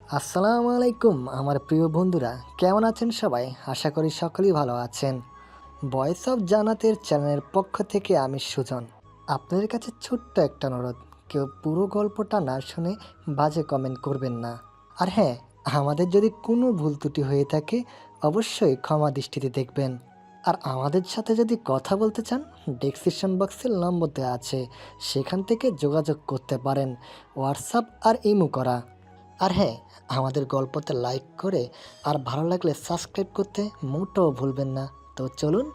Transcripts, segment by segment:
আসসালামু আলাইকুম আমার প্রিয় বন্ধুরা, কেমন আছেন সবাই? আশা করি সকলেই ভালো আছেন। ভয়েস অফ জান্নাতের চ্যানেলের পক্ষ থেকে আমি সুজন। আপনাদের কাছে ছোট্ট একটা অনুরোধ, কেউ পুরো গল্পটা না শুনে বাজে কমেন্ট করবেন না। আর হ্যাঁ, আমাদের যদি কোনো ভুল ত্রুটি হয়ে থাকে অবশ্যই ক্ষমা দৃষ্টিতে দেখবেন। আর আমাদের সাথে যদি কথা বলতে চান, ডেসক্রিপশন বক্সের নম্বর দেওয়া আছে, সেখান থেকে যোগাযোগ করতে পারেন, হোয়াটসঅ্যাপ আর ইমো করা। আর হ্যাঁ, আমাদের গল্পতে লাইক করে আর ভালো লাগলে সাবস্ক্রাইব করতে মোটেও ভুলবেন না। তো চলুন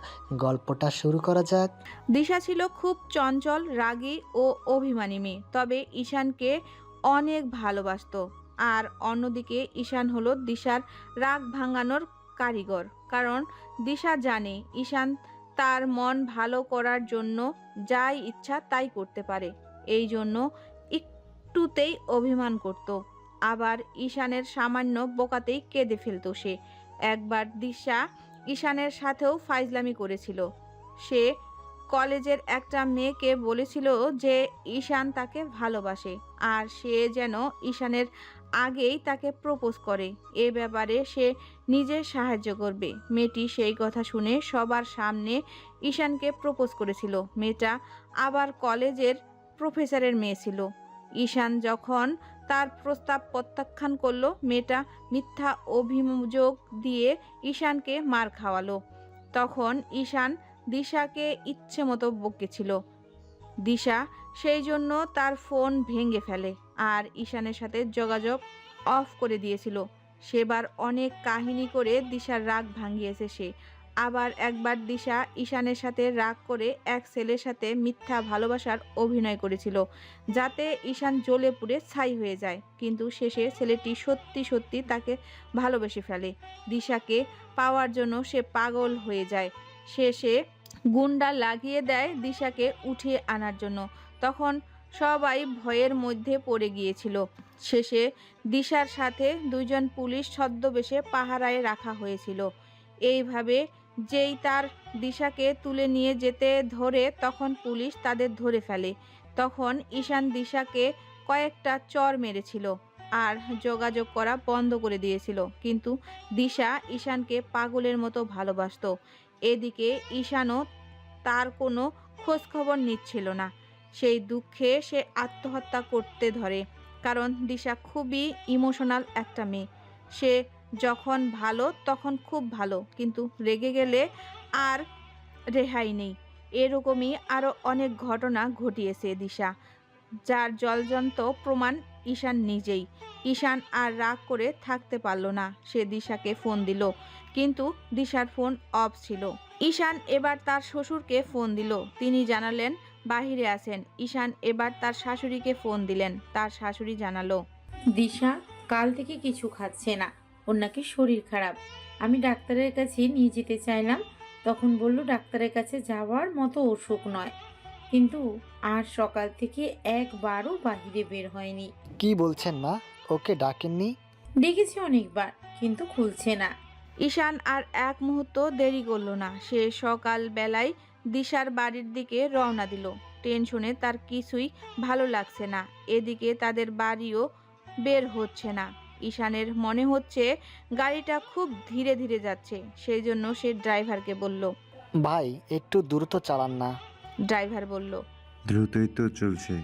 গল্পটা শুরু করা যাক। দিশা ছিল খুব চঞ্চল, রাগী ও অভিমানী মেয়ে। তবে ঈশানকে অনেক ভালোবাসতো। আর অন্যদিকে ঈশান হলো দিশার রাগ ভাঙানোর কারিগর। কারণ দিশা জানে ঈশান তার মন ভালো করার জন্য যাই ইচ্ছা তাই করতে পারে। এই জন্য একটুতেই অভিমান করত। আবার ঈশানের সামান্য বোকাতেই কেঁদে ফেলত সে। একবার দিশা ঈশানের সাথেও ফাইজলামি করেছিল। সে কলেজের একটা মেয়েকে বলেছিল যে ঈশান তাকে ভালোবাসে আর সে যেন ঈশানের আগেই তাকে প্রপোজ করে। এ ব্যাপারে সে নিজে সাহায্য করবে। মেয়েটি সেই কথা শুনে সবার সামনে ঈশানকে প্রপোজ করেছিল। মেয়েটা আবার কলেজের প্রফেসরের মেয়ে ছিল। ঈশান যখন তার প্রস্তাব প্রত্যাখ্যান করলো, মেয়েটা মিথ্যা অভিযোগ দিয়ে ঈশানকে মার খাওয়ালো। তখন ঈশান দিশাকে ইচ্ছে মতো বকেছিল। দিশা সেই জন্য তার ফোন ভেঙে ফেলে আর ঈশানের সাথে যোগাযোগ অফ করে দিয়েছিল। সেবার অনেক কাহিনী করে দিশার রাগ ভাঙিয়েছে সে। আবার একবার দিশা ঈশানের সাথে রাগ করে এক ছেলের সাথে মিথ্যা ভালোবাসার অভিনয় করেছিল, যাতে ঈশান জ্বলে পুড়ে ছাই হয়ে যায়। কিন্তু শেষে ছেলেটি সত্যি সত্যি তাকে ভালোবেসে ফেলে। দিশাকে পাওয়ার জন্য সে পাগল হয়ে যায়। শেষে গুন্ডা লাগিয়ে দেয় দিশাকে উঠিয়ে আনার জন্য। তখন সবাই ভয়ের মধ্যে পড়ে গিয়েছিল। শেষে দিশার সাথে দুইজন পুলিশ ছদ্মবেশে পাহারায় রাখা হয়েছিল। এইভাবে যেই তার দিশাকে তুলে নিয়ে যেতে ধরে, তখন পুলিশ তাদের ধরে ফেলে। তখন ঈশান দিশাকে কয়েকটা চড় মেরেছিল আর যোগাযোগ করা বন্ধ করে দিয়েছিল। কিন্তু দিশা ঈশানকে পাগলের মতো ভালোবাসতো। এদিকে ঈশানও তার কোনো খোঁজখবর নিচ্ছিল না। সেই দুঃখে সে আত্মহত্যা করতে ধরে। কারণ দিশা খুবই ইমোশনাল একটা মেয়ে। সে যখন ভালো তখন খুব ভালো, কিন্তু রেগে গেলে আর রেহাই নেই। এরকমই আরও অনেক ঘটনা ঘটিয়েছে দিশা, যার জ্বলজ্বন্ত প্রমাণ ঈশান নিজেই। ঈশান আর রাগ করে থাকতে পারল না। সে দিশাকে ফোন দিল, কিন্তু দিশার ফোন অফ ছিল। ঈশান এবার তার শ্বশুরকে ফোন দিল। তিনি জানালেন বাহিরে আছেন। ঈশান এবার তার শাশুড়িকে ফোন দিলেন। তার শাশুড়ি জানালো, দিশা কাল থেকে কিছু খাচ্ছে না, ওর নাকি শরীর খারাপ। আমি ডাক্তারের কাছে নিয়ে যেতে চাইলাম, তখন বলল ডাক্তারের কাছে যাওয়ার মতো অসুখ নয়। কিন্তু আর সকাল থেকে একবারও বাহিরে বের হয়নি। কি বলছেন মা? ওকে ডাকেননি? ডেকেছি অনেকবার, কিন্তু খুলছে না। ঈশান আর এক মুহূর্ত দেরি করল না। সে সকাল বেলায় দিশার বাড়ির দিকে রওনা দিল। টেনশনে তার কিছুই ভালো লাগছে না। এদিকে তাদের বাড়িও বের হচ্ছে না। ঈশানের মনে হচ্ছে গাড়িটা খুব ধীরে ধীরে যাচ্ছে। সেই জন্য সে ড্রাইভারকে বলল। ভাই একটু দ্রুত চালান না। ড্রাইভার বলল। দ্রুতই তো চলছে।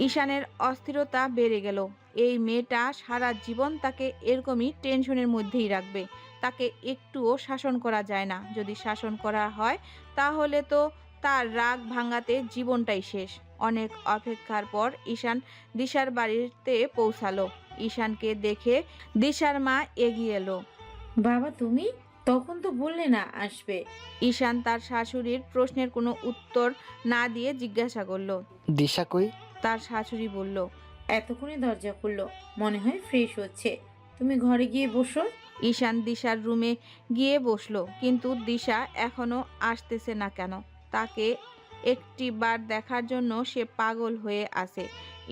ঈশানের অস্থিরতা বেড়ে গেল। এই মেয়েটা সারা জীবন তাকে এরকমই টেনশনের মধ্যেই রাখবে। তাকে একটুও শাসন করা যায় না। যদি শাসন করা হয় তাহলে তো তার রাগ ভাঙাতে জীবনটাই শেষ। অনেক অপেক্ষার পর ঈশান দিশার বাড়িতে পৌঁছালো। ঈশানকে দেখে দিশার মা এগিয়ে এলো। বাবা তুমি তখন তো বললে না আসবে। ঈশান তার শাশুড়ির প্রশ্নের কোনো উত্তর না দিয়ে জিজ্ঞাসা করলো। দিশা কই? তার শাশুড়ি বলল, এতক্ষণে দরজা খুললো, মনে হয় ফ্রেশ হচ্ছে। তুমি ঘরে গিয়ে বসো। ঈশান দিশার রুমে গিয়ে বসলো, কিন্তু দিশা এখনো আসতেছে না কেন। তাকে একটিবার দেখার জন্য সে পাগল হয়ে আছে।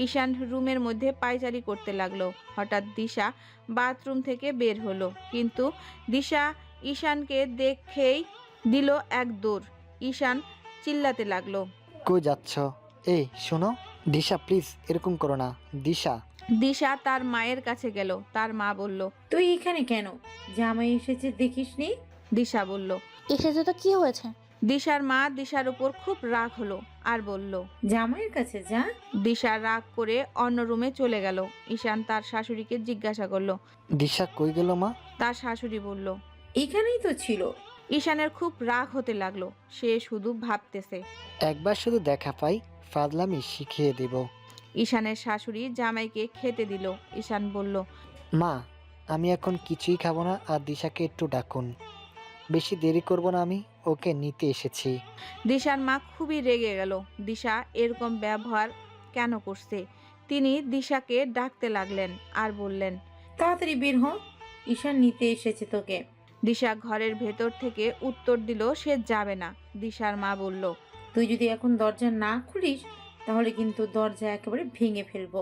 ঈশান রুমের মধ্যে পায়চারি করতে লাগলো। হঠাৎ দিশা বাথরুম থেকে বের হলো, কিন্তু দিশা ঈশানকে দেখেই দিল এক দৌড়। ঈশান চিল্লাতে লাগলো। কই যাচ্ছ? এই শোনো, দিশা প্লিজ এরকম করো না। দিশা। দিশা তার মায়ের কাছে গেল। তার মা বলল। তুই এখানে কেন? জামাই এসেছে দেখিসনি? দিশা বলল। এসেছে তো কি হয়েছে? দিশার মা দিশার উপর খুব রাগ হলো আর বলল। জামাইয়ের কাছে যা। দিশা রাগ করে অন্য রুমে চলে গেল। ঈশান তার শাশুড়িকে জিজ্ঞাসা করলো। দিশা কই গেল মা? তার শাশুড়ি বলল। এখানেই তো ছিল। ঈশানের খুব রাগ হতে লাগলো। সে শুধু ভাবতেছে। একবার শুধু দেখা পাই, ফাজলামি শিখিয়ে দিব। ঈশানের শাশুড়ি জামাইকে খেতে দিল। ঈশান বলল। মা, আমি এখন কিছুই খাবো না, আর দিশাকে একটু ডাকুন। বেশি দেরি করব না, আমি ওকে নিতে এসেছি। দিশার মা খুবই রেগে গেল। দিশা এরকম ব্যবহার কেন করছে? তিনি দিশাকে ডাকতে লাগলেন আর বললেন। তাড়াতাড়ি বের হ, ঈশান নিতে এসেছে তোকে। দিশা ঘরের ভেতর থেকে উত্তর দিল সে যাবে না। দিশার মা বলল। তুই যদি এখন দরজা না খুলিস তাহলে কিন্তু দরজা একেবারে ভেঙে ফেলবো,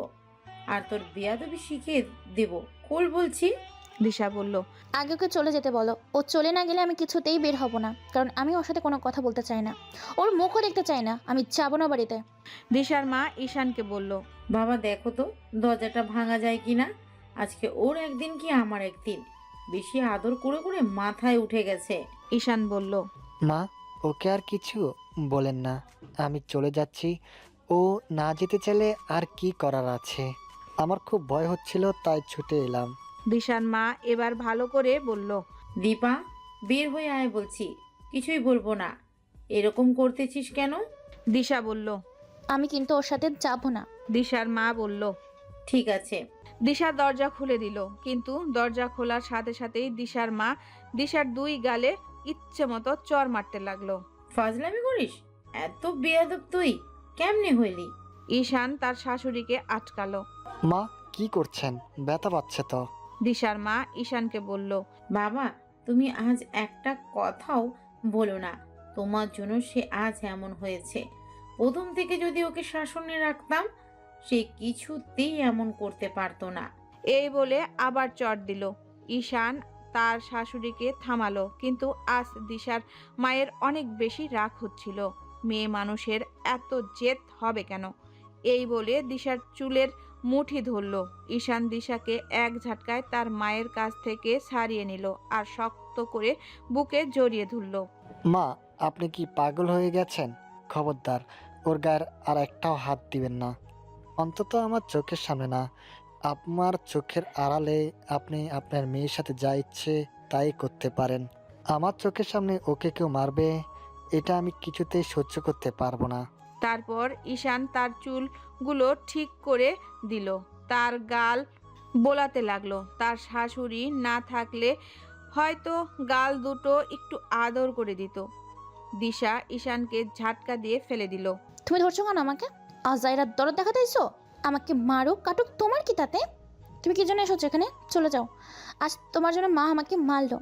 আর তোর বেয়াদবি শিখিয়ে দেব। খোল বলছি। দিশা বলল। আগে ওকে চলে যেতে বলো। ও চলে না গেলে আমি কিছুতেই বের হব না, কারণ আমি ওর সাথে কোনো কথা বলতে চাই না, ওর মুখও দেখতে চাই না। আমি যাবো না বাড়িতে। দিশার মা ঈশানকে বলল। বাবা দেখো তো দরজাটা ভাঙা যায় কিনা। আজকে ওর একদিন কি আমার একদিন। বেশি আদর করে করে মাথায় উঠে গেছে। ঈশান বলল। মা, ওকে আর কিছু বলেন না, আমি চলে যাচ্ছি। ও না যেতে চাইলে আর কি করার আছে? আমার খুব ভয় হচ্ছিল, তাই ছুটে এলাম। দিশার মা এবার ভালো করে বলল। দীপা, বের হয়ে আয় বলছি, কিছুই বলবো না। এরকম করতেছিস কেন? দিশা বলল। আমি কিন্তু ওর সাথে যাবো না। দিশার মা বলল। ঠিক আছে। দিশা দরজা খুলে দিল, কিন্তু দরজা খোলার সাথে সাথেই দিশার মা দিশার দুই গালে ইচ্ছে মতো চর মারতে লাগলো। ফাজলামি করিস? এত বেয়াদব তুই কেমনে হইলি? ঈশান তার শাশুড়িকে আটকালো। মা, কি করছেন? ব্যথা পাচ্ছে তো। দিশার মা ঈশানকে বলল। বাবা, তুমি আজ একটা কথাও বলো না। তোমার জন্য সে আজ এমন হয়েছে। প্রথম থেকে যদি ওকে শাসনে রাখতাম, সে কিছুতেই এমন করতে পারতো না। এই বলে আবার চট দিল। ঈশান তার শাশুড়িকে থামালো, কিন্তু আজ দিশার মায়ের অনেক বেশি রাগ হচ্ছিল। মেয়ে মানুষের এত জেদ হবে কেন? এই বলে দিশার চুলের মুঠি ধরল। ঈশান দিশাকে এক ঝাটকায় তার মায়ের কাছ থেকে ছাড়িয়ে নিল আর শক্ত করে বুকে জড়িয়ে ধরল। মা, আপনি কি পাগল হয়ে গেছেন? খবরদার, ওর গায়ের আর একটাও হাত দিবেন না, অন্তত আমার চোখের সামনে না। আপনার চোখের আড়ালে আপনি আপনার মেয়ের সাথে যা ইচ্ছে তাই করতে পারেন। আমার চোখের সামনে ওকে কেউ মারবে, এটা আমি কিছুতেই সহ্য করতে পারবো না। তারপর ঈশান তার চুলগুলো ঠিক করে দিল, তার গাল বোলাতে লাগলো। তার শাশুড়ি না থাকলে হয়তো গাল দুটো একটু আদর করে দিত। দিশা ঈশানকে ঝাটকা দিয়ে ফেলে দিল। তুমি ধরছো কেন আমাকে? আজাইরার দরদ দেখাতে এসো? আমাকে মারুক কাটুক, তোমার কি তাতে? তুমি কি জন্য এসেছো এখানে? চলে যাও। আজ তোমার জন্য মা আমাকে মারলো।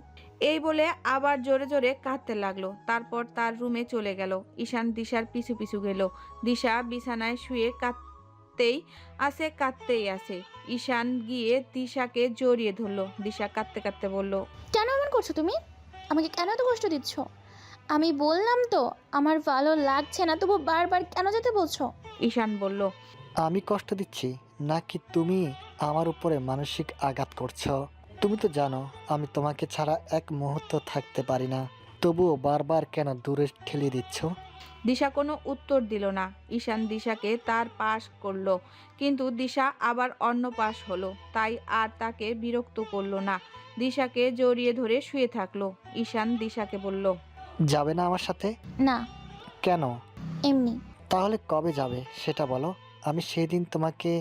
এই বলে আবার জোরে জোরে কাঁদতে লাগলো। তারপর তার রুমে চলে গেল। ঈশান দিশার পিছু পিছু গেল। দিশা বিছানায় শুয়ে কাঁদতেই আছে। ঈশান গিয়ে দিশাকে জড়িয়ে ধরলো। দিশা কাঁদতে কাঁদতে বলল। কেন এমন করছো তুমি? আমাকে কেন এত কষ্ট দিচ্ছ? আমি বললাম তো আমার ভালো লাগছে না, তবু বারবার কেন যেতে বলছো? ঈশান বলল। আমি কষ্ট দিচ্ছি নাকি তুমি আমার উপরে মানসিক আঘাত করছো? তুমি তো জানো আমি তোমাকে ছাড়া এক মুহূর্ত থাকতে পারি না, তবুও বারবার কেন দূরে ঠেলে দিচ্ছ? দিশা কোনো উত্তর দিল না। ঈশান দিশাকে তার পাশ করলো, কিন্তু দিশা আবার অন্য পাশ হলো। তাই আর তাকে বিরক্ত করলো না। দিশাকে জড়িয়ে ধরে শুয়ে থাকলো। ঈশান দিশাকে বলল। যাবে না আমার সাথে? না, কেন? এমনি। তাহলে কবে যাবে সেটা বলো, আমি সেই দিন তোমাকে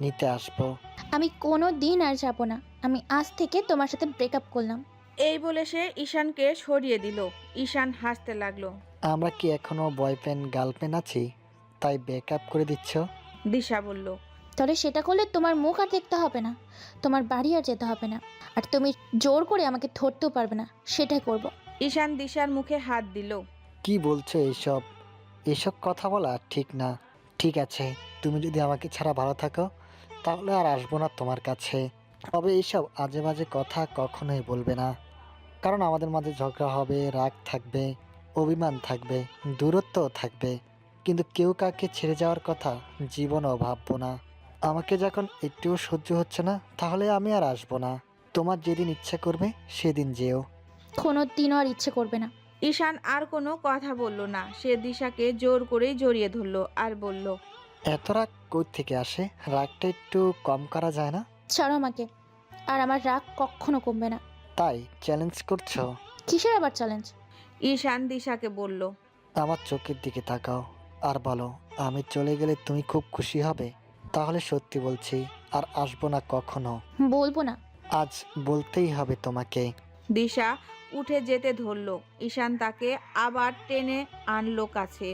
নিতে আসবো। আমি কোনো দিন আর যাব না। আমি আজ থেকে তোমার সাথে ব্রেকআপ করলাম। এই বলে সে ঈশানকে সরিয়ে দিল। ঈশান হাসতে লাগলো। আমরা কি এখনো বয়ফ্রেন্ড গার্লফ্রেন্ড আছি, তাই ব্রেকআপ করে দিচ্ছ? দিশা বলল। তাহলে সেটা করলে তোমার মুখ আর দেখতে হবে না, তোমার বাড়ি আর যেতে হবে না, আর তুমি জোর করে আমাকে ধরতেও পারবে না, সেটাই করব। ঈশান দিশার মুখে হাত দিল। কি বলছো এইসব? এসব কথা বলা ঠিক না। ঠিক আছে, তুমি যদি আমাকে ছাড়া ভালো থাকো তাহলে আর আসবো না তোমার কাছে। তবে এইসব আজে বাজে কথা কখনোই বলবে না, কারণ আমাদের মাঝে ঝগড়া হবে, রাগ থাকবে, অভিমান থাকবে, দূরত্বও থাকবে, কিন্তু কেউ কাকে ছেড়ে যাওয়ার কথা জীবনও ভাববো না। আমাকে যখন একটুও সহ্য হচ্ছে না তাহলে আমি আর আসবো না। তোমার যেদিন ইচ্ছা করবে সেদিন যেও। কোনো দিনও আর ইচ্ছে করবে না। ঈশান আর কোনো কথা বলল না। সে দিশাকে জোর করেই জড়িয়ে ধরল আর বলল, এত রাগ কই থেকে আসে? রাগটা একটু কম করা যায় না? ছাড়ো আমাকে, আর আমার রাগ কখনো কমবে না। তাই চ্যালেঞ্জ করছো? কিসের আবার চ্যালেঞ্জ? ঈশান দিশাকে বলল, আমার চোখের দিকে তাকাও আর বলো, আমি চলে গেলে তুমি খুব খুশি হবে? তাহলে সত্যি বলছি, আর আসবো না কখনো। বলবো না। আজ বলতেই হবে তোমাকে। দিশা উঠে যেতে ধরল। ঈশান তাকে আবার টেনে আনলো কাছে।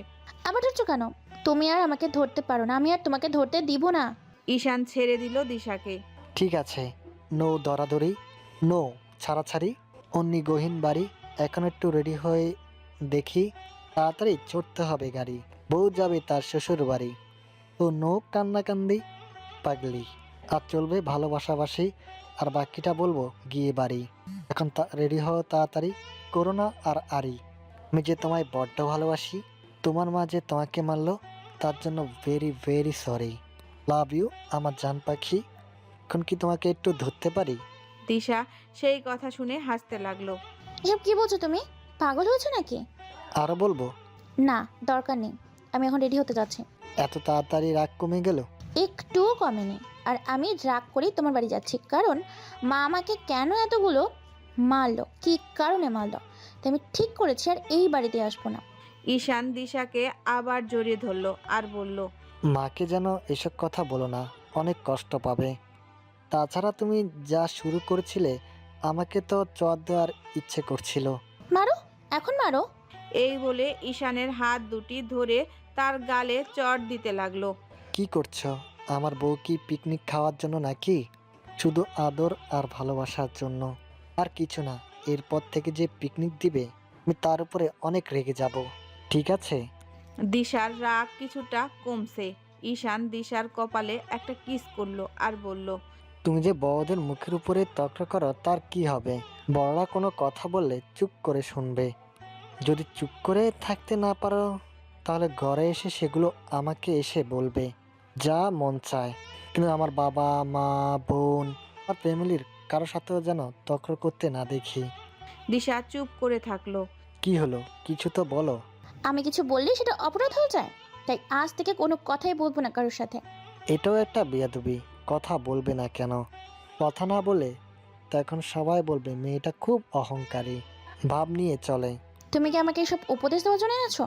আবার ধরছো কেন? তুমি আর আমাকে ধরতে পারো না, আমি আর তোমাকে ধরতে দিব না। ঈশান ছেড়ে দিল দিশাকে। ঠিক আছে, নো দরাদরি, নো ছাড়াছাড়ি, অন্যি গহীন বাড়ি। এখন একটু রেডি হয়ে দেখি, তাড়াতাড়ি চড়তে হবে গাড়ি, বউ যাবে তার শ্বশুর বাড়ি। তো নো কান্নাকান্দি পাগলি, আর চলবে ভালোবাসাবাসি, আর বাকিটা বলবো গিয়ে বাড়ি। এখন রেডি হও তাড়াতাড়ি, করো না আর আরি। আমি যে তোমায় বড্ড ভালোবাসি, তোমার মা যে তোমাকে মারলো তার জন্য very very sorry. Love you আমার জান পাখি। এখন কি তোমাকে একটু ধরতে পারি? দিশা সেই কথা শুনে হাসতে লাগলো। এসব কি বলছো তুমি? পাগল হয়েছো নাকি? আরও বলবো? না, দরকার নেই। আমি এখন রেডি হতে যাচ্ছি। এত তাড়াতাড়ি রাগ কমে গেল? একটুও কমেনি। আর আমি রাগ করেই তোমার বাড়ি যাচ্ছি, কারণ মা আমাকে কেন এতগুলো মারলো, কি কারণে মারলো, তাই আমি ঠিক করেছি আর এই বাড়িতে আসবো না। ঈশান দিশাকে আবার জড়িয়ে ধরল আর বলল, মাকে যেন এসব কথা বলো না, অনেক কষ্ট পাবে। তাছাড়া তুমি যা শুরু করেছিলে, আমাকে তো চট দেওয়ার ইচ্ছে করছিল। মারো, এখন মারো। এই বলে ঈশানের হাত দুটি ধরে তার গালে চড় দিতে লাগলো। কি করছো? আমার বউ কি পিকনিক খাওয়ার জন্য নাকি? শুধু আদর আর ভালোবাসার জন্য, আর কিছু না। এরপর থেকে যে পিকনিক দিবে আমি তার উপরে অনেক রেগে যাব, ঠিক আছে? দিশার রাগ কিছুটা কমছে। ঈশান দিশার কপালে একটা কিস করলো আর বলল, তুমি যে বড়দের মুখের উপরে তর্ক করো তার কি হবে? বড়রা কোনো কথা বললে চুপ করে শুনবে। যদি চুপ করে থাকতে না পারো তাহলে ঘরে এসে সেগুলো আমাকে এসে বলবে, যা মন চায়। কিন্তু আমার বাবা মা বোন আর ফ্যামিলির কারো সাথেও যেন তর্ক করতে না দেখি। দিশা চুপ করে থাকলো। কি হলো, কিছু তো বলো। আমি কিছু বললেই সেটা অপরাধ হয়ে যায়, তাই আজ থেকে কোনো কথাই বলবো না কারোর সাথে। এটাও একটা বেয়াদবি। কথা বলবে না কেন? কথা না বলে তখন সবাই বলবে মেয়েটা খুব অহংকারী, ভাব নিয়ে চলে। তুমি কি আমাকে এসব উপদেশ দেওয়ার জন্য এনেছো?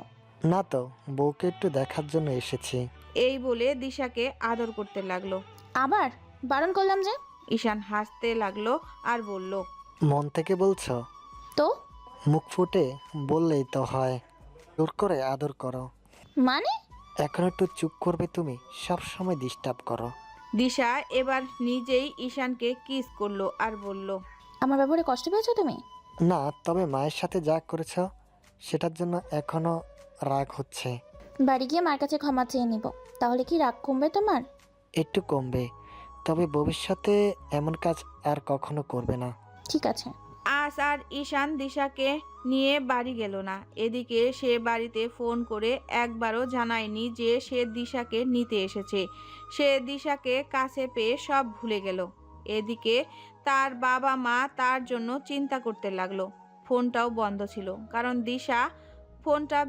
না তো, বউকে একটু দেখার জন্য এসেছি। এই বলে দিশাকে আদর করতে লাগলো। আবার বারণ করলাম যে। ঈশান হাসতে লাগলো আর বলল, মন থেকে বলছো? তো মুখ ফুটে বললেই তো হয়। জোর করে আদর করো। মানে? এখন একটু চুপ করবে তুমি? সব সময় ডিস্টার্ব করো। দিশা এবার নিজেই ঈশানকে কিস করলো আর বলল, আমার ব্যাপারে কষ্ট পেয়েছো তুমি? না, তবে মায়ের সাথে যা করেছ সেটার জন্য এখনো রাগ হচ্ছে। বাড়ি গিয়ে মার কাছে ক্ষমা চেয়ে নিব, তাহলে কি রাগ কমবে তোমার? একটু কমবে, তবে ভবিষ্যতে এমন কাজ আর কখনো করবে না। ঠিক আছে। আজ আর ঈশান দিশাকে নিয়ে বাড়ি গেল না। এদিকে সে বাড়িতে ফোন করে একবারও জানায়নি যে সে দিশাকে নিতে এসেছে। সে দিশাকে কাছে পেয়ে সব ভুলে গেল। এদিকে তার বাবা মা তার জন্য চিন্তা করতে লাগলো। ফোনটাও বন্ধ ছিল, কারণ দিশা ফোনটা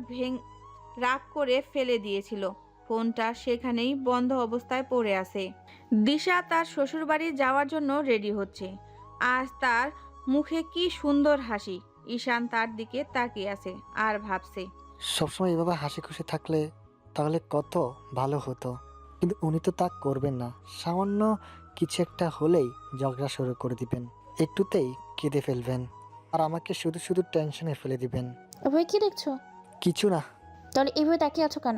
রাগ করে ফেলে দিয়েছিল। ফোনটা সেখানেই বন্ধ অবস্থায় পড়ে আছে। দিশা তার শ্বশুরবাড়ি যাওয়ার জন্য রেডি হচ্ছে। আজ তার মুখে কি সুন্দর হাসি। ঈশান তার দিকে তাকিয়ে আছে আর ভাবছে, সবসময় এভাবে হাসি খুশি থাকলে তাহলে কত ভালো হতো। কিন্তু উনি তো তা করবেন না। সামান্য কিছু একটা হলেই ঝগড়া শুরু করে দিবেন, একটুতেই কেঁদে ফেলবেন, আর আমাকে শুধু শুধু টেনশনে ফেলে দিবেন। ওভাবে কি দেখছো? কিছু না। তাহলে এইভাবে তাকিয়ে আছো কেন?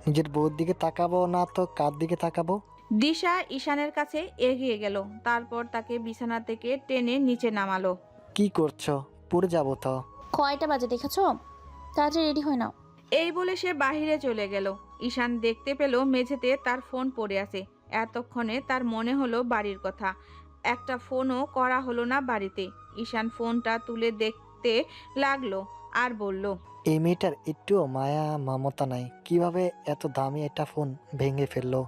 নিজের বউর দিকে তাকাবো না তো কার দিকে তাকাবো? দিশা ঈশানের কাছে এগিয়ে গেল, তারপর তাকে বিছানা থেকে টেনে নিচে নামালো। কি করছো? পড়ে যাবো তো। কয়টা বাজে দেখেছো? তাড়াতাড়ি রেডি হয়ে নাও। এই বলে সে বাহিরে চলে গেল। ঈশান দেখতে পেল মেঝেতে তার ফোন পড়ে আছে। এতক্ষণে তার মনে হলো বাড়ির কথা। একটা ফোনও করা হলো না বাড়িতে। ঈশান ফোনটা তুলে দেখতে লাগলো আর বলল, এই মেয়েটার একটুও মায়া মমতা নাই, কিভাবে এত দামি একটা ফোন ভেঙে ফেললো?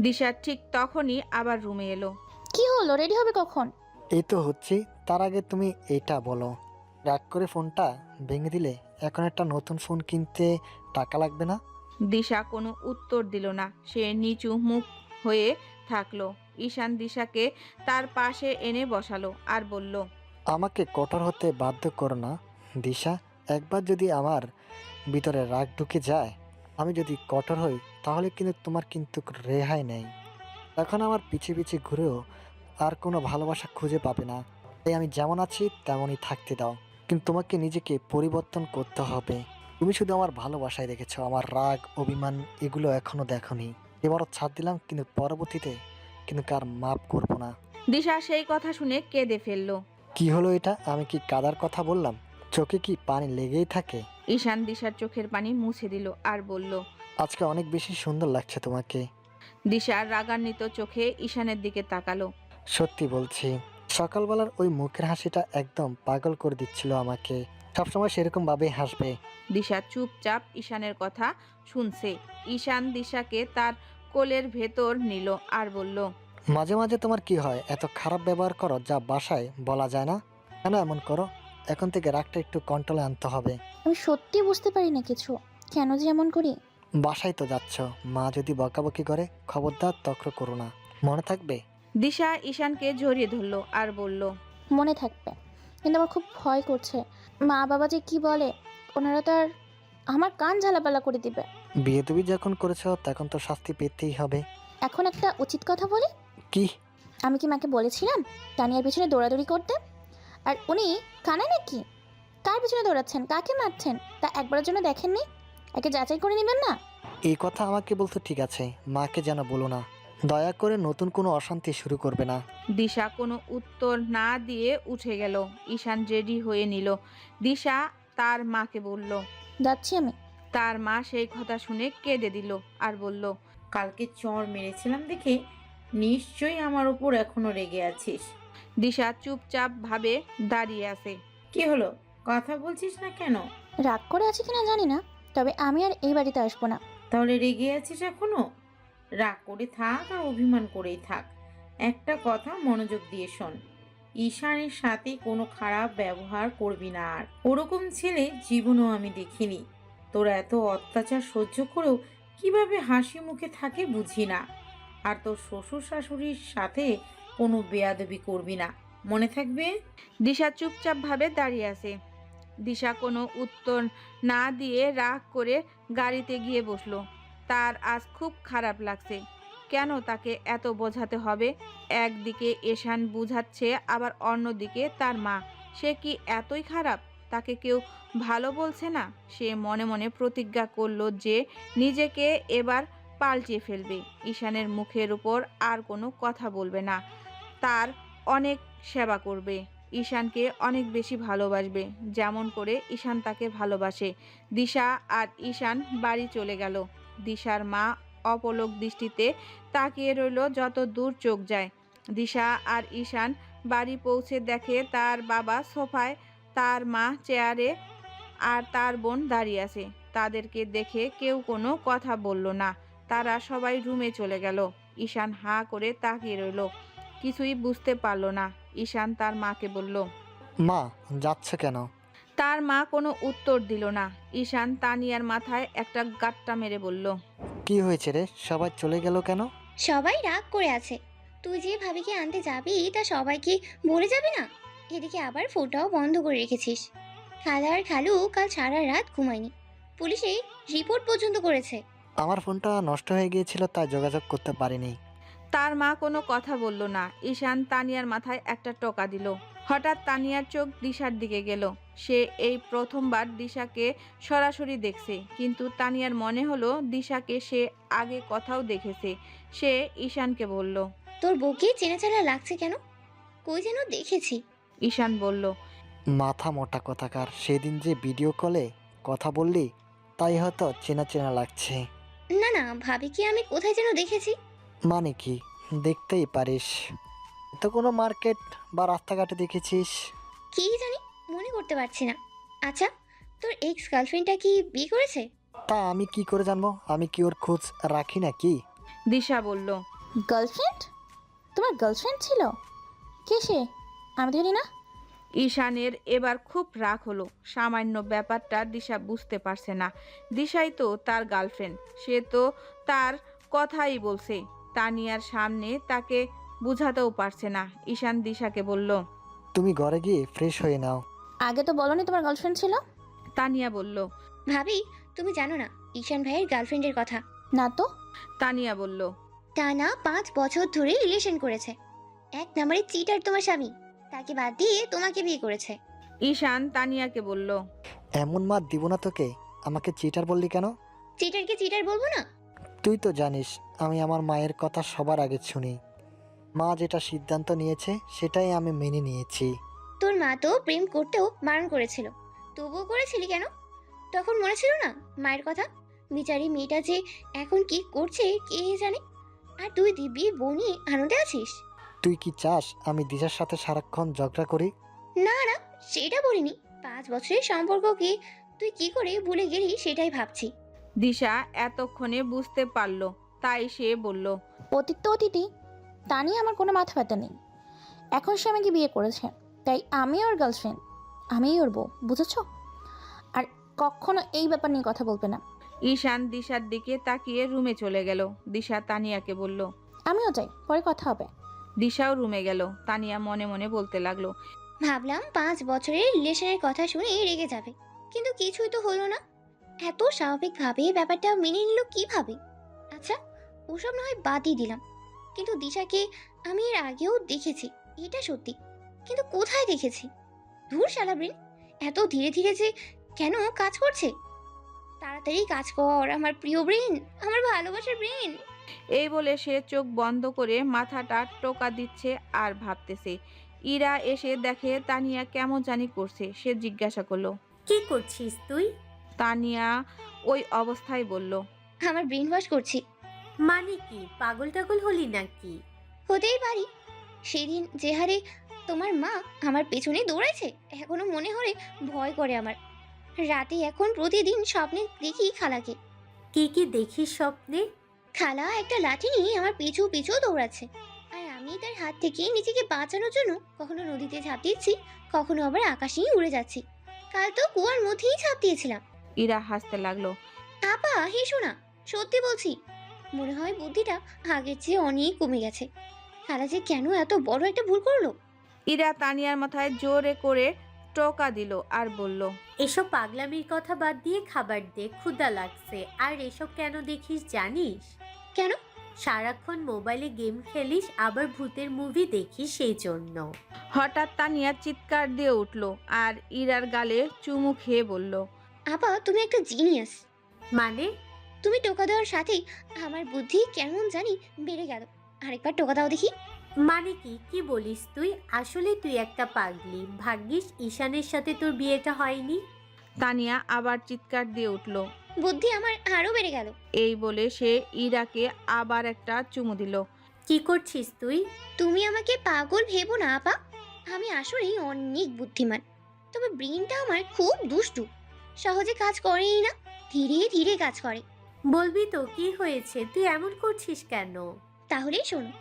দিশা ঠিক তখনই আবার রুমে এলো। কি হলো, রেডি হবে কখন? এই তো হচ্ছি, তার আগে তুমি এটা বলো, রাগ করে ফোনটা ভেঙে দিলে এখন একটা নতুন ফোন কিনতে টাকা লাগবে না? দিশা কোনো উত্তর দিল না। সে নিচু মুখ হয়ে থাকলো। ঈশান দিশাকে তার পাশে এনে বসালো আর বলল, আমাকে কঠোর হতে বাধ্য করো না দিশা। একবার যদি আমার ভিতরে রাগ ঢুকে যায়, আমি যদি কঠোর হই, তাহলে কিন্তু তোমার কিন্তু রেহাই নেই। এখন আমার পিছে পিছে ঘুরেও আর কোনো ভালোবাসা খুঁজে পাবে না। তাই আমি যেমন আছি তেমনই থাকতে দাও, কিন্তু তোমাকে নিজেকে পরিবর্তন করতে হবে। তুমি শুধু আমার ভালোবাসায় দেখেছো, আমার রাগ অভিমান এগুলো এখনো দেখোনি। এবারও ছাড় দিলাম, কিন্তু পরবর্তীতে কিন্তু কার মাপ করবো না। দিশা সেই কথা শুনে কেঁদে ফেলল। কি হলো এটা? আমি কি কাদার কথা বললাম? চোখে কি পানি লেগেই থাকে? ঈশান দিশার চোখের পানি মুছে দিল আর বলল, আজকে অনেক বেশি সুন্দর লাগছে তোমাকে। দিশা রাগান্বিত চোখে ঈশানের দিকে তাকালো। সত্যি বলছি, সকালবেলার ওই মুখের হাসিটা একদম পাগল করে দিচ্ছিল আমাকে। সবসময় সেরকম ভাবে হাসবে। দিশা চুপচাপ ঈশানের কথা শুনছে। ঈশান দিশাকে তার কোলের ভেতর নিল আর বলল, মাঝে মাঝে তোমার কি হয়, এত খারাপ ব্যবহার করো যা বাসায় বলা যায় না? কেন এমন করো? এখন থেকে রাগটা একটু কন্ট্রোলে আনতে হবে। আমি সত্যি বুঝতে পারি না কিছু, কেন যে এমন করি। বাসায় তো যাচ্ছ, মা যদি বকাবকি করে খবরদার তক্র করো না, মনে থাকবে? দিশা ঈশানকে জড়িয়ে ধরল আর বলল, মনে থাকবে, কিন্তু আমার খুব ভয় করছে। মা বাবা যে কি বলে, ওনারা তো আর আমার কান ঝালাপালা করে দিবে। বিয়ে তুমি যখন করেছো তখন তো শাস্তি পেতেই হবে। এখন একটা উচিত কথা বলি, কি? আমি কি মাকে বলেছিলাম তানিয়ার পিছনে দৌড়াদৌড়ি করতে? আর উনি কানে নাকি? কার পিছনে দৌড়াচ্ছেন, কাকে মারছেন তা একবারের জন্য দেখেননি? একে যাচাই করে নেবেন না? এই কথা আমাকে বলতো ঠিক আছে, মাকে যেন বলো না। দয়া করে নতুন কোনো অশান্তি শুরু করবে না। দিশা কোনো উত্তর না দিয়ে উঠে গেল। ঈশান রেডি হয়ে নিল। দিশা তার মাকে বলল। যাচ্ছি আমি। তার মা সেই কথা শুনে কেঁদে দিল আর বলল, কালকে চড় মেরেছিলাম দেখে নিশ্চয়ই আমার উপর এখনো রেগে আছিস। দিশা চুপচাপ ভাবে দাঁড়িয়ে আছে। কি হলো, কথা বলছিস না কেন? রাগ করে আছি কিনা জানি না, তবে আমি আর এই বাড়িতে আসবো না। তাহলে রেগে আছিস এখনো? রাগ করে থাক আর অভিমান করেই থাক, একটা কথা মনোযোগ দিয়ে শোন। ঈশানের সাথে কোনো খারাপ ব্যবহার করবি না আর। ওরকম ছেলে জীবনেও আমি দেখিনি। তোরা এত অত্যাচার সহ্য করেও কিভাবে হাসি মুখে থাকে বুঝি না। আর তোর শ্বশুর শাশুড়ির সাথে কোনো বেয়াদবি করবি না, মনে থাকবে? দিশা চুপচাপ ভাবে দাঁড়িয়ে আছে। দিশা কোনো উত্তর না দিয়ে রাগ করে গাড়িতে গিয়ে বসলো। তার আজ খুব খারাপ লাগছে। কেন তাকে এত বোঝাতে হবে? একদিকে ঈশান বুঝাচ্ছে, আবার অন্যদিকে তার মা। সে কি এতই খারাপ? তাকে কেউ ভালো বলছে না? সে মনে মনে প্রতিজ্ঞা করলো যে নিজেকে এবার পাল্টিয়ে ফেলবে। ঈশানের মুখের উপর আর কোনো কথা বলবে না। তার অনেক সেবা করবে। ঈশানকে অনেক বেশি ভালোবাসবে, যেমন করে ঈশান তাকে ভালোবাসে। দিশা আর ঈশান বাড়ি চলে গেল। দিশার মা অপলক দৃষ্টিতে তাকিয়ে রইল যত দূর চোখ যায়। দিশা আর ঈশান বাড়ি পৌঁছে দেখে তার বাবা সোফায়, তার মা চেয়ারে আর তার বোন দাঁড়িয়ে আছে। তাদেরকে দেখে কেউ কোনো কথা বলল না। তারা সবাই রুমে চলে গেল। ঈশান হাঁ করে তাকিয়ে রইল, কিছুই বুঝতে পারল না। ঈশান তার মাকে বলল। মা, যাচ্ছ কেন? তার মা কোনো উত্তর দিল না। ঈশান তানিয়ার মাথায় একটা গাঁট্টা মেরে বলল, কি হয়েছে রে, সবাই চলে গেল কেন? সবাই রাগ করে আছে। তুই যে ভাবিকে আনতে যাবি তা সবাইকে বলে যাবি না? এদিকে আবার ফোনটাও বন্ধ করে রেখেছিস। খালা আর খালু কাল সারা রাত ঘুমায়নি, পুলিশে রিপোর্ট পর্যন্ত করেছে। আমার ফোনটা নষ্ট হয়ে গিয়েছিল, তাই যোগাযোগ করতে পারিনি। তার মা কোনো কথা বলল না। ঈশান তানিয়ার মাথায় একটা টোকা দিল। হঠাৎ তানিয়ার চোখ দিশার দিকে গেল। সে এই প্রথমবার দিশাকে সরাসরি দেখছে, কিন্তু তানিয়ার মনে হলো দিশাকে সে আগে কোথাও দেখেছে। সে ঈশানকে বলল। তোর বউকে চেনা লাগছে কেন? কই যেন দেখেছি। ঈশান বলল। মাথা মোটা কথাকার, সেদিন যে ভিডিও কলে কথা বললি তাই হয়তো চেনা চেনা লাগছে। না না, ভাবি কি আমি কোথায় যেন দেখেছি। মানে কি? দেখতেই পারিস, তো কোনো মার্কেট বা রাস্তাঘাটে দেখেছিস? কি জানি, মনে করতে পারছি না। আচ্ছা, তোর এক্স গার্লফ্রেন্ডটা কি বিয়ে করেছে? তা আমি কি করে জানবো? আমি কি ওর খোঁজ রাখি নাকি? দিশা বলল। গার্লফ্রেন্ড? তোমার গার্লফ্রেন্ড ছিল? কে সে? আমি তো জানি না। ঈশানের এবার খুব রাগ হলো। সামান্য ব্যাপারটা দিশা বুঝতে পারছে না। দিশাই তো তার গার্লফ্রেন্ড, সে তো তার কথাই বলছে। তানিয়ার সামনে তাকে বুঝাতেও পারছে না। ঈশান দিশাকে বলল। তুমি ঘরে গিয়ে ফ্রেশ হয়ে নাও। আগে তো বলনি তোমার গার্লফ্রেন্ড ছিল। তানিয়া বলল। ভাবি, তুমি জানো না ঈশান ভাইয়ের গার্লফ্রেন্ডের কথা? না তো। তানিয়া বলল। টানা 5 বছর ধরে রিলেশন করেছে। এক নম্বরে চিটার তোমার স্বামী, তাকে বাদ দিয়ে তোমাকে বিয়ে করেছে। ঈশান তানিয়াকে বলল। এমন মার দিব না তোকে। আমাকে চিটার বললি কেন? চিটারকে চিটার বলবো না? তুই তো জানিস আমি আমার মায়ের কথা সবার আগে শুনি। মা যেটা সিদ্ধান্ত নিয়েছে সেটাই আমি মেনে নিয়েছি। তোর মা তো প্রেম করতেও বারণ করেছিল, তবুও করেছিলি কেন? তখন মনে ছিল না মায়ের কথা? বিচারি মেয়েটা যে এখন কি করছে কে জানে। আর তুই দিব্যি বউ নিয়ে আনন্দে আছিস। তুই কি চাস আমি দিশার সাথে সারাক্ষণ ঝগড়া করি? না না, সেটা বলিনি। 5 বছরের সম্পর্ককে তুই কি করে ভুলে গেলি সেটাই ভাবছি। দিশা এতক্ষণে বুঝতে পারল, তাই সে বলল। অতীত তো অতীতই, তা নিয়ে আমার কোনো মাথা ব্যথা নেই। এখন সে আমাকে বিয়ে করেছে, তাই আমি ওর গার্লফ্রেন্ড, আমিই ওর বউ, বুঝেছ? আর কখনো এই ব্যাপার নিয়ে কথা বলবে না। ঈশান দিশার দিকে তাকিয়ে রুমে চলে গেল। দিশা তানিয়াকে বলল। আমিও যাই, পরে কথা হবে। দিশাও রুমে গেল। তানিয়া মনে মনে বলতে লাগলো। ভাবলাম 5 বছরের রিলেশনের কথা শুনে রেগে যাবে, কিন্তু কিছুই তো হলো না। এত স্বাভাবিকভাবে ব্যাপারটা মেনে নিল কিভাবে? আচ্ছা, ওসব না হয় বাদই দিলাম, কিন্তু দিশাকে আমি এর আগেও দেখেছি, এটা সত্যি। কিন্তু কোথায় দেখেছি? ধুর শালা ব্রেন, এত ধীরে ধীরে যে কেন কাজ করছে? তাড়াতাড়ি কাজ কর আমার প্রিয় ব্রেন, আমার ভালোবাসার ব্রেন। এই বলে সে চোখ বন্ধ করে মাথাটা টোকা দিচ্ছে আর ভাবতেছে। ইরা এসে দেখে তানিয়া কেমন জানি করছে। সে জিজ্ঞাসা করলো। কি করছিস তুই? তানিয়া ওই অবস্থায় বলল। আমার ব্রেন ওয়াশ করছি। মানে কি, পাগল টাগল হলি নাকি? হতেই পারি। সেদিন যে হারে তোমার মা আমার পেছনে দৌড়াইছে, এখনো মনে হলে ভয় করে আমার। রাতে এখন প্রতিদিন স্বপ্নে দেখি খালাকে। কি কি দেখিস স্বপ্নে? খালা একটা লাঠি নিয়ে আমার পিছু পিছু দৌড়াচ্ছে, আর আমি তার হাত থেকে নিজেকে বাঁচানোর জন্য কখনো নদীতে ঝাঁপ দিচ্ছি, কখনো আবার আকাশেই উড়ে যাচ্ছি। কাল তো কুয়ার মধ্যেই ঝাঁপ দিয়েছিলাম। ইরা হাসতে লাগলো। আপা হেসো না, সত্যি বলছি। মনে হয় বুদ্ধিটা আগের চেয়ে অনেক কমে গেছে। খালা যে কেন এত বড় একটা ভুল করলো? ইরা তানিয়ার মাথায় জোরে করে টোকা দিল আর বলল। এসব পাগলামির কথা বাদ দিয়ে খাবার দে, ক্ষুধা লাগছে। আর এসব কেন দেখিস জানিস? কেন? সারাক্ষণ মোবাইলে গেম খেলিস, আবার ভূতের মুভি দেখিস, সেই জন্য। হঠাৎ তানিয়া চিৎকার দিয়ে উঠল আর ইরার গালে চুমু খেয়ে বলল। আপা তুমি একটা জিনিয়াস। মানে? তুমি টোকা দেওয়ার সাথেই আমার বুদ্ধি কেমন জানি বেড়ে গেল। আরেকবার টোকা দাও দেখি। মানে কি, কি বলিস তুই? আসলে তুই একটা পাগলি। ভাগ্যিস ঈশানের সাথে তোর বিয়েটা হয়নি। তানিয়া আবার চিৎকার দিয়ে উঠল। বুদ্ধি আমার আরো বেড়ে গেল। এই বলে সে ইরাকে আবার একটা চুমু দিল। কি করছিস তুই? তুমি আমাকে পাগল ভেবো না আপা, আমি আসলেই অনেক বুদ্ধিমান। তবে ব্রেনটা আমার খুব দুষ্টু, সহজে কাজ করেই না, ধীরে ধীরে কাজ করে। বলবি তো কি হয়েছে? তুই এমন করছিস কেন? তাহলেই শোনো,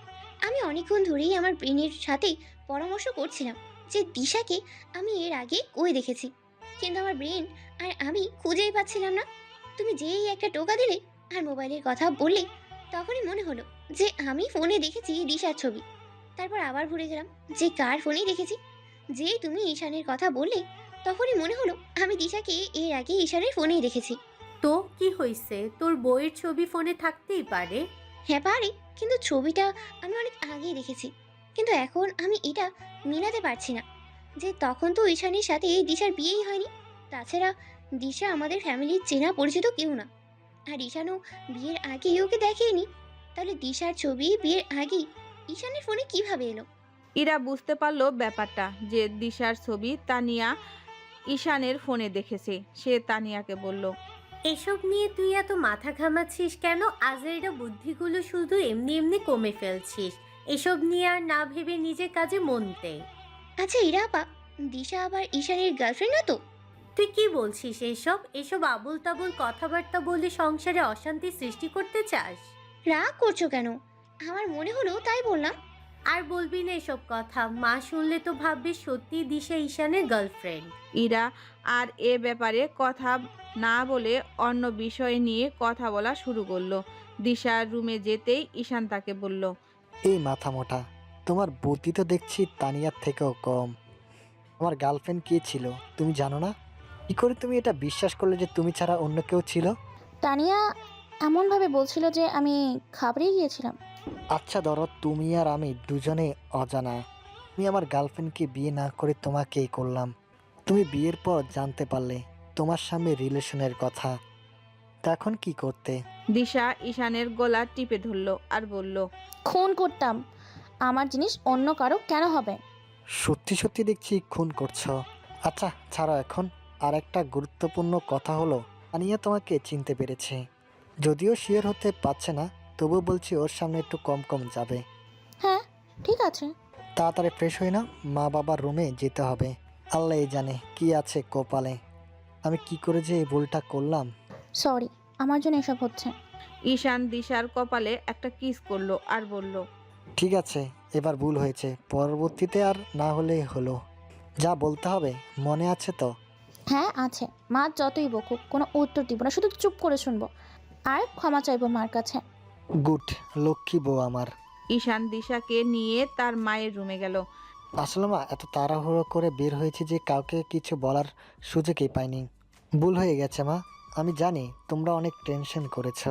আমি অনেকক্ষণ ধরেই আমার ব্রেনের সাথে পরামর্শ করছিলাম যে দিশাকে আমি এর আগে কই দেখেছি, কিন্তু আমার ব্রেন আর আমি খুঁজেই পাচ্ছিলাম না। তুমি যেই একটা টোকা দিলে আর মোবাইলের কথা বললে, তখনই মনে হলো যে আমি ফোনে দেখেছি দিশার ছবি। তারপর আবার ভুলে গেলাম যে কার ফোনেই দেখেছি। যেই তুমি ঈশানের কথা বললে, তখনই মনে হলো আমি দিশাকে এর আগে ঈশানের ফোনেই দেখেছি। তো কি হয়েছে? তোর বইয়ের ছবি ফোনে থাকতেই পারে। হ্যাঁ পারি, কিন্তু ছবিটা আমি অনেক আগেই দেখেছি। কিন্তু এখন আমি এটা মেলাতে পারছি না যে তখন তো ঈশানের সাথে দিশার বিয়েই হয়নি। তাছাড়া দিশা আমাদের ফ্যামিলির চেনা পরিচিত কেউ না, আর ঈশানও বিয়ের আগে ওকে দেখেনি। তাহলে দিশার ছবি বিয়ের আগেই ঈশানের ফোনে কিভাবে এলো? ইরা বুঝতে পারলো ব্যাপারটা, যে দিশার ছবি তানিয়া ঈশানের ফোনে দেখেছে। সে তানিয়াকে বলল, এসব নিয়ে তুই এত মাথা ঘামাচ্ছিস কেন? আজেরটা বুদ্ধিগুলো শুধু এমনি এমনি কমে ফেলছিস। এসব নিয়ে আর না ভেবে নিজের কাজে মন দে। আচ্ছা ইরা আপা, দিশা আবার ঈশানের গার্লফ্রেন্ড না তো? তুই কি বলছিস? এসব এসব আবুল তাবুল কথাবার্তা বলে সংসারে অশান্তি সৃষ্টি করতে চাস? রাগ করছো কেন? আমার মনে হলো তাই বললাম। আর বলবি না এসব কথা। মা শুনলে তো ভাববে সত্যি দিশা ঈশানের গার্লফ্রেন্ড। ইরা আর এ ব্যাপারে কথা না বলে অন্য বিষয় নিয়ে কথা বলা শুরু করলো। দিশার রুমে যেতেই ঈশান তাকে বলল, এই মাথা মোটা, তোমার বুদ্ধি তো দেখছি তানিয়ার থেকেও কম। আমার গার্লফ্রেন্ড কে ছিল তুমি জানো না? কি করে তুমি এটা বিশ্বাস করলে যে তুমি ছাড়া অন্য কেউ ছিল? তানিয়া এমনভাবে বলছিল যে আমি ঘাবড়ে গিয়েছিলাম। আচ্ছা ধরো তুমি আর আমি দুজনে অজানা। আমি আমার গার্লফ্রেন্ডকে বিয়ে না করে তোমাকেই করলাম। তুমি বিয়ের পর জানতে পারলে তোমার সামনে রিলেশনের কথা, তখন কি করতে? দিশা ঈশানের গলা টিপে ধরল আর বলল, খুন করতাম। আমার জিনিস অন্য কারো কেন হবে? সত্যি সত্যি দেখছি খুন করছো। আচ্ছা ছাড়ো এখন। আর একটা গুরুত্বপূর্ণ কথা হলো, আনিয়া তোমাকে চিনতে পেরেছে। যদিও শিওর হতে পারছে না, তবুও বলছি ওর সামনে একটু কম কম যাবে। হ্যাঁ ঠিক আছে। তাড়াতাড়ি ফ্রেশ হই না, মা বাবার রুমে যেতে হবে। আল্লাহ জানে কি আছে কপালে। আমি কি করে যে এই ভুলটা করলাম। সরি, আমার জন্য এসব হচ্ছে। ঈশান দিশার কপালে একটা কিস করলো আর বলল, ঠিক আছে, এবার ভুল হয়েছে, পরবর্তীতে আর না হলেই হলো। যা বলতে হবে মনে আছে তো? হ্যাঁ আছে। মা যতই বকুক কোনো উত্তর দিব না, শুধু চুপ করে শুনবো আর ক্ষমা চাইবো মার কাছে। গুড, লক্ষ্মী বউ আমার। ঈশান দিশাকে নিয়ে তার মায়ের রুমে গেল। আসলে মা এত তাড়াহুড়ো করে বের হয়েছে যে কাউকে কিছু বলার সুযোগই পাইনি। ভুল হয়ে গেছে মা, আমি জানি তোমরা অনেক টেনশন করেছ।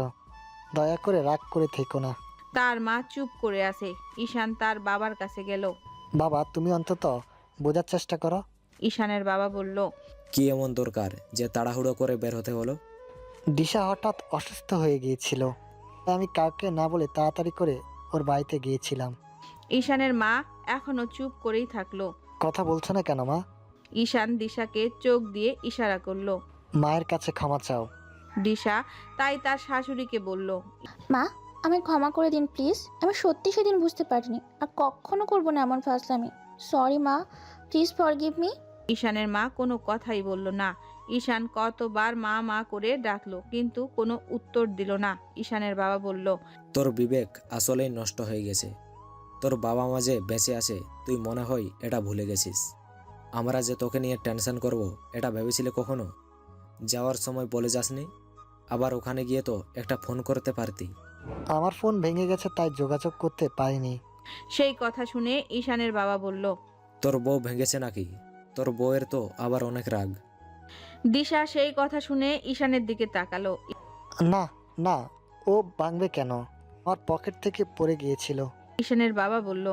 দয়া করে রাগ করে থেকো না। তার মা চুপ করে আছে। ঈশান তার বাবার কাছে গেল। বাবা তুমি অন্তত বোঝার চেষ্টা করো। ঈশানের বাবা বলল, কি এমন দরকার যে তাড়াহুড়ো করে বের হতে হলো? দিশা হঠাৎ অসুস্থ হয়ে গিয়েছিল, তাই আমি কাউকে না বলে তাড়াতাড়ি করে ওর বাড়িতে গিয়েছিলাম। ঈশানের মা এখনো চুপ করেই থাকলো। কথা বলছো না কেন মা? ঈশান দিশাকে চোখ দিয়ে ইশারা করলো। মায়ের কাছে ক্ষমা চাও। দিশা তাই তার শাশুড়িকে বলল, মা আমি ক্ষমা করে দিন প্লিজ। আমি সত্যি সেদিন বুঝতে পারিনি, আর কখনো করবো না এমন ফাজলামি। সরি মা, প্লিজ ফরগিভ মি। ঈশানের মা কোনো কথাই বলল না। ঈশান কতবার মা মা করে ডাকলো কিন্তু কোনো উত্তর দিল না। ঈশানের বাবা বলল, তোর বিবেক আসলেই নষ্ট হয়ে গেছে। তোর বাবা মা যে বেঁচে আছে তুই মনে হয় এটা ভুলে গেছিস। আমরা যে তোকে নিয়ে টেনশন করব এটা ভেবেছিলে কখনো? যাওয়ার সময় বলে যাসনি? আবার ওখানে গিয়ে তো একটা ফোন করতে পারতি। আমার ফোন ভেঙে গেছে তাই যোগাযোগ করতে পারিনি। সেই কথা শুনে ঈশানের বাবা বলল, তোর বউ ভেঙেছে নাকি? তোর বউয়ের তো আবার অনেক রাগ। দিশা সেই কথা শুনে ঈশানের দিকে তাকালো। না না, ও ভাঙবে কেন? আমার পকেট থেকে পড়ে গিয়েছিল। ঈশানের বাবা বলল।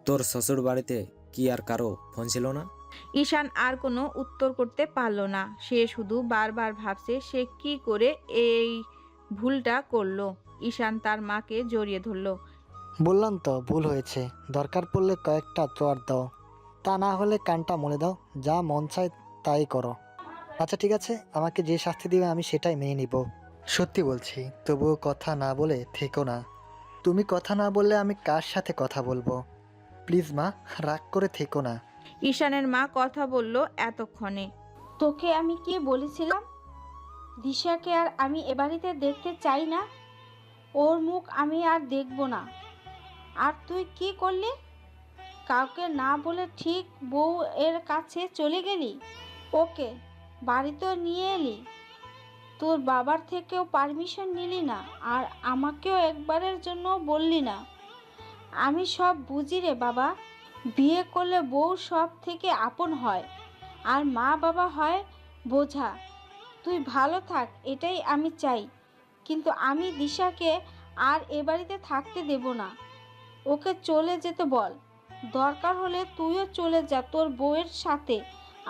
তোর শ্বশুর বাড়িতে কি আর কারো ফোন ছিল না? ঈশান আর কোনো উত্তর করতে পারল না। সে শুধু বারবার ভাবছে সে কি করে এই ভুলটা করলো। ঈশান তার মাকে জড়িয়ে ধরল। বললাম তো ভুল হয়েছে, দরকার পড়লে কয়েকটা চড় দাও, তা না হলে কানটা মলে দাও, যা মন চায় তাই করো। আচ্ছা ঠিক আছে, আমাকে যে শাস্তি দিবে আমি সেটাই মেনে নিব। সত্যি বলছি, তবুও কথা না বলে থেকো না। তুমি কথা না বললে আমি কার সাথে কথা বলবো? প্লিজ মা, রাগ করে থেকো না। ঈশানের মা কথা বলল এতক্ষণে। তোকে আমি কি বলেছিলাম? দিশাকে আর আমি এ বাড়িতে দেখতে চাই না। ওর মুখ আমি আর দেখব না। আর তুই কি করলি? কাউকে না বলে ঠিক বউ এর কাছে চলে গেলি, ওকে বাড়িতেও নিয়ে এলি, তোর বাবার থেকেও পারমিশন নিলি না, আর আমাকেও একবারের জন্য বললি না। আমি সব বুঝি রে বাবা। বিয়ে করলে বউ সব থেকে আপন হয়, আর মা বাবা হয় বোঝা। তুই ভালো থাক এটাই আমি চাই, কিন্তু আমি দিশাকে আর এ বাড়িতে থাকতে দেব না। ওকে চলে যেতে বল, দরকার হলে তুইও চলে যা তোর বউয়ের সাথে,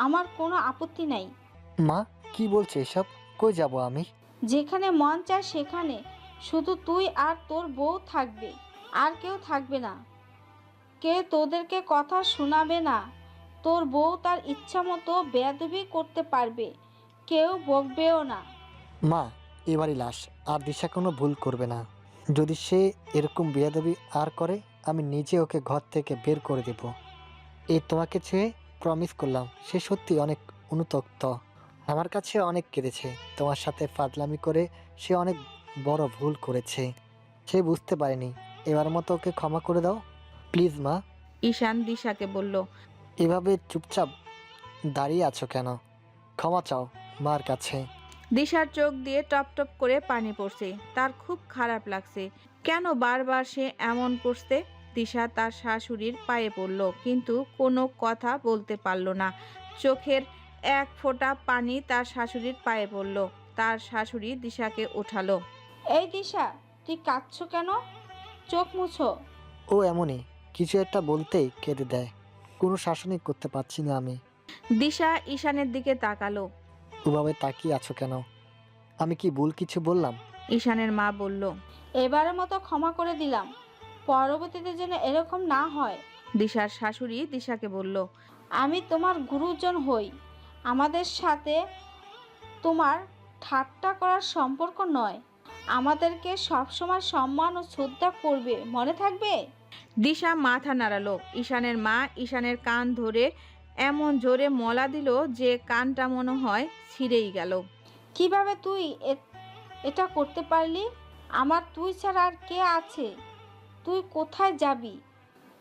আমার কোনো আপত্তি নাই। মা কি বলছে এসব? কই যাব আমি? যেখানে মন চায় সেখানে, শুধু তুই আর তোর বউ থাকবে, আর কেউ থাকবে না। কে তোদেরকে কথা শোনাবে না। তোর বউ তার ইচ্ছা মতো বেয়াদবি করতে পারবে, কেউ বকবেও না। মা, এবারই লাশ, আর দিশা কোনো ভুল করবে না। যদি সে এরকম বেয়াদবি আর করে, আমি নিজে ওকে ঘর থেকে বের করে দেব। এই তোমাকে ছুঁয়ে প্রমিস করলাম। সে সত্যি অনেক অনুতপ্ত, আমার কাছে অনেক কেঁদেছে। তোমার সাথে ফাজলামি করে সে অনেক বড় ভুল করেছে। সে বুঝতে পারেনি। এবার মতো ওকে ক্ষমা করে দাও প্লিজ মা। ঈশান দিশাকে বলল। এভাবে চুপচাপ দাঁড়িয়ে আছো কেন? ক্ষমা চাও মার কাছে। দিশার চোখ দিয়ে টপ টপ করে পানি পড়ছে। তার খুব খারাপ লাগছে। কেন বারবার সে এমন করছে? দিশা তার শাশুড়ির পায়ে পড়ল, কিন্তু কোনো কথা বলতে পারল না। চোখের এক ফোঁটা পানি তার শাশুড়ির পায়ে পড়ল। তার শাশুড়ি দিশাকে উঠালো। এই দিশা, তুই কাঁদছো কেন? চোখ মুছো। ও এমনই, কিছু একটা বলতেই কেঁদে দেয়। কোনো শাসনই করতে পারছি না আমি। দিশা ঈশানের দিকে তাকালো। ওভাবে তাকিয়ে আছো কেন? আমি কি ভুল কিছু বললাম? ঈশানের মা বলল। এবারের মতো ক্ষমা করে দিলাম, পরবর্তীতে যেন এরকম না হয়। দিশার শাশুড়ি দিশাকে বলল। আমি তোমার গুরুজন হই, আমাদের সাথে তোমার ঠাট্টা করার সম্পর্ক নয়। আমাদেরকে সবসময় সম্মান ও শ্রদ্ধা করবে, মনে থাকবে। দিশা মাথা নাড়ালো। ঈশানের মা ঈশানের কান ধরে এমন জোরে মলা দিল যে কানটা মনে হয় ছিঁড়েই গেল। কিভাবে তুই এটা করতে পারলি? আমার তুই ছাড়া আর কে আছে? তুই কোথায় যাবি,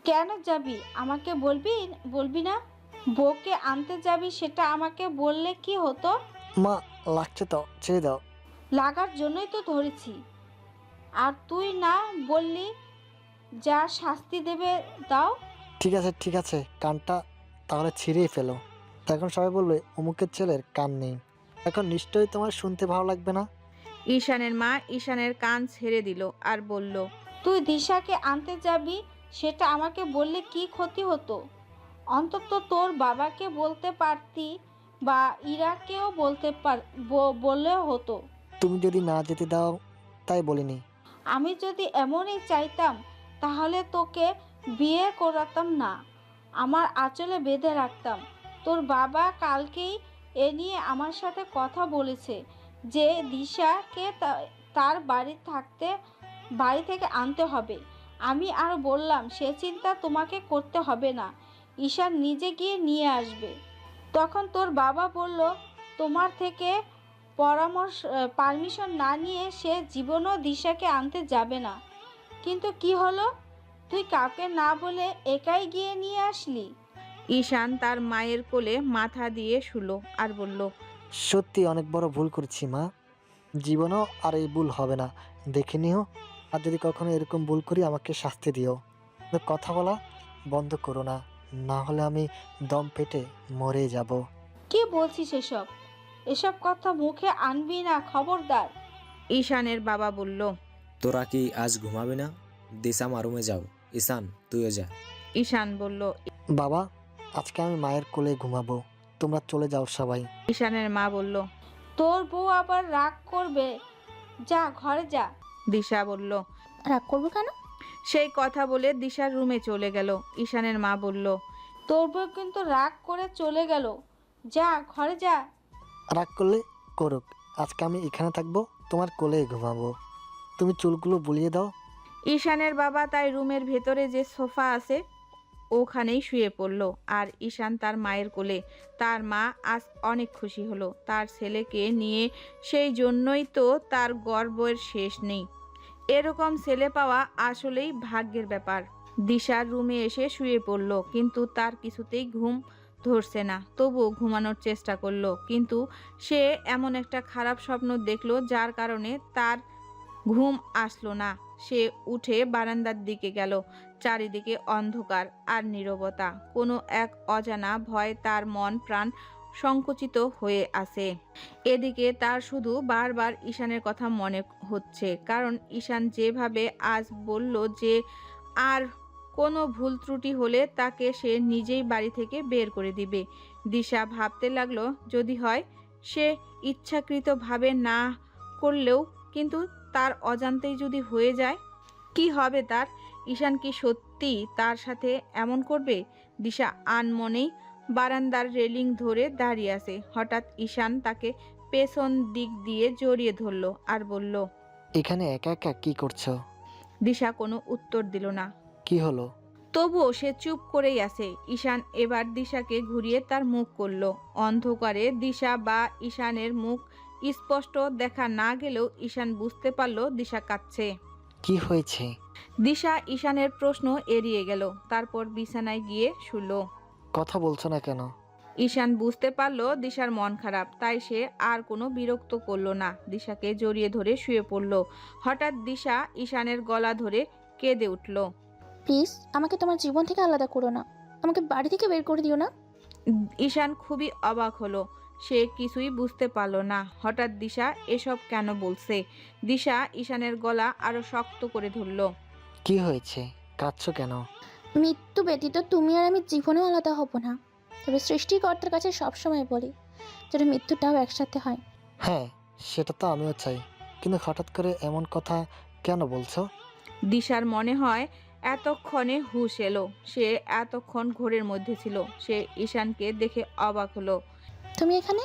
কেন যাবি আমাকে বলবি বলবি না? বউকে আনতে যাবি, সেটা আমাকে বললে কি হতো? মা, লাগছে তো, ছেড়ে দাও। লাগার জন্যই তো ধরেছি। আর তুই না বললি যা শাস্তি দেবে দাও। ঠিক আছে, কানটা তাহলে ছিঁড়েই ফেলো। এখন সবাই বলবে অমুকের ছেলের কান নেই। এখন নিশ্চয়ই তোমার শুনতে ভালো লাগবে না। ঈশানের মা ঈশানের কান ছেড়ে দিল আর বলল। তুই দিশাকে আনতে যাবি, সেটা আমাকে বললে কি ক্ষতি হতো? অন্তত তোর বাবাকে বলতে পারতি, বা ইরাকেও বললেও হতো। তুমি যদি না যেতে দাও তাই বলিনি। আমি যদি এমনই চাইতাম তাহলে তোকে বিয়ে করাতাম না, আমার আঁচলে বেঁধে রাখতাম। তোর বাবা কালকেই এ নিয়ে আমার সাথে কথা বলেছে যে দিশাকে তার বাড়ি থেকে আনতে হবে। আমি আর বললাম সে চিন্তা তোমাকে করতে হবে না, ঈশান নিজে গিয়ে নিয়ে আসবে। তখন তোর বাবা বলল তোমার থেকে পারমিশন না নিয়ে সে জীবনও দিশাকে আনতে যাবে না। কিন্তু কি হলো, তুই কাউকে না বলে একাই গিয়ে নিয়ে আসলি। ঈশান তার মায়ের কোলে মাথা দিয়ে শুলো আর বলল। সত্যি অনেক বড় ভুল করেছি মা। জীবনও আর এই ভুল হবে না, দেখে নিও। আর যদি কখনো এরকম ভুল করি আমাকে শাস্তি দিও। কিন্তু কথা বলা বন্ধ করো না, না হলে আমি দম পেটে মরে যাব। কি বলছিস এসব? এসব কথা মুখে আনবি না, খবরদার। ঈশানের বাবা বলল। তোরা কি আজ ঘুমাবি না? দিশা মা রুমে যাও। ঈশান, তুইও যা। ঈশান বলল। বাবা, আজকে আমি মায়ের কোলে ঘুমাবো, তোমরা চলে যাও সবাই। ঈশানের মা বলল। তোর বউ আবার রাগ করবে, যা ঘরে যা। দিশা বলল। রাগ করবো কেন? সেই কথা বলে দিশার রুমে চলে গেল। ঈশানের মা বলল। তোর বউ কিন্তু রাগ করে চলে গেল, যা ঘরে যা। রাগ করলে করুক, আজকে আমি এখানে থাকবো, তোমার কোলে ঘুমাবো। তুমি চুলগুলো বুলিয়ে দাও। ঈশানের বাবা তাই রুমের ভেতরে যে সোফা আছে ওখানেই শুয়ে পড়ল আর ঈশান তার মায়ের কোলে। তার মা আজ অনেক খুশি হলো তার ছেলেকে নিয়ে, সেই জন্যই তো তার গর্বের শেষ নেই। এরকম ছেলে পাওয়া আসলেই ভাগ্যের ব্যাপার। দিশার রুমে এসে শুয়ে পড়ল, কিন্তু তার কিছুতেই ঘুম ধরছে না। তবুও ঘুমানোর চেষ্টা করলো, কিন্তু সে এমন একটা খারাপ স্বপ্ন দেখলো যার কারণে তার ঘুম আসলো না। সে উঠে বারান্দার দিকে গেল। চারিদিকে অন্ধকার আর নীরবতা। কোনো এক অজানা ভয় তার মন প্রাণ সংকুচিত হয়ে আছে। এদিকে তার শুধু বারবার ঈশানের কথা মনে হচ্ছে, কারণ ঈশান যেভাবে আজ বলল যে আর কোনো ভুল ত্রুটি হলে তাকে সে নিজেই বাড়ি থেকে বের করে দিবে। দিশা ভাবতে লাগলো যদি হয় সে ইচ্ছাকৃতভাবে না করলেও কিন্তু তার অজান্তেই যদি হয়ে যায়, কি হবে তার? ঈশান কি সত্যি তার সাথে এমন করবে? দিশা আনমনেই বারান্দার রেলিং ধরে দাঁড়িয়ে আছে। হঠাৎ ঈশান তাকে পেছন দিক দিয়ে জড়িয়ে ধরল আর বলল। এখানে একা একা কি করছো? দিশা কোনো উত্তর দিল না। কি হলো? তবুও সে চুপ করেই আছে। ঈশান এবার দিশাকে ঘুরিয়ে তার মুখ করল। অন্ধকারে দিশা বা ঈশানের মুখ স্পষ্ট দেখা না গেলেও ঈশান বুঝতে পারল দিশা কাঁদছে। কি হয়েছে? দিশা ঈশানের প্রশ্ন এড়িয়ে গেল, তারপর বিছানায় গিয়ে শুল। কথা বলছো না কেন? ঈশান বুঝতে পারল দিশার মন খারাপ, তাই সে আর কোনো বিরক্ত করলো না। দিশাকে জড়িয়ে ধরে শুয়ে পড়ল। হঠাৎ দিশা ঈশানের গলা ধরে কেঁদে উঠল। প্লিজ আমাকে তোমার জীবন থেকে আলাদা করো না, আমাকে বাড়ি থেকে বের করে দিও না। ঈশান খুবই অবাক হলো, সে কিছুই বুঝতে পারল না। হঠাৎ দিশা এসব কেন বলছে? দিশা ঈশানের গলা আরো শক্ত করে ধরল। কি হয়েছে? কাঁদছো কেন? মৃত্যু ব্যতীত তুমি আর আমি জীবনেও আলাদা হব না, তবে সৃষ্টিকর্তার কাছে সবসময় বলি যেন মৃত্যুটাও একসাথে হয়। হ্যাঁ, সেটা তো আমিও চাই, কিন্তু হঠাৎ করে এমন কথা কেন বলছো? দিশার মনে হয় এতক্ষণে হুঁশ এলো। সে এতক্ষণ ঘোরের মধ্যে ছিল। সে ঈশানকে দেখে অবাক হলো। তুমি এখানে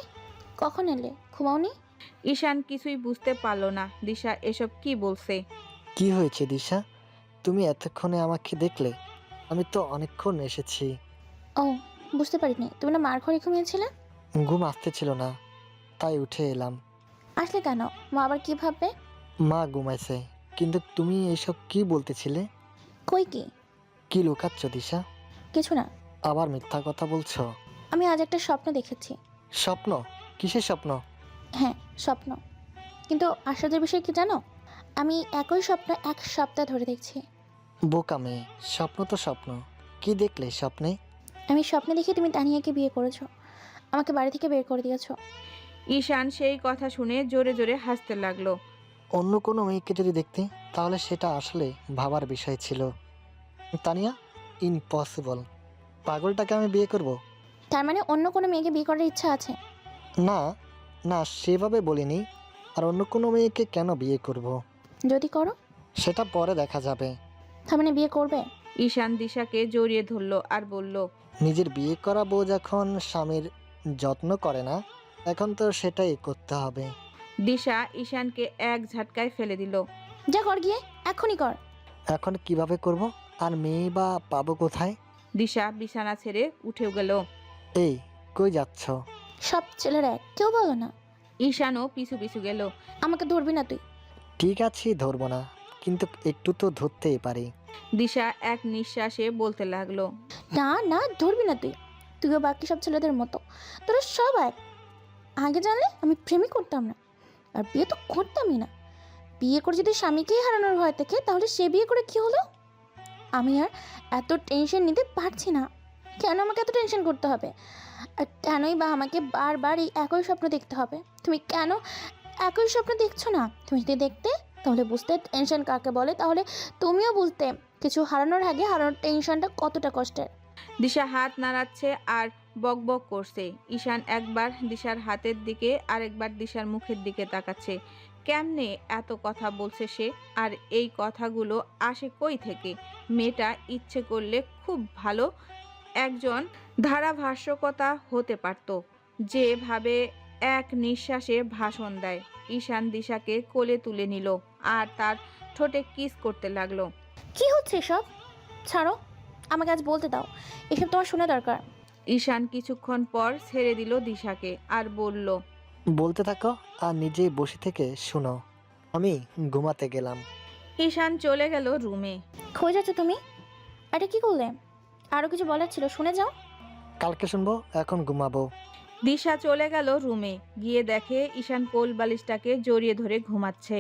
কখন এলে? ঘুমাওনি? ঈশান কিছুই বুঝতে পারল না দিশা এসব কি বলছে। কি হয়েছে দিশা? তুমি এতক্ষণে আমাকে দেখলে? আমি তো অনেকক্ষণ এসেছি। ও, বুঝতে পারিনি। তুমি না মার ঘরে ঘুমিয়েছিলে? ঘুম আসতেছিল না, তাই উঠে এলাম। আসলে কেন? মা আবার কি ভাববে? মা ঘুমাইছে, কিন্তু তুমি এইসব কি বলতেছিলে? কই কি? কি লুকাচ্ছ দিশা? কিছু না। আবার মিথ্যা কথা বলছো? আমি আজ একটা স্বপ্ন দেখেছি। স্বপ্ন? কিসের স্বপ্ন? হ্যাঁ, স্বপ্ন। কিন্তু আশ্চর্যের বিষয় কি জানো? আমি একই স্বপ্ন 1 সপ্তাহ ধরে দেখছি। বোকা মেয়ে, স্বপ্ন তো স্বপ্ন। কি দেখলে স্বপ্নে? আমি স্বপ্নে দেখি তুমি তানিয়াকে বিয়ে করেছো, আমাকে বাড়ি থেকে বের করে দিয়েছো। ঈশান সেই কথা শুনে জোরে জোরে হাসতে লাগলো। অন্য কোনো মেয়েকে যদি দেখতে, তাহলে সেটা আসলে ভাবার বিষয় ছিল। তানিয়া, ইম্পসিবল। পাগলটাকে আমি বিয়ে করব? তার মানে অন্য কোনো মেয়েকে বিয়ে করার ইচ্ছা আছে? না না, সেভাবে বলিনি। আর অন্য কোনো মেয়েকে কেন বিয়ে করব? যদি করো? সেটা পরে দেখা যাবে। তার মানে বিয়ে করবে? ঈশান দিশাকে জড়িয়ে ধরল আর বলল। নিজের বিয়ে করা বউ যখন স্বামীর যত্ন করে না, এখন তো সেটাই করতে হবে। দিশা ঈশানকে এক ঝাটকায় ফেলে দিল। যা কর গিয়ে, এখনই কর। এখন কিভাবে করব? আর মেয়ে বা পাবো কোথায়? দিশা বিছানা ছেড়ে উঠে গেল। এই, কই যাচ্ছ? সব ছেলেরা এক, কেউ বলো না। ঈশানও পিছু পিছু গেল। আমাকে ধরবি না তুই। ঠিক আছে, ধরবো না, কিন্তু একটু তো ধরতেই পারি। দিশা এক নিঃশ্বাসে বলতে লাগলো। না না, ধরবি না তুই। তুইও বাকি সব ছেলেদের মতো, তোরা সব এক। আগে জানলে আমি প্রেমই করতাম না, আর বিয়ে তো করতামই না। বিয়ে করে যদি স্বামীকেই হারানোর ভয় থেকে, তাহলে সে বিয়ে করে কি হলো? আমি আর এত টেনশন নিতে পারছি না। কেন আমাকে এত টেনশন করতে হবে? আর কেনই বা আমাকে বারবার এই একই স্বপ্ন দেখতে হবে? তুমি কেন একই স্বপ্ন দেখছো না? তুমি যদি দেখতে, তাহলে বুঝতে টেনশন কাকে বলে, তাহলে তুমিও বুঝতে কিছু হারানোর আগে হারানোর টেনশনটা কতটা কষ্টের। দিশা হাত নাড়াচ্ছে আর বকবক করছে। ঈশান একবার দিশার হাতের দিকে আরেকবার দিশার মুখের দিকে তাকাচ্ছে। কেমনে এত কথা বলছে সে? আর এই কথাগুলো আসে কই থেকে? মেয়েটা ইচ্ছে করলে খুব ভালো একজন ধারাভাষ্যকতা হতে পারত, যেভাবে এক নিঃশ্বাসে ভাষণ দেয়। ঈশান দিশাকে কোলে তুলে নিল আর তার ঠোঁটে কিস করতে লাগলো। কি হচ্ছে এসব? ছাড়ো, আমাকে আজ বলতে দাও, এসব তোমার শোনা দরকার। ঈশান কিছুক্ষণ পর ছেড়ে দিল দিশাকে আর বলল। বলতে থাকো আর নিজেই বসে থেকে শুনো। আমি ঘুমাতে গেলাম। ঈশান চলে গেল রুমে। খোঁজ যাচ্ছ তুমি? এটা কি করলে? আরও কিছু বলার ছিল, শুনে যাও। কালকে শুনবো, এখন ঘুমাবো। দিশা চলে গেল রুমে। গিয়ে দেখে ঈশান কোল বালিশটাকে জড়িয়ে ধরে ঘুমাচ্ছে।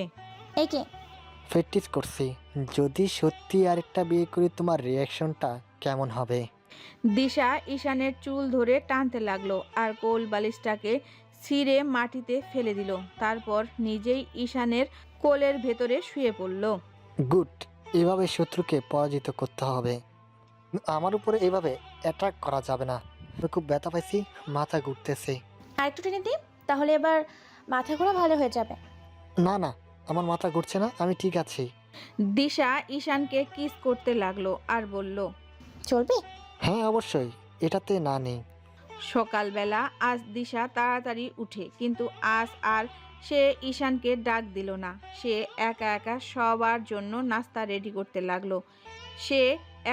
একে প্র্যাকটিস করছি, যদি সত্যি আরেকটা বিয়ে করি তোমার রিয়াকশনটা কেমন হবে। দিশা ঈশানের চুল ধরে টানতে লাগলো আর কোল বালিশটাকে ছিঁড়ে মাটিতে ফেলে দিল। তারপর নিজেই ঈশানের কোলের ভেতরে শুয়ে পড়ল। গুড, এভাবে শত্রুকে পরাজিত করতে হবে। আমার উপরে এভাবে অ্যাটাক করা যাবে না। আমি খুব ব্যথা পাইছি, মাথা ঘুরতেছে। আরেকটু টেনে দিই, তাহলে এবার মাথা ঘোরা ভালো হয়ে যাবে। না না, আমার মাথা ঘুরছে না, আমি ঠিক আছি। দিশা ঈশানকে কিস করতে লাগলো আর বলল, চলবে? হ্যাঁ অবশ্যই, এটাতে না নেই। সকালবেলা আজ দিশা তাড়াতাড়ি উঠে, কিন্তু আজ আর সে ঈশানকে ডাক দিল না। সে একা একা সবার জন্য নাস্তা রেডি করতে লাগলো। সে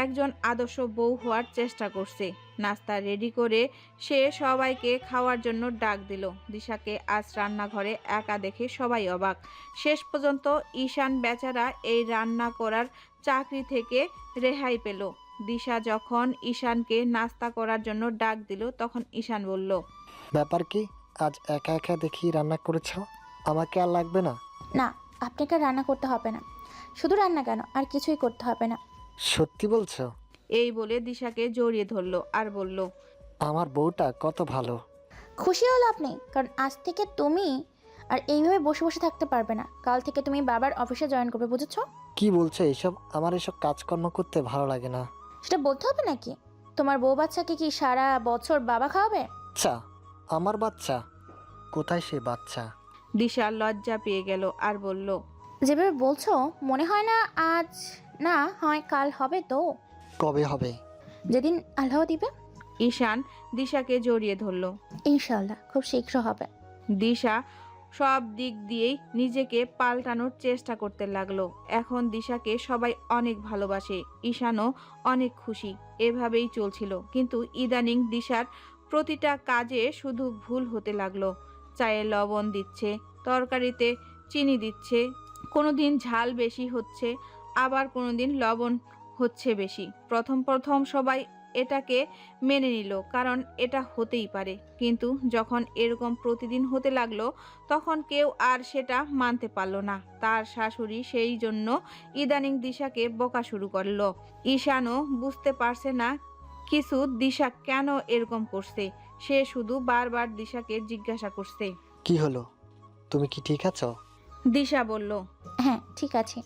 একজন আদর্শ বউ হওয়ার চেষ্টা করছে। নাস্তা রেডি করে সে সবাইকে খাওয়ার জন্য ডাক দিল। দিশাকে আজ রান্নাঘরে একা দেখে সবাই অবাক। শেষ পর্যন্ত ঈশান বেচারা এই রান্না করার চাকরি থেকে রেহাই পেল। দিশা যখন ঈশানকে নাস্তা করার জন্য ডাক দিল, তখন ঈশান বলল, ব্যাপার কি, আজ একা একা দেখি রান্না করেছ? আমাকে আর লাগবে না? না, আপনাকে রান্না করতে হবে না। শুধু রান্না কেন, আর কিছুই করতে হবে না। সত্যি বলছো? এই বলে দিশাকে জড়িয়ে ধরলো আর বলল, আমার বউটা কত ভালো। খুশি হলো আপনি, কারণ আজ থেকে তুমি আর এইভাবে বসে বসে থাকতে পারবে না। কাল থেকে তুমি বাবার অফিসে জয়েন করবে, বুঝেছো? কি বলছো এসব? আমার এসব কাজকর্ম করতে ভালো লাগে না। সেটা বলতে হবে নাকি? তোমার বউ বাচ্চাকে কি সারা বছর বাবা খাওয়াবে? আচ্ছা, আমার বাচ্চা? কোথায় সে বাচ্চা? দিশা লজ্জা পেয়ে গেল আর বলল, যেভাবে বলছো মনে হয় না আজ না হয় কাল হবে তো। কবে হবে? যেদিন আল্লাহ দিবে। ঈশান দিশাকে জড়িয়ে ধরল। ইনশাল্লাহ খুব শীঘ্র হবে। দিশা সব দিক দিয়েই নিজেকে পাল্টানোর চেষ্টা করতে লাগলো। এখন দিশাকে সবাই অনেক ভালোবাসে, ঈশানও অনেক খুশি। এভাবেই চলছিল, কিন্তু ইদানিং দিশার প্রতিটা কাজে শুধু ভুল হতে লাগলো। চায়ে লবণ দিচ্ছে, তরকারিতে চিনি দিচ্ছে, কোনোদিন ঝাল বেশি হচ্ছে, আবার কোনোদিন লবণ হচ্ছে বেশি। প্রথম প্রথম সবাই এটাকে মেনে নিল, কারণ এটা হতেই পারে। কিন্তু যখন এরকম প্রতিদিন হতে লাগলো, তখন কেউ আর সেটা মানতে পারলো না। তার শাশুড়ি সেই জন্য ইদানিং দিশাকে বকা শুরু করলো। ঈশানও বুঝতে পারছে না কিছু, দিশা কেন এরকম করছে। সে শুধু বারবার দিশাকে জিজ্ঞাসা করছে, কি হলো, তুমি কি ঠিক আছো? দিশা বলল, হ্যাঁ ঠিক আছে।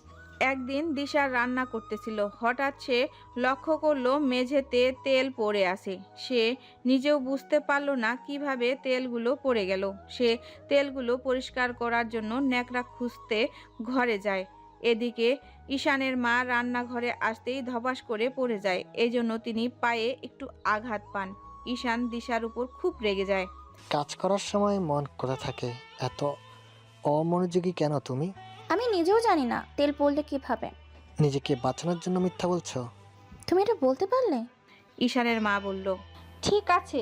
একদিন দিশা রান্না করতেছিল, হঠাৎ সে লক্ষ্য করলো মেঝেতে তেল পড়ে আছে। সে নিজেও বুঝতে পারলো না কিভাবে তেলগুলো পড়ে গেল। সে তেলগুলো পরিষ্কার করার জন্য ন্যাকড়া খুঁজতে ঘরে যায়। এদিকে ঈশানের মা রান্নাঘরে আসতেই ধপাস করে পড়ে যায়। এজন্য তিনি পায়ে একটু আঘাত পান। ঈশান দিশার উপর খুব রেগে যায়। কাজ করার সময় মন কোথায় থাকে? এত অমনোযোগী কেন তুমি? আমি নিজেও জানি না তেল পড়লে কিভাবে। নিজেকে বাঁচানোর জন্য মিথ্যা বলছো? তুমি এটা বলতে পারলে? ঈশানের মা বলল, ঠিক আছে,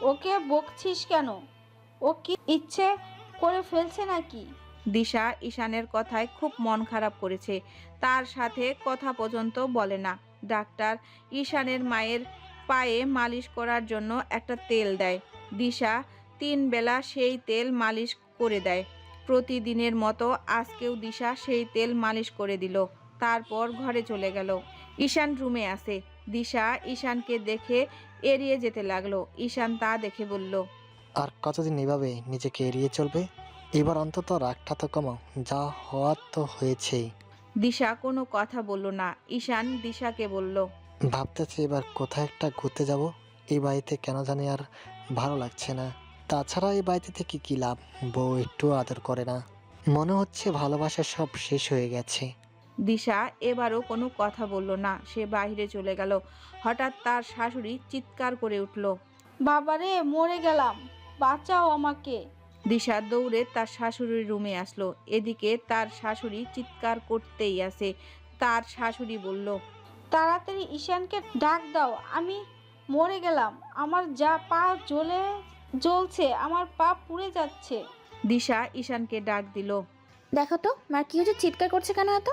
ওকে বকছিস কেন? ও কি ইচ্ছে করে ফেলছে নাকি? দিশা ঈশানের কথায় খুব মন খারাপ করেছে। তার সাথে কথা পর্যন্ত বলে না। ডাক্তার ঈশানের মায়ের পায়ে মালিশ করার জন্য একটা তেল দেয়। দিশা 3 বেলা সেই তেল মালিশ করে দেয়। প্রতিদিনের মতো আজকেও দিশা সেই তেল মালিশ করে দিল। তারপর ঘরে চলে গেল। ঈশান রুমে আসে। দিশা ঈশানকে দেখে এড়িয়ে যেতে লাগলো। ঈশান তা দেখে বলল, আর কতদিন এভাবে নিজেকে এড়িয়ে চলবে? এবার অন্তত রাগটা তো কমাও, যা হওয়ার তো হয়েছেই। দিশা কোনো কথা বলল না। ঈশান দিশাকে বলল, ভাবতেছি এবার কোথায় একটা ঘুরতে যাব। এই বাড়িতে কেন জানি আর ভালো লাগছে না। তাছাড়া এই বাড়িতে থেকে কি লাভ? বউ একটু আদর করে না। মনে হচ্ছে ভালোবাসা সব শেষ হয়ে গেছে। দিশা এবারও কোনো কথা বলল না। সে বাইরে চলে গেল। হঠাৎ তার শাশুড়ি চিৎকার করে উঠল, বাবারে, মরে গেলাম, বাঁচাও আমাকে। দিশা দৌড়ে তার শাশুড়ির রুমে আসলো। এদিকে তার শাশুড়ি চিৎকার করতেই আছে। তার শাশুড়ি বলল, তাড়াতাড়ি ঈশানকে ডাক দাও, আমি মরে গেলাম। আমার যা পা জ্বলছে, আমার পা পুড়ে যাচ্ছে। দিশা ঈশানকে ডাক দিল। দেখো তো মার কি হচ্ছে, চিৎকার করছে কেন এত?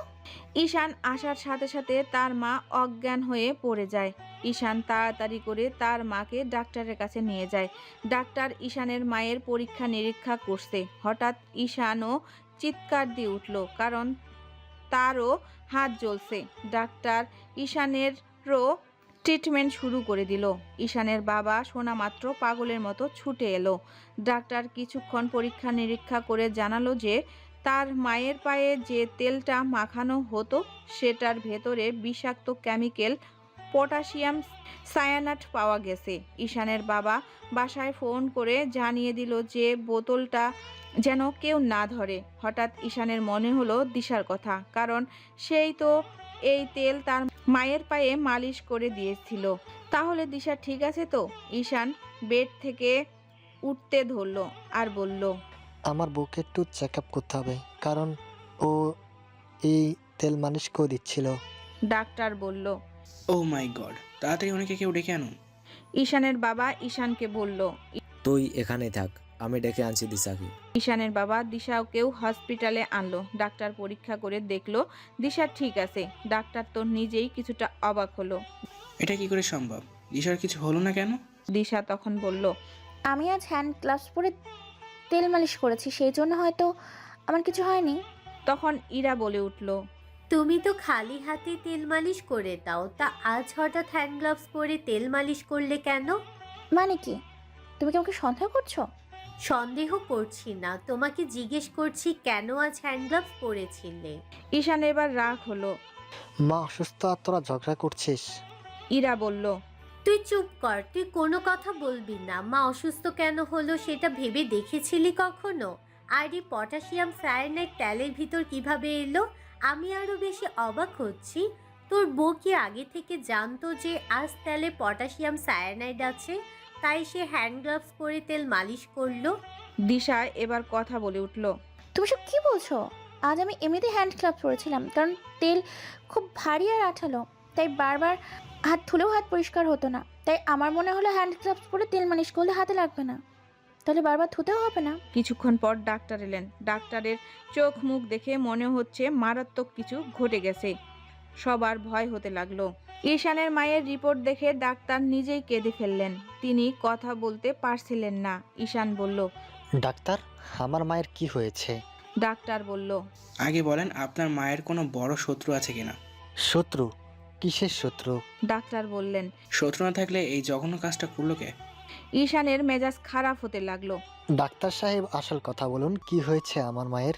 ঈশান আসার সাথে সাথে তার মা অজ্ঞান হয়ে পড়ে যায়। ঈশান তাড়াতাড়ি করে তার মাকে ডাক্তারের কাছে নিয়ে যায়। ডাক্তার ঈশানের মায়ের পরীক্ষা নিরীক্ষা করছে। হঠাৎ ঈশানও চিৎকার দিয়ে উঠল, কারণ তারও হাত জ্বলছে। ডাক্তার ঈশানেরও ট্রিটমেন্ট শুরু করে দিল। ঈশানের বাবা শোনা মাত্র পাগলের মতো ছুটে এলো। ডাক্তার কিছুক্ষণ পরীক্ষা নিরীক্ষা করে জানালো যে তার মায়ের পায়ে যে তেলটা মাখানো হতো সেটার ভেতরে বিষাক্ত কেমিক্যাল পটাশিয়াম সায়ানাইড পাওয়া গেছে। ঈশানের বাবা বাসায় ফোন করে জানিয়ে দিল যে বোতলটা যেন কেউ না ধরে। হঠাৎ ঈশানের মনে হলো দিশার কথা, কারণ সেই তো এই তেল তার মায়ের পায়ে মালিশ করে দিয়েছিল। তাহলে দিশা ঠিক আছে তো? ঈশান বেড থেকে উঠতে ধরলো আর বলল, আমার বউকে একটু চেক আপ করতে হবে, কারণ ও এই তেল মালিশ করে দিচ্ছিল। ডাক্তার বলল। ও মাই গড, তাড়াতাড়ি ওনাকে কেউ ডেকে আনুন। ঈশানের বাবা ঈশানকে বলল। তুই এখানেই থাক, আমি ডেকে আনছি দিশাকে। ঈশানের বাবা দিশাকেও হসপিটালে আনলো। ডাক্তার পরীক্ষা করে দেখলো দিশা ঠিক আছে। ডাক্তার তো নিজেই কিছুটা অবাক হলো। এটা কি করে সম্ভব? দিশার কিছু হলো না কেন? দিশা তখন বলল, আমি আজ হ্যান্ড গ্লাভস পরে তেল মালিশ করেছি, সেই জন্য হয়তো আমার কিছু হয়নি। তখন ইরা বলে উঠল, তুমি তো খালি হাতে তেল মালিশ করে দাও, তা আজ হঠাৎ হ্যান্ড গ্লাভস পরে তেল মালিশ করলে কেন? মানে কি, তুমি কি আমাকে সন্দেহ করছো? সন্দেহ করছি না, তোমাকে জিজ্ঞেস করছি কেন আজ হ্যান্ড গ্লাভস পরেছিলে। ঈশান এবার রাগ হলো। মা অসুস্থ আর তোরা ঝগড়া করছিস? ইরা বলল, তুই চুপ কর, তুই কোনো কথা বলবি না। মা অসুস্থ কেন হলো সেটা ভেবে দেখেছিলি কখনো? আর এই পটাশিয়াম সায়ানাইড তেলের ভিতর কিভাবে এলো? আমি আরো বেশি অবাক হচ্ছি, তোর বউ কি আগে থেকে জানতো যে আজ তেলে পটাশিয়াম সায়ানাইড আছে, তাই সে হ্যান্ড গ্লাভস পরে তেল মালিশ করলো? দিশা এবার কথা বলে উঠল, তুমি সব কি বলছো? আজ আমি এমনিতে হ্যান্ড গ্লাভস পরেছিলাম, কারণ তেল খুব ভারী আর আঠালো, তাই বারবার হাত ধুলেও হাত পরিষ্কার হতো না। তাই আমার মনে হলো হ্যান্ড গ্লাভস পরে তেল মালিশ করলে হাতে লাগবে না, তাহলে বারবার ধুতেও হবে না। কিছুক্ষণ পর ডাক্তার এলেন। ডাক্তারের চোখ মুখ দেখে মনে হচ্ছে মারাত্মক কিছু ঘটে গেছে। সবার ভয় হতে লাগলো। ঈশানের মায়ের রিপোর্ট দেখে ডাক্তার নিজেই কেঁদে ফেললেন। তিনি কথা বলতে পারছিলেন না। ঈশান বলল, ডাক্তার, আমার মায়ের কি হয়েছে? ডাক্তার বলল, আগে বলেন আপনার মায়ের কোনো বড় শত্রু আছে কিনা? শত্রু? কিসের শত্রু? ডাক্তার বললেন। শত্রু না থাকলে এই জঘন্য কাজটা করলো কে? ঈশানের মেজাজ খারাপ হতে লাগলো। ডাক্তার সাহেব, আসল কথা বলুন, কি হয়েছে আমার মায়ের?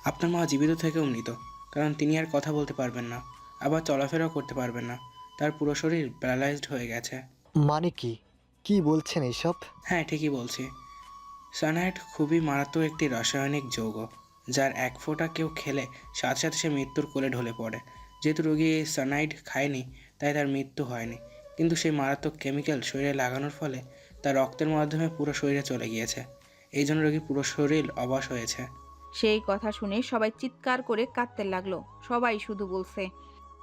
আপনার মা জীবিত থেকেও মৃত, কারণ তিনি আর কথা বলতে পারবেন না, আবার চলাফেরাও করতে পারবেন না। তার পুরো শরীর প্যারালাইজড হয়ে গেছে। মানে কি, কি বলছেন এইসব? হ্যাঁ, ঠিকই বলছি। সায়ানাইড খুবই মারাত্মক একটি রাসায়নিক যৌগ, যার এক ফোঁটা কেউ খেলে সাথে সাথে সে মৃত্যুর কোলে ঢলে পড়ে। যেহেতু রোগী এই সায়ানাইড খায়নি, তাই তার মৃত্যু হয়নি, কিন্তু সেই মারাত্মক কেমিক্যাল শরীরে লাগানোর ফলে তার রক্তের মাধ্যমে পুরো শরীরে চলে গিয়েছে। এই জন্য রোগীর পুরো শরীর অবশ হয়েছে। সেই কথা শুনে সবাই চিৎকার করে কাঁদতে লাগলো। সবাই শুধু বলছে,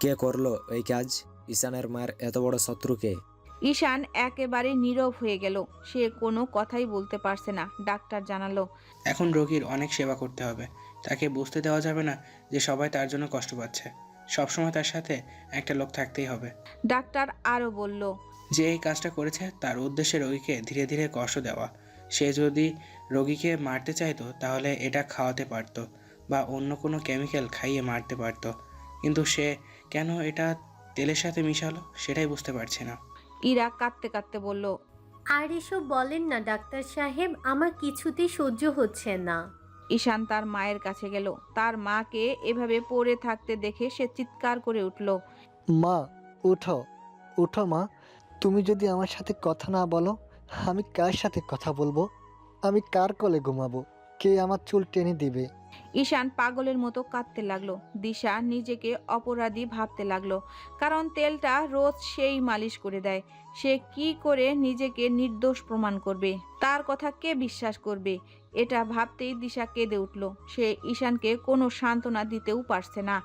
কে করলো এই কাজ? ঈশানের মায়ের এত বড় শত্রুকে? ঈশান একেবারে নীরব হয়ে গেল। সে কোনো কথাই বলতে পারছে না। ডাক্তার জানালো, এখন রোগীর অনেক সেবা করতে হবে। তাকে বুঝতে দেওয়া যাবে না যে সবাই তার জন্য কষ্ট পাচ্ছে। সবসময় তার সাথে একটা লোক থাকতেই হবে। ডাক্তার আরও বলল, যে এই কাজটা করেছে তার উদ্দেশ্যে রোগীকে ধীরে ধীরে কষ্ট দেওয়া। সে যদি রোগীকে মারতে চাইতো তাহলে এটা খাওয়াতে পারতো বা অন্য কোনো কেমিক্যাল খাইয়ে মারতে পারতো, কিন্তু সে কেন এটা তেলের সাথে মিশালো সেটাই বুঝতে পারছি না। ইরা কাঁদতে কাঁদতে বলল, আর এসব বলেন না ডাক্তার সাহেব, আমার কিছুতেই সহ্য হচ্ছে না। ঈশান তার মায়ের কাছে গেল। তার মাকে এভাবে পড়ে থাকতে দেখে সে চিৎকার করে উঠল, মা, উঠো, উঠো মা। তুমি যদি আমার সাথে কথা না বলো, আমি কার সাথে কথা বলবো? আমি কার কোলে ঘুমাবো? কে আমার চুল টেনে দিবে? ঈশান পাগলের মতো কাঁদতে লাগলো। দিশা নিজেকে অপরাধী ভাবতে লাগলো, কারণ তেলটা রোজ সেই মালিশ করে দেয়। সে কি করে নিজেকে নির্দোষ প্রমাণ করবে? তার কথা কে বিশ্বাস করবে? এটা ভাবতেই দিশা কেঁদে উঠল। সে ঈশানকে কোনো সান্ত্বনা দিতেও পারছে না।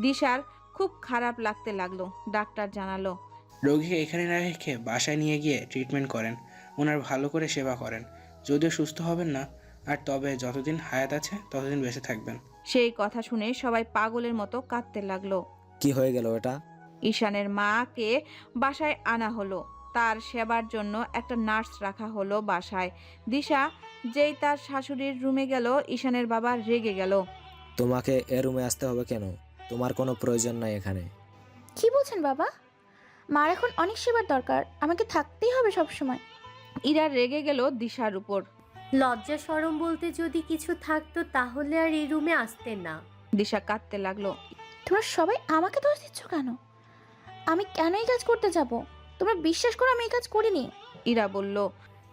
দিশার খুব খারাপ লাগতে লাগলো। ডাক্তার জানালো, রোগীকে এখানে না রেখে বাসায় নিয়ে গিয়ে ট্রিটমেন্ট করেন, ওনার ভালো করে সেবা করেন। যদিও সুস্থ হবেন না, আর তবে যতদিন হায়াত আছে ততদিন বেঁচে থাকবেন। সেই কথা শুনে সবাই পাগলের মতো কাঁদতে লাগলো। কি হয়ে গেল এটা? ঈশানের মাকে বাসায় আনা হলো। তার সেবার জন্য একটা নার্স রাখা হলো বাসায়। দিশা যেই তার শাশুড়ির রুমে গেল, ঈশানের বাবা রেগে গেল। তোমাকে এ রুমে আসতে হবে কেন? তোমার কোনো প্রয়োজন নাই এখানে। কি বলছেন বাবা? মার এখন অনেক সেবার দরকার, আমাকে থাকতেই হবে সব সময়। ইরা রেগে গেল দিশার উপর। লজ্জা শরম বলতে যদি কিছু থাকতো তাহলে আর এই রুমে আসতে না। দিশা কাঁদতে লাগলো। তোমরা সবাই আমাকে দোষ দিচ্ছ কেন? আমি কেন এই কাজ করতে যাব? তোমরা বিশ্বাস করো আমি এই কাজ করিনি। ইরা বলল,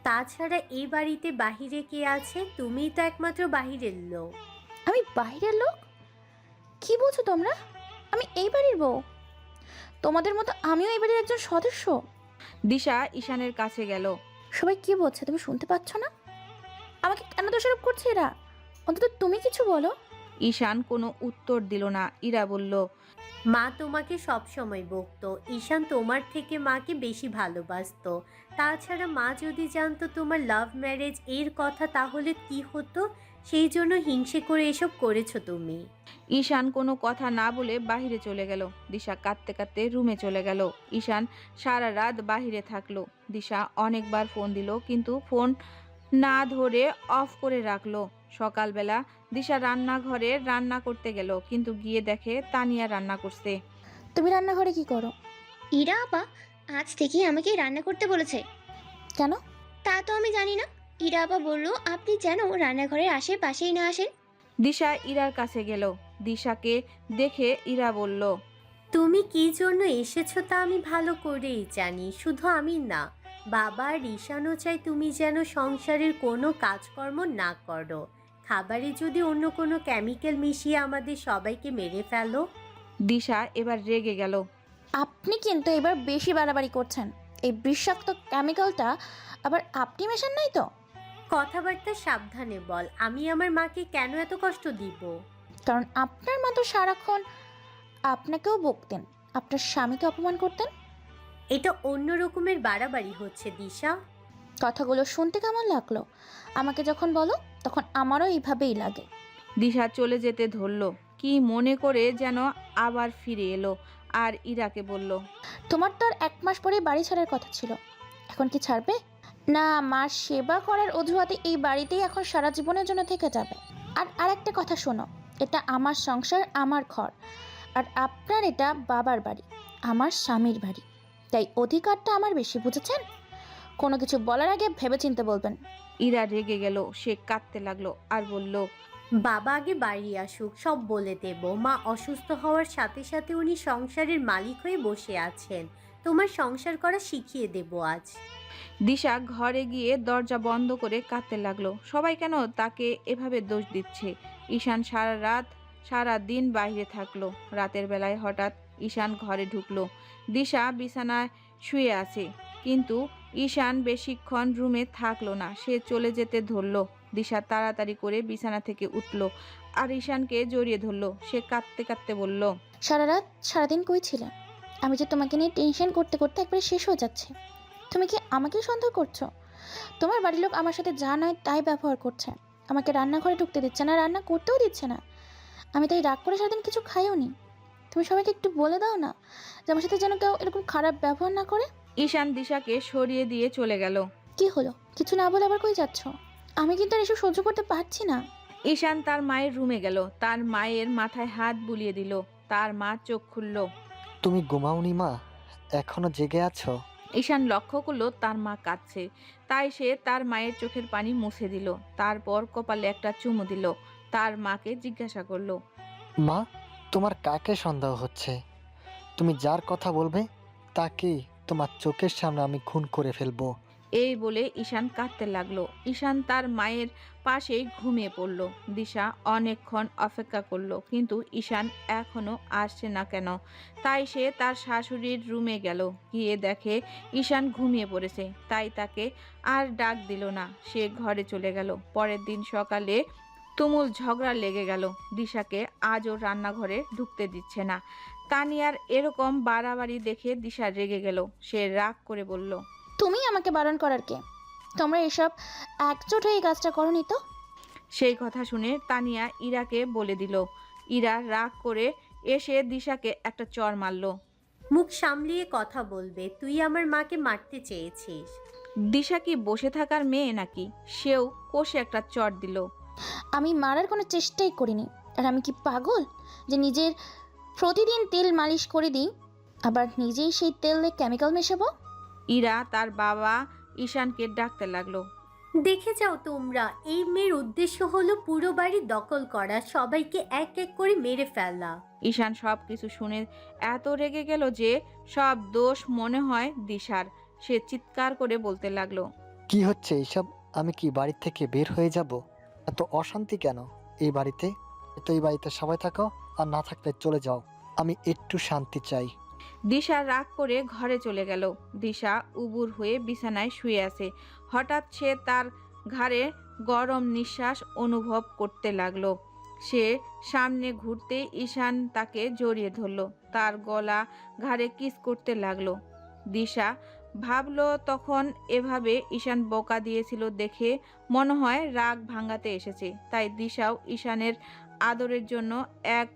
তাছাড়া এই বাড়িতে বাহিরে কে আছে? তুমিই তো একমাত্র বাহিরের লোক। আমি বাইরের লোক? কি বলছো তোমরা? আমি এই বাড়ির বউ। তোমাদের মতো আমিও এই বাড়ির একজন সদস্য। দিশা ঈশানের কাছে গেল। সবাই কি বলছে তুমি শুনতে পাচ্ছ না? আমাকে কেন দোষারোপ করছে এরা? অন্তত তুমি কিছু বলো। ঈশান কোনো উত্তর দিল না। ইরা বলল, মা তোমাকে সব সময় বকতো, ঈশান তোমার থেকে মাকে বেশি ভালোবাসতো। তাছাড়া মা যদি জানতো তোমার লাভ ম্যারেজ এর কথা তাহলে কি হতো? সেই জন্য হিংসে করে এসব করেছো তুমি। ঈশান কোনো কথা না বলে বাহিরে চলে গেল। দিশা কাঁদতে কাঁদতে রুমে চলে গেল। ঈশান সারা রাত বাহিরে থাকলো। দিশা অনেকবার ফোন দিল, কিন্তু ফোন না ধরে অফ করে রাখলো। সকালবেলা দিশা রান্নাঘরে রান্না করতে গেল, কিন্তু গিয়ে দেখে তানিয়া রান্না করছে। তুমি রান্নাঘরে কি করো? ইরা আপা আজ থেকেই আমাকে রান্না করতে বলেছে। কেন? তা তো আমি জানি না। ইরা আপা বলল আপনি যেন রান্নাঘরের আশেপাশেই না আসেন। দিশা ইরার কাছে গেল। দিশাকে দেখে ইরা বলল, তুমি কি জন্য এসেছো তা আমি ভালো করেই জানি। শুধু আমি না, বাবা আর ঈশানও চাই তুমি যেন সংসারের কোনো কাজকর্ম না করো। খাবারে যদি অন্য কোনো কেমিক্যাল মিশিয়ে আমাদের সবাইকে মেরে ফেলো। দিশা এবার রেগে গেল। আপনি কিন্তু এবার বেশি বাড়াবাড়ি করছেন। এই বিষাক্ত কেমিক্যালটা আবার আপনি মেশান নাই তো? কথাবার্তা সাবধানে বল। আমি আমার মাকে কেন এত কষ্ট দিব? কারণ আপনার মা তো সারাক্ষণ আপনাকেও বকতেন, আপনার স্বামীকে অপমান করতেন। এটা অন্য রকমের বাড়াবাড়ি হচ্ছে দিশা। কথাগুলো শুনতে কেমন লাগলো? আমাকে যখন বলো তখন আমারও এইভাবেই লাগে। দিশা চলে যেতে ধরল, কি মনে করে যেন আবার ফিরে এলো আর ইরাকে বলল, তোমার তো আর 1 মাস পরেই বাড়ি ছাড়ার কথা ছিল, এখন কি ছাড়বে? না মার সেবা করার অজুহাতে এই বাড়িতেই এখন সারা জীবনের জন্য থেকে যাবে? আর আরেকটা কথা শোনো, এটা আমার সংসার, আমার ঘর, আর আপনার এটা বাবার বাড়ি, আমার স্বামীর বাড়ি, তাই অধিকারটা আমার বেশি, বুঝেছেন? কোনো কিছু বলার আগে ভেবেচিন্তে বলবেন। ইরা রেগে গেল। সে কাঁদতে লাগলো আর বলল, বাবা আগে বাড়ি আসুক, সব বলে দেব। মা অসুস্থ হওয়ার সাথে সাথে উনি সংসারের মালিক হয়ে বসে আছেন। তোমার সংসার করা শিখিয়ে দেব আজ। দিশা ঘরে গিয়ে দরজা বন্ধ করে কাঁদতে লাগলো। সবাই কেন তাকে এভাবে দোষ দিচ্ছে? ঈশান সারা দিন বাইরে থাকলো। রাতের বেলায় হঠাৎ ঈশান ঘরে ঢুকলো। দিশা বিছানায় শুয়ে আছে, কিন্তু ঈশান বেশিক্ষণ রুমে থাকলো না। সে চলে যেতে ধরলো। দিশা তাড়াতাড়ি করে বিছানা থেকে উঠলো আর ঈশানকে জড়িয়ে ধরলো। সে কাঁদতে কাঁদতে বলল, সারা রাত সারাদিন কই ছিলে? আমি যে তোমাকে নিয়ে টেনশন করতে করতে একবারে শেষ হয়ে যাচ্ছে। তুমি কি আমাকে সন্দেহ করছো? তোমার বাড়ির লোক আমার সাথে যা নয় তাই ব্যবহার করছে। আমাকে রান্নাঘরে ঢুকতে দিচ্ছে না, রান্না করতেও দিচ্ছে না। আমি তাই রাগ করে সারাদিন কিছু খাইও নি। তুমি সবাইকে একটু বলে দাও না যে আমার সাথে যেন কেউ এরকম খারাপ ব্যবহার না করে। ঈশান দিশাকে সরিয়ে দিয়ে চলে গেল। কি হলো? কিছু না বলে আবার কই যাচ্ছ? আমি কিন্তু আর এসব সহ্য করতে পারছি না। ঈশান তার মায়ের রুমে গেল। তার মায়ের মাথায় হাত বুলিয়ে দিল। তার মা চোখ খুলল। তুমি ঘুমাওনি মা? এখনো জেগে আছো? ঈশান লক্ষ্য করলো তার মা কাঁদছে, তাই সে তার মায়ের চোখের পানি মুছে দিল। তারপর কপালে একটা চুমু দিল। তার মাকে জিজ্ঞাসা করলো, মা, তোমার কাকে সন্দেহ হচ্ছে? তুমি যার কথা বলবে তাকেই তোমার চোখের সামনে আমি খুন করে ফেলবো। এই বলে ঈশান কাঁদতে লাগলো। ঈশান তার মায়ের পাশেই ঘুমিয়ে পড়ল। দিশা অনেকক্ষণ অপেক্ষা করলো, কিন্তু ঈশান এখনো আসছে না কেন। তাই সে তার শাশুড়ির রুমে গেল। গিয়ে দেখে ঈশান ঘুমিয়ে পড়েছে, তাই তাকে আর ডাক দিল না। সে ঘরে চলে গেল। পরের দিন সকালে তুমুল ঝগড়া লেগে গেল। দিশাকে আজও রান্নাঘরে ঢুকতে দিচ্ছে না। তানিয়ার এরকম বাড়াবাড়ি দেখে দিশা রেগে গেল। সে রাগ করে বলল, তুমি আমাকে বারণ করার কে? তোমরা এসব একজোট হয়ে এই কাজটা করোনি তো? সেই কথা শুনে তানিয়া ইরাকে বলে দিল। ইরা রাগ করে এসে দিশাকে একটা চড় মারল। মুখ সামলিয়ে কথা বলবে। তুই আমার মাকে মারতে চেয়েছিস। দিশা কি বসে থাকার মেয়ে নাকি? সেও কষে একটা চড় দিল। আমি মারার কোনো চেষ্টাই করিনি। আর আমি কি পাগল যে নিজের প্রতিদিন তেল মালিশ করে দিই, আবার নিজেই সেই তেলে কেমিক্যাল মেশাবো? ইরা তার বাবা ঈশানকে ডাকতে লাগলো। দেখে যাও তোমরা, এই মেয়ের উদ্দেশ্য হলো পুরো বাড়ি দখল করা, সবাইকে এক এক করে মেরে ফেলা। ঈশান সব কিছু শুনে এত রেগে গেল যে সব দোষ মনে হয় দিশার। সে চিৎকার করে বলতে লাগলো, কি হচ্ছে এইসব? আমি কি বাড়ি থেকে বের হয়ে যাব? এত অশান্তি কেন এই বাড়িতে? তো এই বাড়িতে সবাই থাকো, আর না থাকলে চলে যাও। আমি একটু শান্তি চাই। দিশা রাগ করে ঘরে চলে গেল। দিশা উবুর হয়ে বিছানায় শুয়ে আছে। হঠাৎ সে তার ঘাড়ে গরম নিঃশ্বাস অনুভব করতে লাগলো। সে সামনে ঘুরতে ঈশান তাকে জড়িয়ে ধরলো, তার গলা ঘাড়ে কিস করতে লাগলো। দিশা ভাবলো তখন এভাবে ঈশান বকা দিয়েছিল দেখে মনে হয় রাগ ভাঙাতে এসেছে। তাই দিশাও ঈশানের আদরের জন্য এক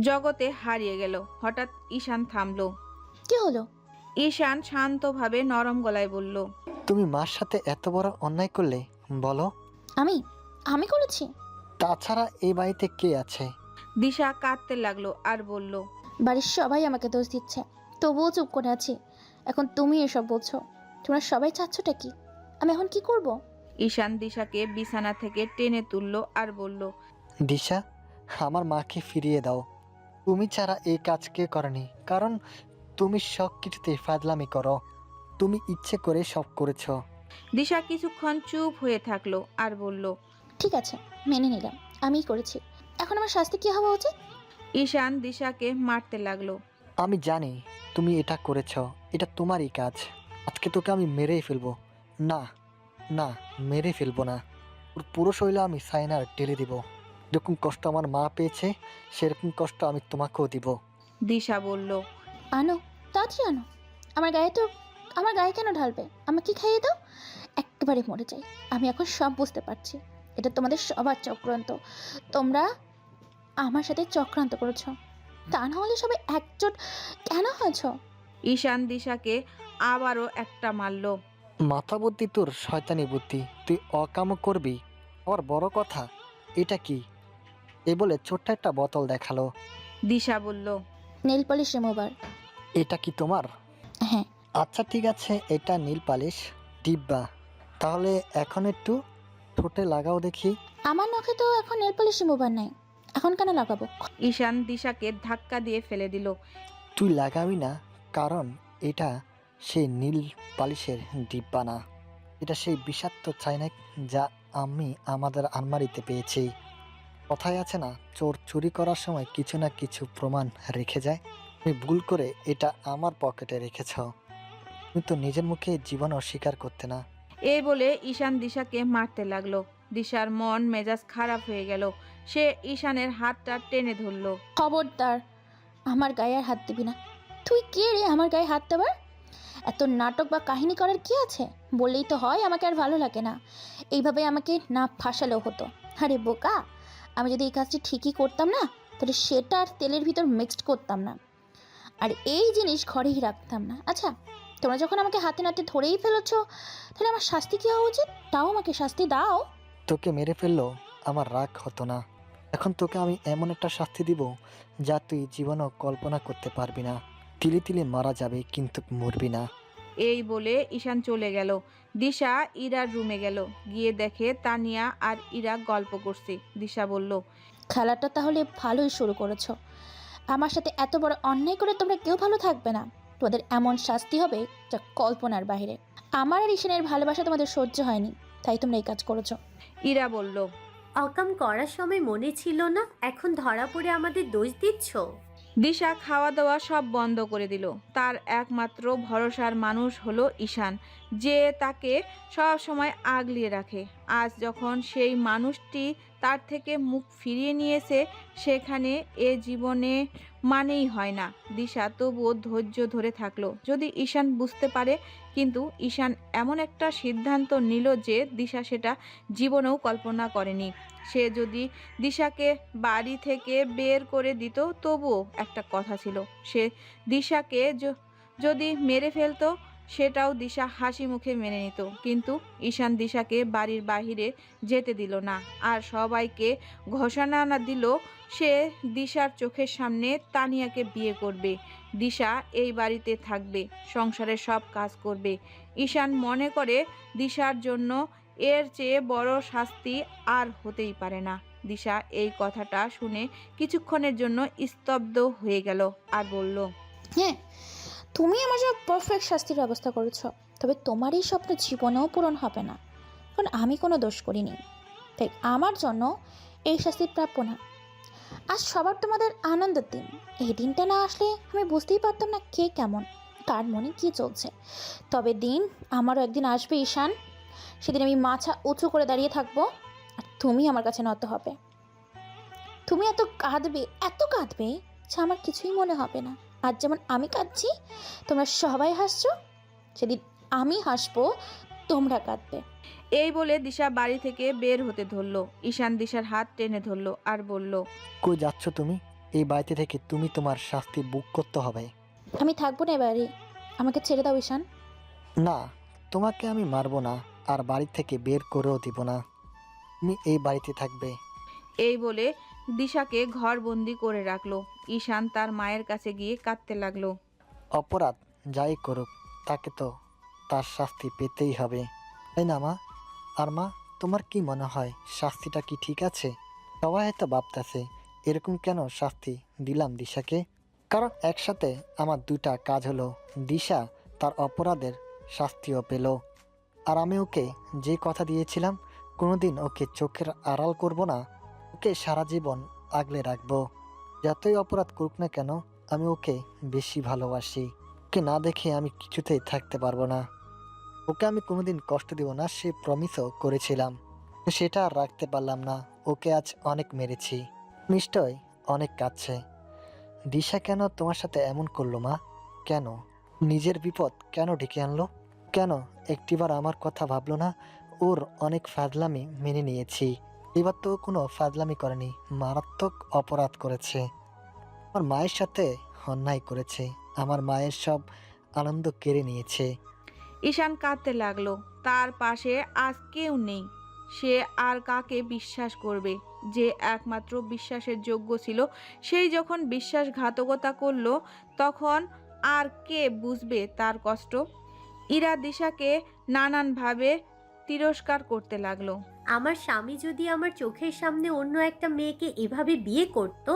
জগতে হারিয়ে গেল। হঠাৎ ঈশান থামলো। কি হলো? ঈশান শান্তভাবে নরম গলায় বলল, তুমি মার সাথে এত বড় অন্যায় করলে? বলো। আমি আমি করেছি? তাছাড়া এই বাড়িতে কে আছে? দিশা কাঁদতে লাগলো আর বলল, বাড়ির সবাই আমাকে দোষ দিচ্ছে, তবুও চুপ করে আছি। এখন তুমি এসব বলছো? তোমরা সবাই চাচ্ছটা কি? আমি এখন কি করব? ঈশান দিশাকে বিছানা থেকে টেনে তুললো আর বলল, দিশা, আমার মাকে ফিরিয়ে দাও। তুমি ছাড়া এই কাজ কে করেনি, কারণ তুমি সব কিছুতে ফাজলামি করো। তুমি ইচ্ছে করে সব করেছো। দিশা কিছুক্ষণ চুপ হয়ে থাকলো আর বলল, ঠিক আছে, মেনে নিলাম, আমিই করেছি। এখন আমার শাস্তি কি হওয়া উচিত? ঈশান দিশাকে মারতে লাগলো। আমি জানি তুমি এটা করেছো, এটা তোমারই কাজ। আজকে তোকে আমি মেরেই ফেলবো। না না, মেরে ফেলবো না, ওর পুরো শৈল আমি সাইনার ঢেলে দিব। যেরকম কষ্ট আমার মা পেয়েছে, সেরকম কষ্ট আমি তোমাকেও দিব। দিশা বলল, আনো, তাড়াতাড়ি আনো। আমার গায়ে কেন ঢালবে? আমাকে খাইয়ে দাও, একেবারে মরে যাই। আমি এখন সব বুঝতে পারছি, এটা তোমাদের সবার চক্রান্ত। তোমরা আমার সাথে চক্রান্ত করেছো, তা না হলে সবাই একজোট কেন হয়েছ? ঈশান দিশাকে আবারও একটা মারলো। মাথা বুদ্ধি তোর শয়তানি বুদ্ধি, তুই অকাম করবি। আবার বড় কথা, এটা কি? এ বলে ছোট্ট একটা বোতল দেখালো। দিশা বলল, নেল পলিশ রিমুভার। এটা কি তোমার? হ্যাঁ। আচ্ছা ঠিক আছে, এটা নীল পালিশ ডিব্বা। তাহলে এখন একটু ঠোঁটে লাগাও দেখি। আমার নখে তো এখন নেল পলিশ রিমুভার নাই, এখন কেন লাগাবো? ঈশান দিশাকে ধাক্কা দিয়ে ফেলে দিল। তুই লাগাবি না, কারণ এটা সেই নীল পালিশের ডিব্বা না, এটা সেই বিষাক্ত চাইনাক যা আমি আমাদের আলমারিতে পেয়েছি। কথায় আছে না, চোর চুরি করার সময় কিছু না কিছু প্রমাণ রেখে যায়। তুমি ভুল করে এটা আমার পকেটে রেখেছ। তুমি তো নিজের মুখে জীবন অস্বীকার করতে না। এই বলে ঈশান দিশাকে মারতে লাগলো। দিশার মন মেজাজ খারাপ হয়ে গেল। সে ঈশানের হাতটা টেনে ধরলো। খবরদার, আমার গায়ে আর হাত দিবি না। তুই কে রে আমার গায়ে হাত দেবার? এত নাটক বা কাহিনী করার কি আছে? বললেই তো হয় আমাকে আর ভালো লাগে না। এইভাবে আমাকে না ফাঁসালেও হতো। আরে বোকা, আমি যদি এই কাজটি ঠিকই করতাম না, তাহলে সেটা আর তেলের ভিতর মিক্সড করতাম না, আর এই জিনিস ঘরেই রাখতাম না। আচ্ছা, তোমরা যখন আমাকে হাতে নাতে ধরেই ফেলেছ, তাহলে আমার শাস্তি কী হওয়া উচিত? তাও আমাকে শাস্তি দাও। তোকে মেরে ফেললো আমার রাগ হতো না। এখন তোকে আমি এমন একটা শাস্তি দিব যা তুই জীবনও কল্পনা করতে পারবি না। তিলে তিলে মারা যাবে, কিন্তু মরবি না। এই বলে ঈশান চলে গেল। দিশা ইরার রুমে গেল। গিয়ে দেখে তানিয়া আর ইরা গল্প করছে। দিশা বলল, খেলাটা তাহলে ভালোই শুরু করেছো। আমার সাথে এত বড় অন্যায় করে তোমরা কেউ ভালো থাকবে না। তোমাদের এমন শাস্তি হবে যা কল্পনার বাইরে। আমার আর ঈশানের ভালোবাসা তোমাদের সহ্য হয়নি, তাই তোমরা এই কাজ করেছো। ইরা বলল, অকাম করার সময় মনে ছিল না, এখন ধরা পড়ে আমাদের দোষ দিচ্ছ? দিশা খাওয়া দাওয়া সব বন্ধ করে দিল। তার একমাত্র ভরসার মানুষ হলো ঈশান, যে তাকে সব সময় আগলিয়ে রাখে। আজ যখন সেই মানুষটি তার থেকে মুখ ফিরিয়ে নিয়েছে, সেখানে এ জীবনে মানেই হয় না। দিশা তবুও ধৈর্য ধরে থাকলো, যদি ঈশান বুঝতে পারে। কিন্তু ঈশান এমন একটা সিদ্ধান্ত নিল যে দিশা সেটা জীবনেও কল্পনা করেনি। সে যদি দিশাকে বাড়ি থেকে বের করে দিত, তবুও একটা কথা ছিল, সে দিশাকে যদি মেরে ফেলতো, সেটাও দিশা হাসি মুখে মেনে নিত। কিন্তু ঈশান দিশাকে বাড়ির বাহিরে যেতে দিল না, আর সবাইকে ঘোষণা না দিল সে দিশার চোখের সামনে তানিয়াকে বিয়ে করবে। দিশা এই বাড়িতে থাকবে, সংসারের সব কাজ করবে। ঈশান মনে করে দিশার জন্য এর চেয়ে বড় শাস্তি আর হতেই পারে না। দিশা এই কথাটা শুনে কিছুক্ষণের জন্য স্তব্ধ হয়ে গেল আর বলল, হ্যাঁ, তুমি আমার জন্য পারফেক্ট শাস্তির ব্যবস্থা করেছো। তবে তোমার এই স্বপ্ন জীবনেও পূরণ হবে না, কারণ আমি কোনো দোষ করিনি। তাই আমার জন্য এই শাস্তি প্রাপ্য না। আজ সবার তোমাদের আনন্দের দিন। এই দিনটা না আসলে আমি বুঝতেই পারতাম না কে কেমন, কার মনে কী চলছে। তবে দিন আমারও একদিন আসবে ঈশান, সেদিন আমি মাথা উঁচু করে দাঁড়িয়ে থাকবো, আর তুমি আমার কাছে নত হবে। তুমি এত কাঁদবে যে আমার কিছুই মনে হবে না। আজ যেমন আমি কাঁদছি, তোমরা সবাই হাসছো, সেদিন আমি হাসবো, তোমরা কাঁদবে। এই বলে দিশা বাড়ি থেকে বের হতে ধরলো। ঈশান দিশার হাত টেনে ধরলো আর বলল, কই যাচ্ছ তুমি? এই বাড়িতে থেকে তুমি তোমার শাস্তি বুক করতে হবে। আমি থাকবো না এবারে, আমাকে ছেড়ে দাও ঈশান। না, তোমাকে আমি মারবো না, আর বাড়ি থেকে বের করেও দিব না। তুমি এই বাড়িতে থাকবে। এই বলে দিশাকে ঘরবন্দি করে রাখলো। ঈশান তার মায়ের কাছে গিয়ে কাঁদতে লাগলো। অপরাধ যাই করুক, তাকে তো তার শাস্তি পেতেই হবে, তাই না মা? আর মা, তোমার কি মনে হয় শাস্তিটা কি ঠিক আছে? সবাই হয়তো ভাবতেছে এরকম কেন শাস্তি দিলাম দিশাকে। কারণ একসাথে আমার দুটা কাজ হলো, দিশা তার অপরাধের শাস্তিও পেল, আর আমি ওকে যে কথা দিয়েছিলাম কোনোদিন ওকে চোখের আড়াল করব না, ওকে সারা জীবন আগলে রাখবো। যতই অপরাধ করুক না কেন, আমি ওকে বেশি ভালোবাসি। ওকে না দেখে আমি কিছুতেই থাকতে পারবো না। ওকে আমি কোনোদিন কষ্ট দিব না, সে প্রমিসও করেছিলাম, সেটা আর রাখতে পারলাম না। ওকে আজ অনেক মেরেছি, নিশ্চয় অনেক কাঁদছে। দিশা কেন তোমার সাথে এমন করলো মা? কেন নিজের বিপদ কেন ডেকে আনলো? কেন একটিবার আমার কথা ভাবলো না? ওর অনেক ফাজলামি মেনে নিয়েছি, এবার তো কোনো ফাজলামি করেনি, মারাত্মক অপরাধ করেছে। আমার মায়ের সাথে অন্যায় করেছে, আমার মায়ের সব আনন্দ কেড়ে নিয়েছে। ঈশান কাঁদতে লাগলো। তার পাশে আজ কেউ নেই। সে আর কাকে বিশ্বাস করবে? যে একমাত্র বিশ্বাসের যোগ্য ছিল, সেই যখন বিশ্বাসঘাতকতা করলো, তখন আর কে বুঝবে তার কষ্ট? ইরা দিশাকে নানানভাবে তিরস্কার করতে লাগলো। আমার স্বামী যদি আমার চোখের সামনে অন্য একটা মেয়েকে এভাবে বিয়ে করত,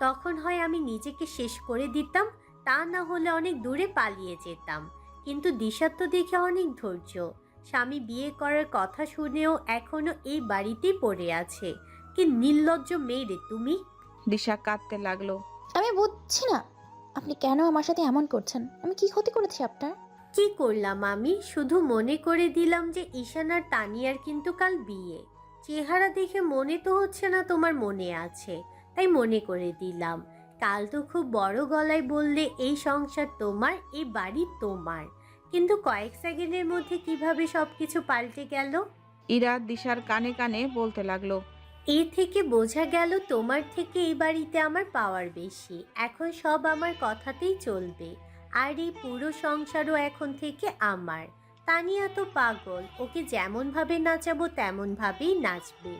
তখন হয় আমি নিজেকে শেষ করে দিতাম, তা না হলে অনেক দূরে পালিয়ে যেতাম। কিন্তু দিশার তো দেখে অনেক ধৈর্য। স্বামী বিয়ে করার কথা শুনেও এখনো এই বাড়িতেই পড়ে আছে। কি নির্লজ্জ মেয়ে রে তুমি! দিশা কাঁদতে লাগলো। আমি বুঝছি না আপনি কেন আমার সাথে এমন করছেন। আমি কি ক্ষতি করেছি আপনার? কি করলাম আমি? শুধু মনে করে দিলাম যে ঈশান আর তানিয়ার কিন্তু কাল বিয়ে। চেহারা দেখে মনে তো হচ্ছে না তোমার মনে আছে, তাই মনে করে দিলাম। কাল তো খুব বড় গলায় বললে এই সংসার তোমার, এই বাড়ি তোমার, কিন্তু কয়েক সেকেন্ডের মধ্যে কিভাবে সবকিছু পাল্টে গেল। ইরা দিশার কানে কানে বলতে লাগলো। এ থেকে বোঝা গেল তোমার থেকে এই বাড়িতে আমার পাওয়ার বেশি। এখন সব আমার কথাতেই চলবে, আর এই পুরো সংসারও এখন থেকে আমার। তানিয়া তো পাগল, ওকে যেমন ভাবে নাচাবো তেমন ভাবেই নাচবে।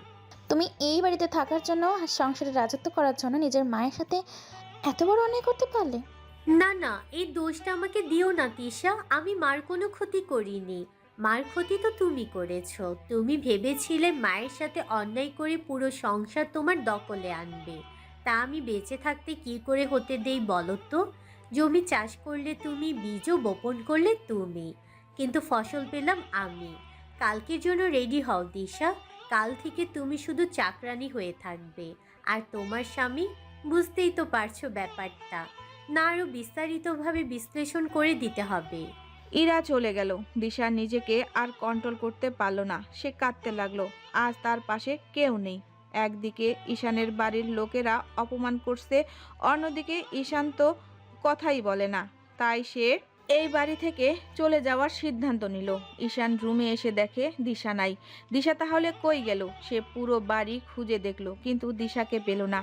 তুমি এই বাড়িতে থাকার জন্য আর সংসারে রাজত্ব করার জন্য নিজের মায়ের সাথে এত বড় অন্যায় করতে পারলে? না না, এই দোষটা আমাকে দিও না তিশা। আমি মার কোনো ক্ষতি করিনি। মার ক্ষতি তো তুমি করেছো। তুমি ভেবেছিলে মায়ের সাথে অন্যায় করে পুরো সংসার তোমার দখলে আনবে। তা আমি বেঁচে থাকতে কি করে হতে দেই বলো তো? জমি চাষ করলে তুমি, বীজও বপন করলে তুমি, কিন্তু ফসল পেলাম আমি। কালকের জন্য রেডি হও দিশা। কাল থেকে তুমি শুধু চাকরানি হয়ে থাকবে, আর তোমার স্বামী, বুঝতেই তো পারছো ব্যাপারটা, না আরও বিস্তারিতভাবে বিশ্লেষণ করে দিতে হবে। ইরা চলে গেল। দিশা নিজেকে আর কন্ট্রোল করতে পারলো না, সে কাঁদতে লাগলো। আজ তার পাশে কেউ নেই। একদিকে ঈশানের বাড়ির লোকেরা অপমান করছে, অন্যদিকে ঈশান তো কথাই বলে না। তাই সে এই বাড়ি থেকে চলে যাওয়ার সিদ্ধান্ত নিল। ঈশান রুমে এসে দেখে দিশা নাই। দিশা তাহলে কই গেল? সে পুরো বাড়ি খুঁজে দেখলো, কিন্তু দিশাকে পেল না।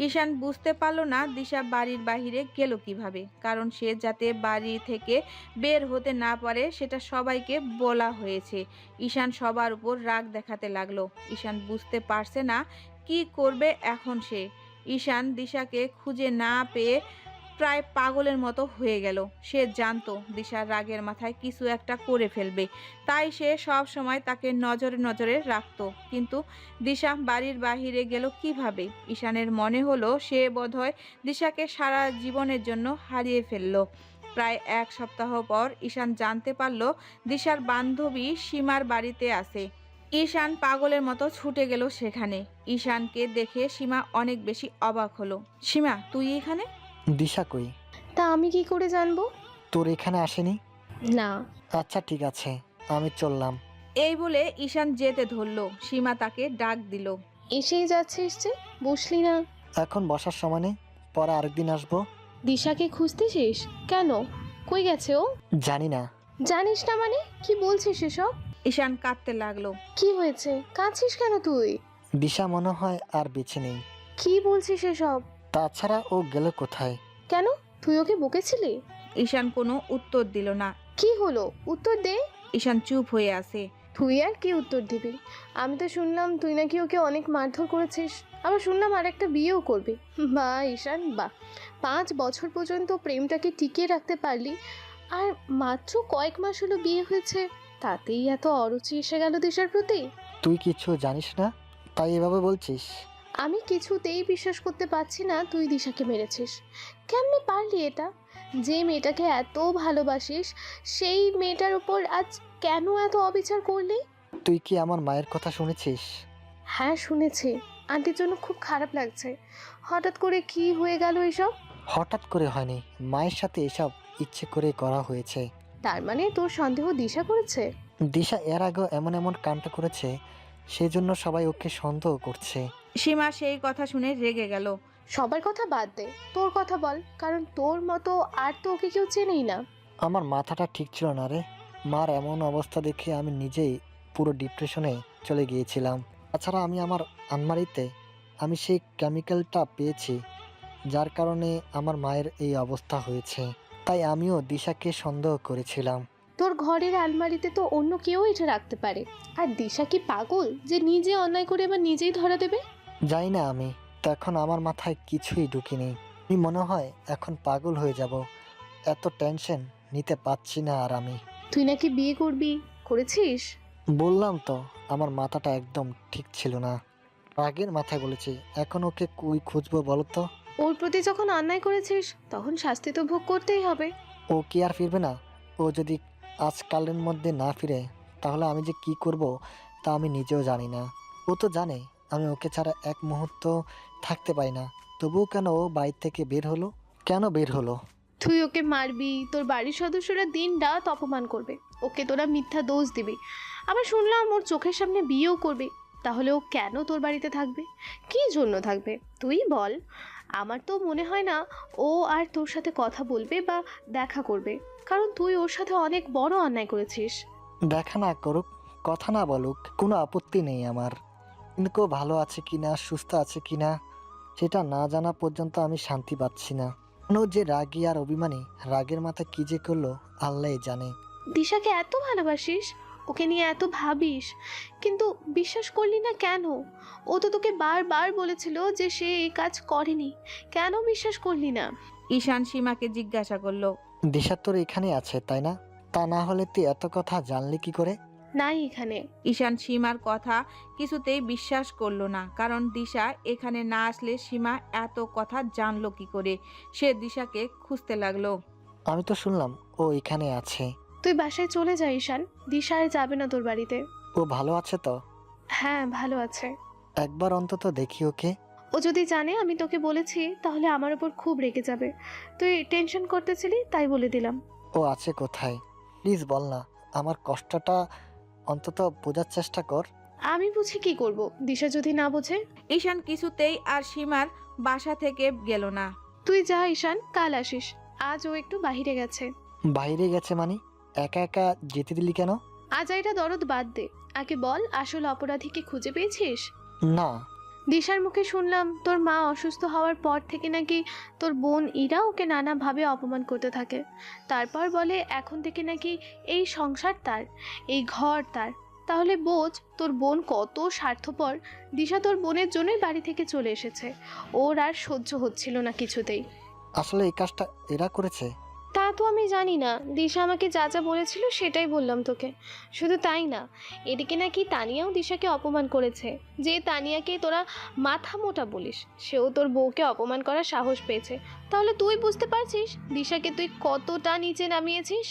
ঈশান বুঝতে পারল না দিশা বাড়ির বাইরে গেল কিভাবে, কারণ সে যাতে বাড়ি থেকে বের হতে না পারে সেটা সবাইকে বলা হয়েছে। ঈশান সবার উপর রাগ দেখাতে লাগলো। ঈশান বুঝতে পারছে না কি করবে এখন সে। ঈশান দিশাকে খুঁজে না পেয়ে প্রায় পাগলের মতো হয়ে গেল। সে জানতো দিশার রাগের মাথায় কিছু একটা করে ফেলবে, তাই সে সব সময় তাকে নজরে নজরে রাখতো। কিন্তু দিশা বাড়ির বাহিরে গেল কিভাবে? ঈশানের মনে হলো সে বোধহয় দিশাকে সারা জীবনের জন্য হারিয়ে ফেললো। প্রায় 1 সপ্তাহ পর ঈশান জানতে পারল দিশার বান্ধবী সীমার বাড়িতে আছে। ঈশান পাগলের মতো ছুটে গেল সেখানে। ঈশানকে দেখে সীমা অনেক বেশি অবাক হলো। সীমা, তুই এখানে? দিশা কই? তা আমি কি করে জানবো? তোর এখানে আসেনি? না। আচ্ছা ঠিক আছে, আমি চললাম। এই বলে ঈশান যেতে ধরল। সীমা তাকে ডাক দিল। এসেই যাচ্ছিস যে, বসলি না? এখন বসার সময় নেই, পরে আরেকদিন আসবো। দিশাকে খুঁজতেছিস কেন? কই গেছে ও? জানি না। জানিস না মানে কি বলছিস এসব? ঈশান কাঁদতে লাগলো। কি হয়েছে, কাঁদছিস কেন তুই? দিশা মনে হয় আর বেঁচে নেই। কি বলছিস এসব? তাছাড়া ও গেল কোথায়? কেন, তুই ওকে বকেছিলি? ঈশান কোনো উত্তর দিল না। কি হলো, উত্তর দে। ঈশান চুপ হয়ে আছে। তুই আর কি উত্তর দিবি? আমি তো শুনলাম তুই নাকি ওকে অনেক মারধর করেছিস, আবার শুনলাম আর একটা বিয়েও করবি। বাহ ঈশান বাহ, 5 বছর পর্যন্ত প্রেমটাকে টিকিয়ে রাখতে পারলি, আর মাত্র কয়েক মাস হলো বিয়ে হয়েছে, তাতেই এত অরুচি এসে গেল দিশার প্রতি। তুই কিছু জানিস না তাই এভাবে বলছিস? আমি কিছুতেই বিশ্বাস করতে পারছি না তুই দিশাকে মেরেছিস। কেমনে পারলি এটা? যে মেয়েটাকে এত ভালোবাসিস সেই মেয়েটার উপর আজ কেন এত অবিচার করলি? তুই কি আমার মায়ের কথা শুনেছিস? হ্যাঁ শুনেছি, আন্টির জন্য খুব খারাপ লাগছে। হঠাৎ করে কি হয়ে গেল এসব? হঠাৎ করে হয়নি, মায়ের সাথে এসব ইচ্ছে করে করা হয়েছে। তার মানে তোর সন্দেহ দিশা করেছে? দিশা এর আগেও এমন এমন কাণ্ড করেছে, সেই জন্য সবাই ওকে সন্দেহ করছে। সীমা সেই কথা শুনে রেগে গেল। সবার কথা বাদ দে, তোর কথা বল, কারণ তোর মতো আর তো ওকে কেউ চেনেই না। আমার মাথাটা ঠিক ছিল না রে। মার এমন অবস্থা দেখে আমি নিজেই পুরো ডিপ্রেশনে চলে গিয়েছিলাম। তাছাড়া আমি আমার আলমারিতে আমি সেই কেমিক্যালটা পেয়েছি, যার কারণে আমার মায়ের এই অবস্থা হয়েছে। তাই আমিও দিশাকে সন্দেহ করেছিলাম। তোর ঘরের আলমারিতে তো অন্য কেউ এটা রাখতে পারে, আর দিশা কি পাগল যে নিজে অন্যায় করে এবার নিজেই ধরা দেবে? জানি না, আমি তো এখন আমার মাথায় কিছুই ঢুকিনি। আমি মনে হয় এখন পাগল হয়ে যাব, এত টেনশন নিতে পারছি না আর আমি। তুই নাকি বিয়ে করবি, করেছিস? বললাম তো, আমার মাথাটা একদম ঠিক ছিল না। রাগের মাথায় বলেছি। এখন ওকে কই খুঁজবো বলো তো? ওর প্রতি যখন অন্যায় করেছিস তখন শাস্তি তো ভোগ করতেই হবে। ও কি আর ফিরবে না? ও যদি আজকালের মধ্যে না ফিরে তাহলে আমি যে কি করব তা আমি নিজেও জানি না। ও তো জানে আমি ওকে ছাড়া এক মুহূর্ত থাকতে পারি না, তবুও কেন ও বাইরে থেকে বের হলো? কেন বের হলো? তুই ওকে মারবি, তোর বাড়ির সদস্যরা দিন রাত অপমান করবে, ওকে তোরা মিথ্যা দোষ দিবি, আবার শুনলাম ওর চোখের সামনে বিয়েও করবে। তাহলে ও কেন তোর বাড়িতে থাকবে? কি জন্য থাকবে তুই বল? আমার তো মনে হয় না ও আর তোর সাথে কথা বলবে বা দেখা করবে, কারণ তুই ওর সাথে অনেক বড় অন্যায় করেছিস। দেখা না করুক, কথা না বলুক, কোনো আপত্তি নেই আমার, কিন্তু ও ভালো আছে কিনা, সুস্থ আছে কিনা সেটা না জানা পর্যন্ত আমি শান্তি পাচ্ছি না। ও যে রাগী আর অভিমানী, রাগের মাথায় কি যে করলো আল্লাহই জানে। দিশাকে এত ভালোবাসিস, ওকে নিয়ে এত ভাবিস, কিন্তু বিশ্বাস করলি না কেন? ও তো তোকে বারবার বলেছিল যে সে এই কাজ করেনি, কেন বিশ্বাস করলি না? ঈশান সীমাকে জিজ্ঞাসা করলো। দিশা তোর এখানে আছে তাই না? তা না হলে তুই এত কথা জানলি কি করে? নাই এখানে। ঈশান সীমার কথা কিছুতেই বিশ্বাস করলো না, কারণ দিশা এখানে না আসলে সীমা এত কথা জানলো কি করে। সে দিশাকে খুঁজতে লাগলো। আমি তো শুনলাম ও এখানে আছে। তুই বাসায় চলে যা ঈশান, দিশা আর যাবে না তোর বাড়িতে। ও ভালো আছে তো? হ্যাঁ ভালো আছে। একবার অন্তত দেখি ওকে। ও যদি জানে আমি তোকে বলেছি তাহলে আমার উপর খুব রেগে যাবে। তুই টেনশন করতেছিলি তাই বলে দিলাম। ও আছে কোথায় প্লিজ বল না, আমার কষ্টটা অন্তত বোঝার চেষ্টা কর। আমি বুঝি কি করব, দিশা যদি না বোঝে? ঈশান কিছুতেই আর সীমার বাসা থেকে গেল না। তুই যা ঈশান, কাল আসিস। আজ ও একটু বাহিরে গেছে। বাইরে গেছে মানে? একা একা যেতে দিলি কেন? আজ এটা দরদ বাদ দে, আগে বল আসল অপরাধীকে খুঁজে পেয়েছিস? না। দিশার মুখে শুনলাম তোর মা অসুস্থ হওয়ার পর থেকে নাকি তোর বোন ইরা ওকে নানাভাবে অপমান করতে থাকে। তারপর বলে এখন থেকে নাকি এই সংসার তার, এই ঘর তার। তাহলে বোঝ তোর বোন কত স্বার্থপর। দিশা তোর বোনের জন্যই বাড়ি থেকে চলে এসেছে, ওর আর সহ্য হচ্ছিল না কিছুতেই। আসলে এই কাজটা এরা করেছে? তা তো আমি জানি না, দিশা আমাকে যা যা বলেছিল সেটাই বললাম তোকে। শুধু তাই না, এদিকে নাকি তানিয়াও দিশাকে অপমান করেছে। যে তানিয়াকে তোরা মাথা মোটা বলিস, সেও তোর বউকে অপমান করার সাহস পেয়েছে। তাহলে তুই বুঝতে পারছিস দিশাকে তুই কতটা নিচে নামিয়েছিস,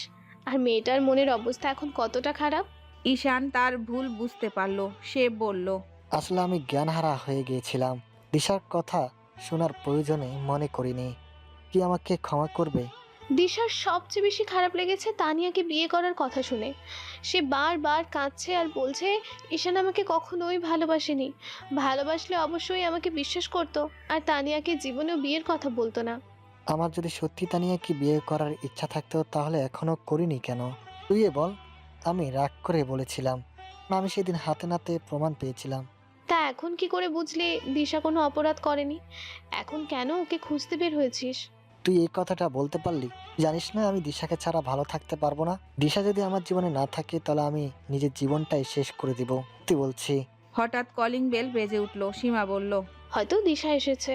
আর মেয়েটার মনের অবস্থা এখন কতটা খারাপ। ঈশান তার ভুল বুঝতে পারল। সে বলল, আসলে আমি জ্ঞানহারা হয়ে গিয়েছিলাম। দিশার কথা শোনার প্রয়োজনে মনে করিনি। কি আমাকে ক্ষমা করবে? দিশার সবচেয়ে বেশি খারাপ লেগেছে তানিয়াকে বিয়ে করার কথা শুনে। সে বারবার কাঁদছে আর বলছে ঈশান আমাকে কখনোই ভালোবাসেনি, ভালোবাসলে অবশ্যই আমাকে বিশ্বাস করতো, আর তানিয়াকে জীবনেও বিয়ের কথা বলতো না। আমার যদি সত্যি তানিয়াকে বিয়ে করার ইচ্ছা থাকতো তাহলে এখনো করিনি কেন? তুই বল। আমি রাগ করে বলেছিলাম না, আমি সেদিন হাতে নাতে প্রমাণ পেয়েছিলাম। তা এখন কি করে বুঝলি দিশা কোনো অপরাধ করেনি? এখন কেন ওকে খুঁজতে বের হয়েছিস? তুই এই কথাটা বলতে পারলি? জানিস না আমি দিশাকে ছাড়া ভালো থাকতে পারবো না। দিশা যদি আমার জীবনে না থাকে তাহলে আমি নিজের জীবনটাই শেষ করে দিব। তুই বলছি। হঠাৎ কলিং বেল বেজে উঠল। সীমা বলল, হয়তো দিশা এসেছে।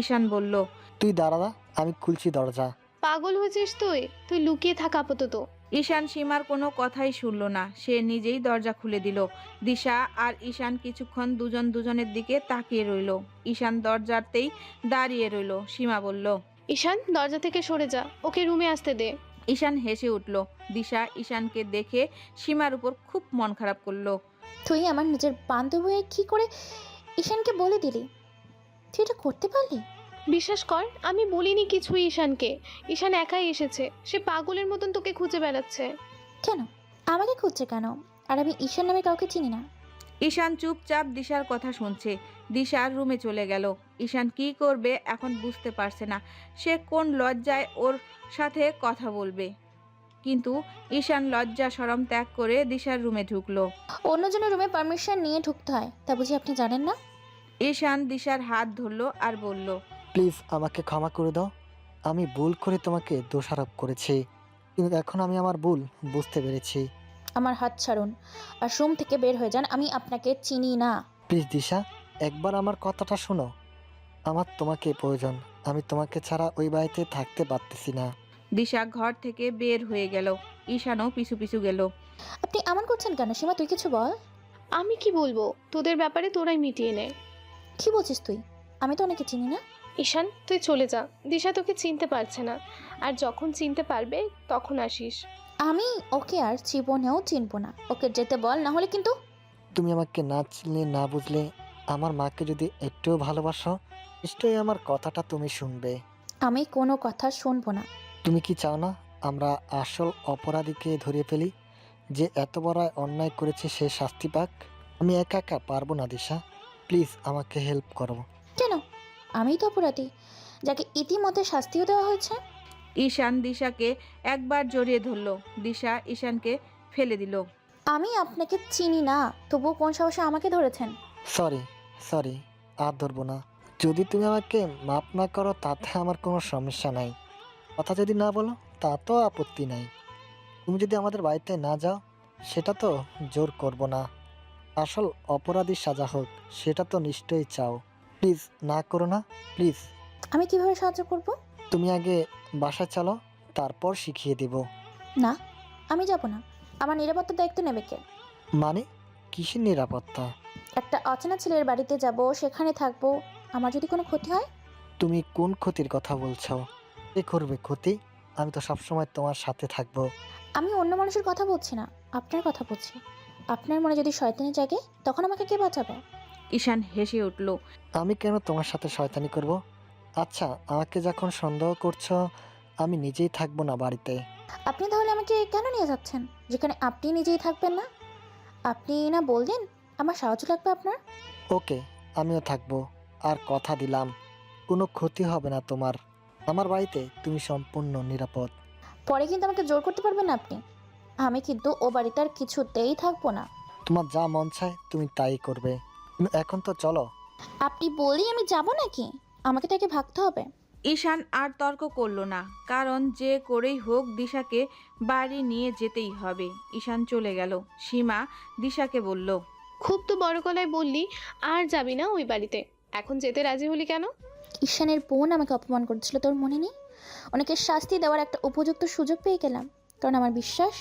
ঈশান বলল, তুই দাঁড়া, আমি খুলছি দরজা। পাগল হয়েছিস তুই? তুই লুকিয়ে থাক আপাতত। ঈশান সীমার কোনো কথাই শুনল না। সে নিজেই দরজা খুলে দিল। দিশা আর ঈশান কিছুক্ষণ দুজন দুজনের দিকে তাকিয়ে রইল। ঈশান দরজাতেই দাঁড়িয়ে রইল। সীমা বলল, ঈশান দরজা থেকে সরে যা, ওকে রুমে আসতে দে। ঈশান হেসে উঠল। দিশা ঈশানকে দেখে সীমার উপর খুব মন খারাপ করলো। তুই আমার নিজের বান্ধবী হয়ে কী করে ঈশানকে বলে দিলি? তুই এটা করতে পারলি? বিশ্বাস কর, আমি বলিনি কিছুই ঈশানকে। ঈশান একাই এসেছে। সে পাগলের মতন তোকে খুঁজে বেড়াচ্ছে। কেন আমাকে খুঁজছে কেন? আর আমি ঈশান নামে কাউকে চিনি না। ঈশান চুপচাপ দিশার কথা শুনছে। দিশার রুমে চলে গেল। ঈশান কি করবে এখন বুঝতে পারছে না। সে কোন লজ্জায় ওর সাথে কথা বলবে। কিন্তু ঈশান লজ্জা শরম ত্যাগ করে দিশার রুমে ঢুকলো। অন্যজনের রুমে পারমিশন নিয়ে ঢুকতে হয়, তা বুঝি আপনি জানেন না? ঈশান দিশার হাত ধরলো আর বলল, প্লিজ আমাকে ক্ষমা করে দাও। আমি ভুল করে তোমাকে দোষারোপ করেছি, কিন্তু এখন আমি আমার ভুল বুঝতে পেরেছি। আমার হাত ছাড়ুন আর রুম থেকে বের হয়ে যান। আমি আপনাকে চিনি না। প্লিজ দিশা, একবার আমার কথাটা শোনো। আমার তোমাকে প্রয়োজন। আমি তোমাকে ছাড়া ওই বাড়িতে থাকতে পারতেছি না। দিশা ঘর থেকে বের হয়ে গেল। ঈশানও পিছু পিছু গেল। আপনি এমন করছেন কেন? সীমা তুই কিছু বল। আমি কি বলবো? তোদের ব্যাপারে তোরাই মিটিয়ে নে। কি বলছিস তুই? আমি তো অনেকে চিনি না। ঈশান তুই চলে যা, দিশা তোকে চিনতে পারছে না, আর যখন চিনতে পারবে তখন আসিস। আমি ওকে আর জীবনেও চিনব না। ওকে যেতে বল, না হলে কিন্তু। তুমি আমাকে না চিনলে না বুঝলে আমার মাকে যদি একটুও ভালোবাসো নিশ্চয়ই আমার কথাটা তুমি শুনবে। আমি কোনো কথা শুনবো না। তুমি কি চাও না আমরা আসল অপরাধীকে ধরে ফেলি? যে এত বড় অন্যায় করেছে সে শাস্তি পাক। আমি একা একা পারবো না দিশা, প্লিজ আমাকে হেল্প করো। কেন? আমিই তো অপরাধী, যাকে ইতিমধ্যে শাস্তিও দেওয়া হয়েছে। ঈশান দিশাকে একবার জড়িয়ে ধরল। দিশা ঈশানকে ফেলে দিল। আমি আপনাকে চিনি না, তবুও কোন সাহসে আমাকে ধরেছেন? সরি, আর ধরবো না। যদি তুমি আমাকে মাপ না করো তাতে আমার কোনো সমস্যা নাই। কথা যদি না বলো তা তো আপত্তি নাই। তুমি যদি আমাদের বাড়িতে না যাও সেটা তো জোর করব না। আসল অপরাধী সাজা হোক সেটা তো নিশ্চয়ই চাও। প্লিজ না করো না, প্লিজ। আমি কিভাবে সাহায্য করব? তুমি আগে বাসায় চলো, তারপর শিখিয়ে দেব। না, আমি যাব না। আমার নিরাপত্তার দায়িত্ব নেবে কে? মানে কিসের নিরাপত্তা? একটা অচেনা ছেলের বাড়িতে যাব, সেখানে থাকবো। আমার যদি কোনো ক্ষতি হয়? তুমি কোন ক্ষতির কথা বলছো? কে করবে ক্ষতি? আমি তো সবসময় তোমার সাথে থাকবো। আমি অন্য মানুষের কথা বলছি না, আপনার কথা বলছি। আপনার মনে যদি শয়তানি জাগে তখন আমাকে কে বাঁচাবে? ঈশান হেসে উঠল। আমি কেন তোমার সাথে শয়তানি করব? আচ্ছা, আমাকে যখন সন্দেহ করছো আমি নিজেই থাকবো না বাড়িতে। আপনি তাহলে আমাকে কেন নিয়ে যাচ্ছেন যেখানে আপনি নিজেই থাকবেন না? আপনি না বললেন আমার সাহায্য লাগবে আপনার? ওকে, আমিও থাকবো। আর কথা দিলাম কোনো ক্ষতি হবে না তোমার। আমার বাড়িতে তুমি সম্পূর্ণ নিরাপদ। পরে কিন্তু আমাকে জোর করতে পারবেন না আপনি। আমি কিন্তু ও বাড়িতে আর কিছুতেই থাকবো না। তোমার যা মন চায় তুমি তাই করবে। কিন্তু এখন তো চলো। আপনি বলেই আমি যাব নাকি? আমাকে তাকে ভাগতে হবে। ঈশান আর তর্ক করলো না, কারণ যে করেই হোক দিশাকে বাড়ি নিয়ে যেতেই হবে। ঈশান চলে গেল। সীমা দিশাকে বলল, খুব তো বড় গলায় বললি আর যাবি না ওই বাড়িতে, এখন যেতে রাজি হলি কেন? ঈশানের বোন আমাকে অপমান করেছিল, তোর মনে নেই? ওনাকে শাস্তি দেওয়ার একটা উপযুক্ত সুযোগ পেয়ে গেলাম, কারণ আমার বিশ্বাস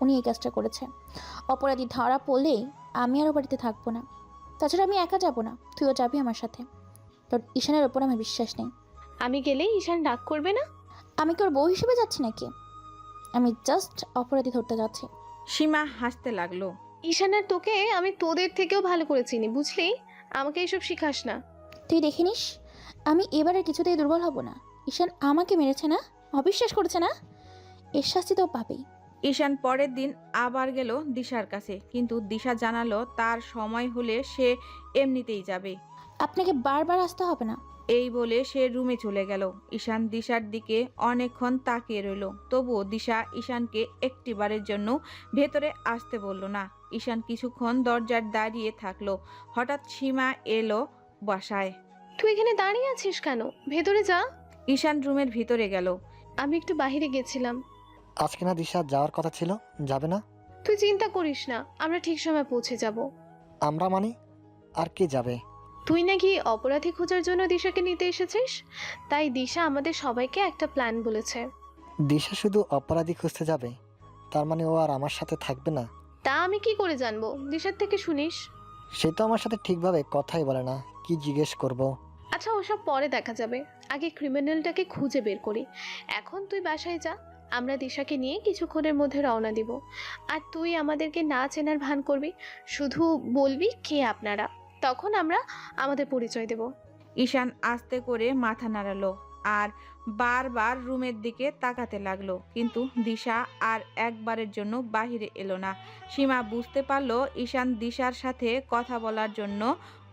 উনি এই কাজটা করেছে। অপরাধী ধরা পড়লেই আমি আর ও বাড়িতে থাকবো না। তাছাড়া আমি একা যাব না, তুইও যাবি আমার সাথে। তোর ঈশানের ওপর আমার বিশ্বাস নেই। আমি গেলে ঈশান রাগ করবে না? আমি কি ওর বউ হিসেবে যাচ্ছি নাকি? আমি জাস্ট অপরাধী ধরতে যাচ্ছি। সীমা হাসতে লাগলো। ঈশান আর তোকে আমি তোদের থেকেও ভালো করে চিনি, বুঝলি? আমাকে এসব শিখাস না। তুই দেখে নিস, আমি এবারে কিছুতেই দুর্বল হব না। ঈশান আমাকে মেরেছে না, অবিশ্বাস করেছে না, এর শাস্তি তো পাবেই। ঈশান পরের দিন আবার গেল দিশার কাছে, কিন্তু দিশা জানালো তার সময় হলে সে এমনিতেই যাবে। আপনাকে বারবার আসতে হবে না। এই বলে সে রুমে চলে গেল। ঈশান দিশার দিকে অনেকক্ষণ তাকিয়ে রইল, তবুও দিশা ঈশানকে একটিবারের জন্য ভেতরে আসতে বলল না। ঈশান কিছুক্ষণ দরজার দাঁড়িয়ে থাকলো। হঠাৎ সীমা এলো বাসায়। তুই এখানে দাঁড়িয়ে আছিস কেন? ভেতরে যা। ঈশান রুমের ভিতরে গেল। আমি একটু বাইরে গেছিলাম। আজকে না দিশা যাওয়ার কথা ছিল, যাবে না? তুই চিন্তা করিস না, আমরা ঠিক সময় পৌঁছে যাব। আমরা মানে? আর কে যাবে? তুই নাকি অপরাধী খোঁজার জন্য দিশাকে নিতে এসেছিস, তাই দিশা আমাদের সবাইকে একটা প্ল্যান বলেছে। দিশা শুধু অপরাধী খুঁজতে যাবে? তার মানে ও আর আমার সাথে থাকবে না? তা আমি কি করে জানবো? দিশার থেকে শুনিস। সে তো আমার সাথে ঠিকভাবে কথাই বলে না, কি জিজ্ঞেস করব? আচ্ছা, ওসব পরে দেখা যাবে, আগে ক্রিমিনালটাকে খুঁজে বের করি। এখন তুই বাসায় যা, আমরা দিশাকে নিয়ে কিছুক্ষণের মধ্যে রওনা দিব। আর তুই আমাদেরকে না চেনার ভান করবি, শুধু বলবি কে আপনারা, তখন আমরা আমাদের পরিচয় দেব। ঈশান আস্তে করে মাথা নাড়ালো আর বারবার রুমের দিকে তাকাতে লাগলো, কিন্তু দিশা আর একবারের জন্য বাহিরে এলো না। সীমা বুঝতে পারলো ঈশান দিশার সাথে কথা বলার জন্য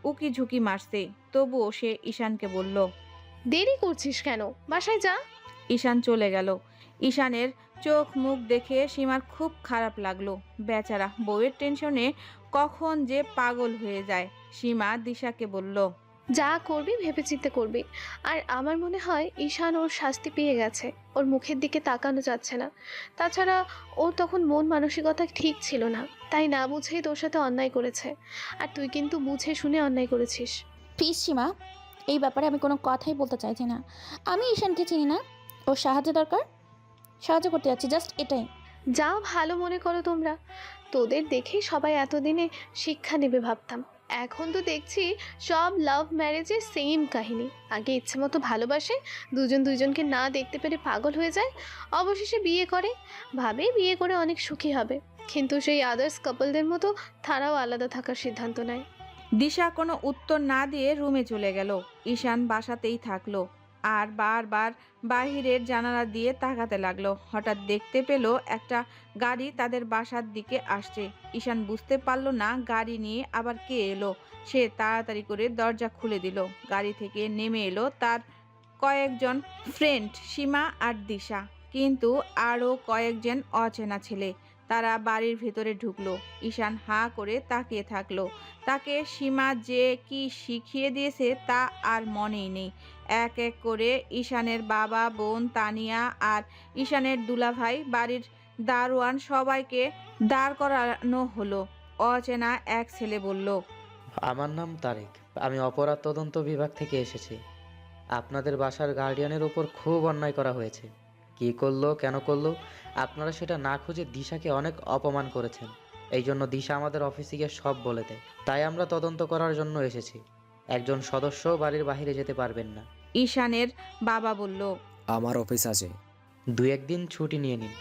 উকি ঝুঁকি মারছে, তবুও সে ঈশানকে বলল, দেরি করছিস কেন? বাসায় যা। ঈশান চলে গেল। ঈশানের চোখ মুখ দেখে সীমার খুব খারাপ লাগলো। বেচারা বউয়ের টেনশনে কখন যে পাগল হয়ে যায়। সীমা দিশাকে বলল, যা করবি ভেবেচিন্তে করবি। আর আমার মনে হয় ঈশান ওর শাস্তি পেয়ে গেছে, ওর মুখের দিকে তাকানো যাচ্ছে না। তাছাড়া ওর তখন মন মানসিকতা ঠিক ছিল না, তাই না বুঝেই তোর সাথে অন্যায় করেছে। আর তুই কিন্তু বুঝে শুনে অন্যায় করেছিস। প্লিজ সীমা, এই ব্যাপারে আমি কোনো কথাই বলতে চাইছি না। আমি ঈশানকে চিনি না, ওর সাহায্য দরকার, সাহায্য করতে যাচ্ছি, জাস্ট এটাই। যা ভালো মনে করো তোমরা। তোদের দেখেই সবাই এতদিনে শিক্ষা নেবে ভাবতাম, এখন তো দেখছি সব লাভ ম্যারেজের সেম কাহিনী। আগে ইচ্ছে মতো ভালোবাসে, দুজন দুজনকে না দেখতে পেরে পাগল হয়ে যায়, অবশেষে বিয়ে করে, ভাবে বিয়ে করে অনেক সুখী হবে, কিন্তু সেই আদার্স কাপলদের মতো তারাও আলাদা থাকার সিদ্ধান্ত নেয়। দিশা কোনো উত্তর না দিয়ে রুমে চলে গেল। ঈশান বাসাতেই থাকলো আর বারবার বাহিরের জানালা দিয়ে তাকাতে লাগলো। হঠাৎ দেখতে পেল একটা গাড়ি তাদের বাসার দিকে আসছে। ঈশান বুঝতে পারলো না গাড়ি নিয়ে আবার কে এলো। সে তাড়াতাড়ি করে দরজা খুলে দিল। গাড়ি থেকে নেমে এলো তার কয়েকজন ফ্রেন্ড, সীমা আর দিশা, কিন্তু আরও কয়েকজন অচেনা ছেলে। তারা বাড়ির ভেতরে ঢুকলো। ঈশান হাঁ করে তাকিয়ে থাকলো। তাকে সীমা যে কি শিখিয়ে দিয়েছে তা আর মনেই নেই। এক এক করে ঈশানের বাবা, বোন, তানিয়া আর ঈশানের দুলাভাই, বাড়ির দারোয়ান সবাইকে দাঁড় করানো হলো। অচেনা এক ছেলে বলল, আমার নাম তারেক, আমি অপরাধ তদন্ত বিভাগ থেকে এসেছি। আপনাদের বাসার গার্ডিয়ানের ওপর খুব অন্যায় করা হয়েছে। কী করলো, কেন করলো, আপনারা সেটা না খুঁজে দিশাকে অনেক অপমান করেছেন। এই জন্য দিশা আমাদের অফিসে গিয়ে সব বলে দেয়, তাই আমরা তদন্ত করার জন্য এসেছি। একজন সদস্য বাড়ির বাইরে যেতে পারবেন না। ঈশানের বাবা বলল, আমার অফিস আছে। 2-1 দিন ছুটি নিয়ে নিন।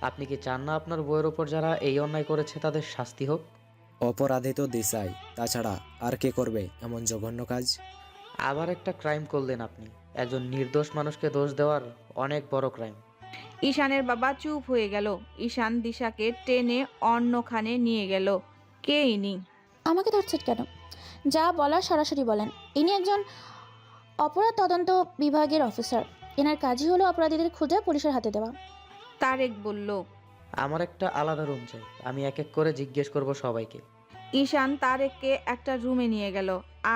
আপনি কি চান না আপনার বউয়ের ওপর যারা এই অন্যায় করেছে তাদের শাস্তি হোক? অপরাধী তো দিশাই, তাছাড়া আর কে করবে এমন জঘন্য কাজ? আবার একটা ক্রাইম করলেন আপনি। একজন নির্দোষ মানুষকে দোষ দেওয়ার অনেক বড় ক্রাইম। ঈশানের বাবা চুপ হয়ে গেল। ঈশান দিশাকে টেনে অন্যখানে নিয়ে গেল। কে ইনি? আমাকে ধরছেন কেন? যা বলার সরাসরি বলেন। ইনি একজন অপরাধ তদন্ত বিভাগের অফিসার। এনার কাজই হলো অপরাধীদের খুঁজে পুলিশের হাতে দেওয়া। তারেক বলল, আমার একটা আলাদা রুম চাই, আমি এক এক করে জিজ্ঞেস করব সবাইকে। ঈশান তারেককে একটা রুমে নিয়ে গেল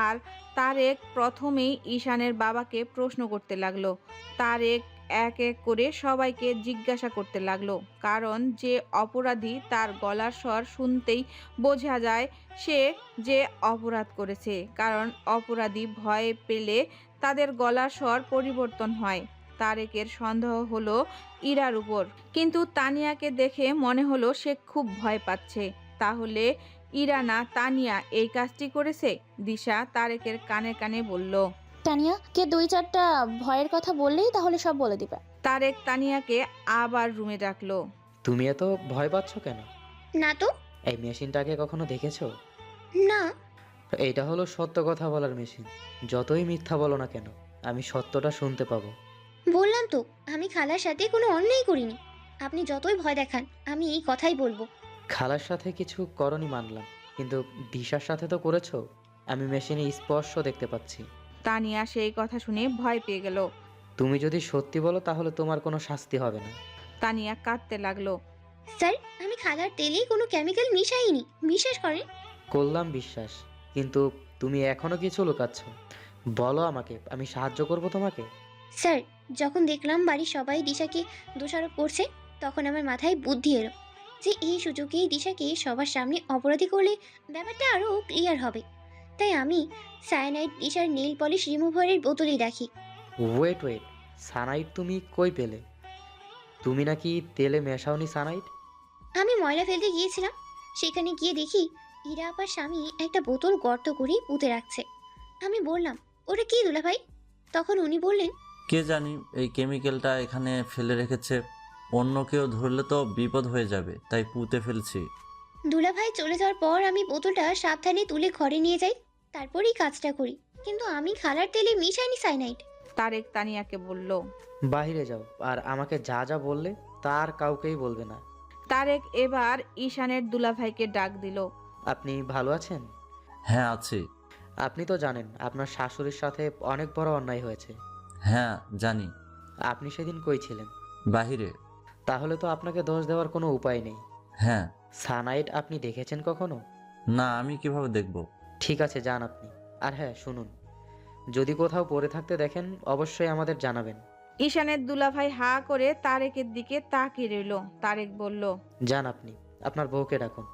আর তারেক প্রথমেই ঈশানের বাবাকে প্রশ্ন করতে লাগলো। তারেক এক এক করে সবাইকে জিজ্ঞাসা করতে লাগলো, কারণ যে অপরাধী তার গলার স্বর শুনতেই বোঝা যায় সে যে অপরাধ করেছে, কারণ অপরাধী ভয় পেলে তাদের গলার স্বর পরিবর্তন হয়। তারেকের সন্দেহ হলো ইরার উপর, কিন্তু তানিয়াকে দেখে মনে হলো সে খুব ভয় পাচ্ছে। তাহলে ইরা না তানিয়া এই কাজটি করেছে? দিশা তারেকের কানে কানে বলল। তানিয়া কে 2-4টা ভয়ের কথা বললেই তাহলে সব বলে দিবে। তারেক তানিয়াকে আবার রুমে ডাকলো। তুমি এত ভয় পাচ্ছ কেন? না তো। এই মেশিনটাকে কখনো দেখেছো? না। এইটা হলো সত্য কথা বলার মেশিন। যতই মিথ্যা বলো না কেন, আমি সত্যটা শুনতে পাবো। বললাম তো আমি খালার সাথে কোনো অন্যায় করিনি। আপনি যতই ভয় দেখান আমি এই কথাই বলবো। খালার সাথে কিছু করনি মানলাম, কিন্তু দিশার সাথে তো করেছো। আমি মেশিনে স্পর্শ দেখতে পাচ্ছি। তানিয়া সেই কথা শুনে ভয় পেয়ে গেল। তুমি যদি সত্যি বলো তাহলে তোমার কোনো শাস্তি হবে না। তানিয়া কাঁদতে লাগলো। স্যার আমি খালার তেলেই কোনো কেমিক্যাল মিশাইনি, বিশ্বাস করেন। করলাম বিশ্বাস, কিন্তু তুমি এখনো কিছু লুকাচ্ছ। বলো আমাকে, আমি সাহায্য করব তোমাকে। স্যার যখন দেখলাম বাড়ির সবাই দিশাকে দোষারোপ করছে, তখন আমার মাথায় বুদ্ধি এলো যে এই সুযোগেই দিশাকে সবার সামনে অপরাধী করলে ব্যাপারটা আরও ক্লিয়ার হবে। তাই আমি সায়ানাইড দিশার নেল পলিশ রিমুভারের বোতলেই রাখি। ওয়েট, সানাইড তুমি কই পেলে? তুমি নাকি তেলে মেশাওনি সানাইড? আমি ময়লা ফেলতে গিয়েছিলাম, সেখানে গিয়ে দেখি ইরা আপার স্বামী একটা বোতল গর্ত করে পুঁতে রাখছে। আমি বললাম, ওটা কি দুলা ভাই? তখন উনি বললেন, কে জানি এই কেমিক্যালটা এখানে ফেলে রেখেছে, অন্য কেউ ধরলে তো বিপদ হয়ে যাবে, তাই পুঁতে ফেলছি। দুলা ভাই চলে যাওয়ার পর আমি বোতলটা সাবধানে তুলে ঘরে নিয়ে যাই, তারপরেই কাজটা করি। কিন্তু আমি খালার তেলে মিশাইনি সাইনাইড। তারেক তানিয়াকে বলল। বাইরে যাও, আর আমাকে যা যা বললে তার কাউকেই বলবে না। তারেক এবার ঈশানের দুলাভাইকে ডাক দিল। আপনি ভালো আছেন? হ্যাঁ আছি। আপনি তো জানেন আপনার শাশুড়ির সাথে অনেক বড় অন্যায় হয়েছে। হ্যাঁ জানি। আপনি সেদিন কই ছিলেন? বাহিরে। তাহলে তো আপনাকে দোষ দেওয়ার কোনো উপায় নেই। হ্যাঁ। সানাইড আপনি দেখেছেন কখনো? না, আমি কিভাবে দেখব? ঠিক আছে, যান আপনি। আর হ্যাঁ শুনুন, যদি কোথাও পড়ে থাকতে দেখেন অবশ্যই আমাদের জানাবেন। ঈশানের দুলাভাই হা করে তারেকের দিকে তাকিয়ে রইল। তারেক বলল, যান আপনি, আপনার বউকে ডাকুন।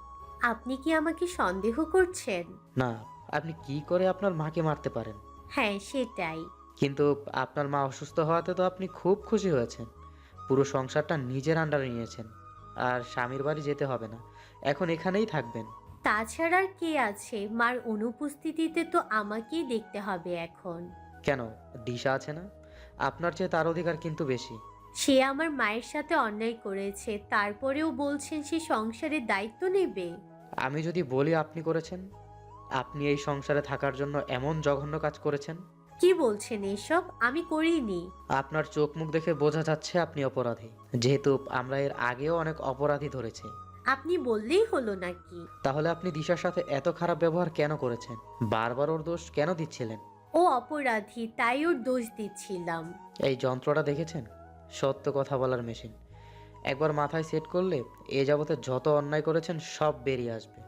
আপনি কি আমাকে সন্দেহ করছেন? না, আপনি কি করে আপনার মাকে মারতে পারেন? হ্যাঁ সেটাই। কিন্তু আপনার মা অসুস্থ হওয়াতে তো আপনি খুব খুশি হয়েছেন। পুরো সংসারটা নিজের আন্ডারে নিয়েছেন, আর স্বামীর বাড়ি যেতে হবে না, এখন এখানেই থাকবেন। তাছাড়া আর কে আছে? মার অনুপস্থিতিতে তো আমাকেই দেখতে হবে এখন। কেন, দিশা আছে না? আপনার চেয়ে তার অধিকার কিন্তু বেশি। সে আমার মায়ের সাথে অন্যায় করেছে, তারপরেও বলছেন সে সংসারের দায়িত্ব নেবে। আমি যদি বলি আপনি করেছেন, আপনি এই সংসারে থাকার জন্য এমন জঘন্য কাজ করেছেন। কি বলছেন এসব? আমি করিনি। আপনার চোখ মুখ দেখে বোঝা যাচ্ছে আপনি অপরাধী, যেহেতু আমরা এর আগেও অনেক অপরাধী ধরেছি। আপনি বললেই হলো নাকি? তাহলে আপনি দিশার সাথে এত খারাপ ব্যবহার কেন করেছেন? বারবার ওর দোষ কেন দিচ্ছিলেন? ও অপরাধী, তাই ওর দোষ দিচ্ছিলাম। এই যন্ত্রটা দেখেছেন? সত্য কথা বলার মেশিন। একবার মাথায় সেট করলে এ যাবতে যত অন্যায় করেছেন সব বেরিয়ে আসবে।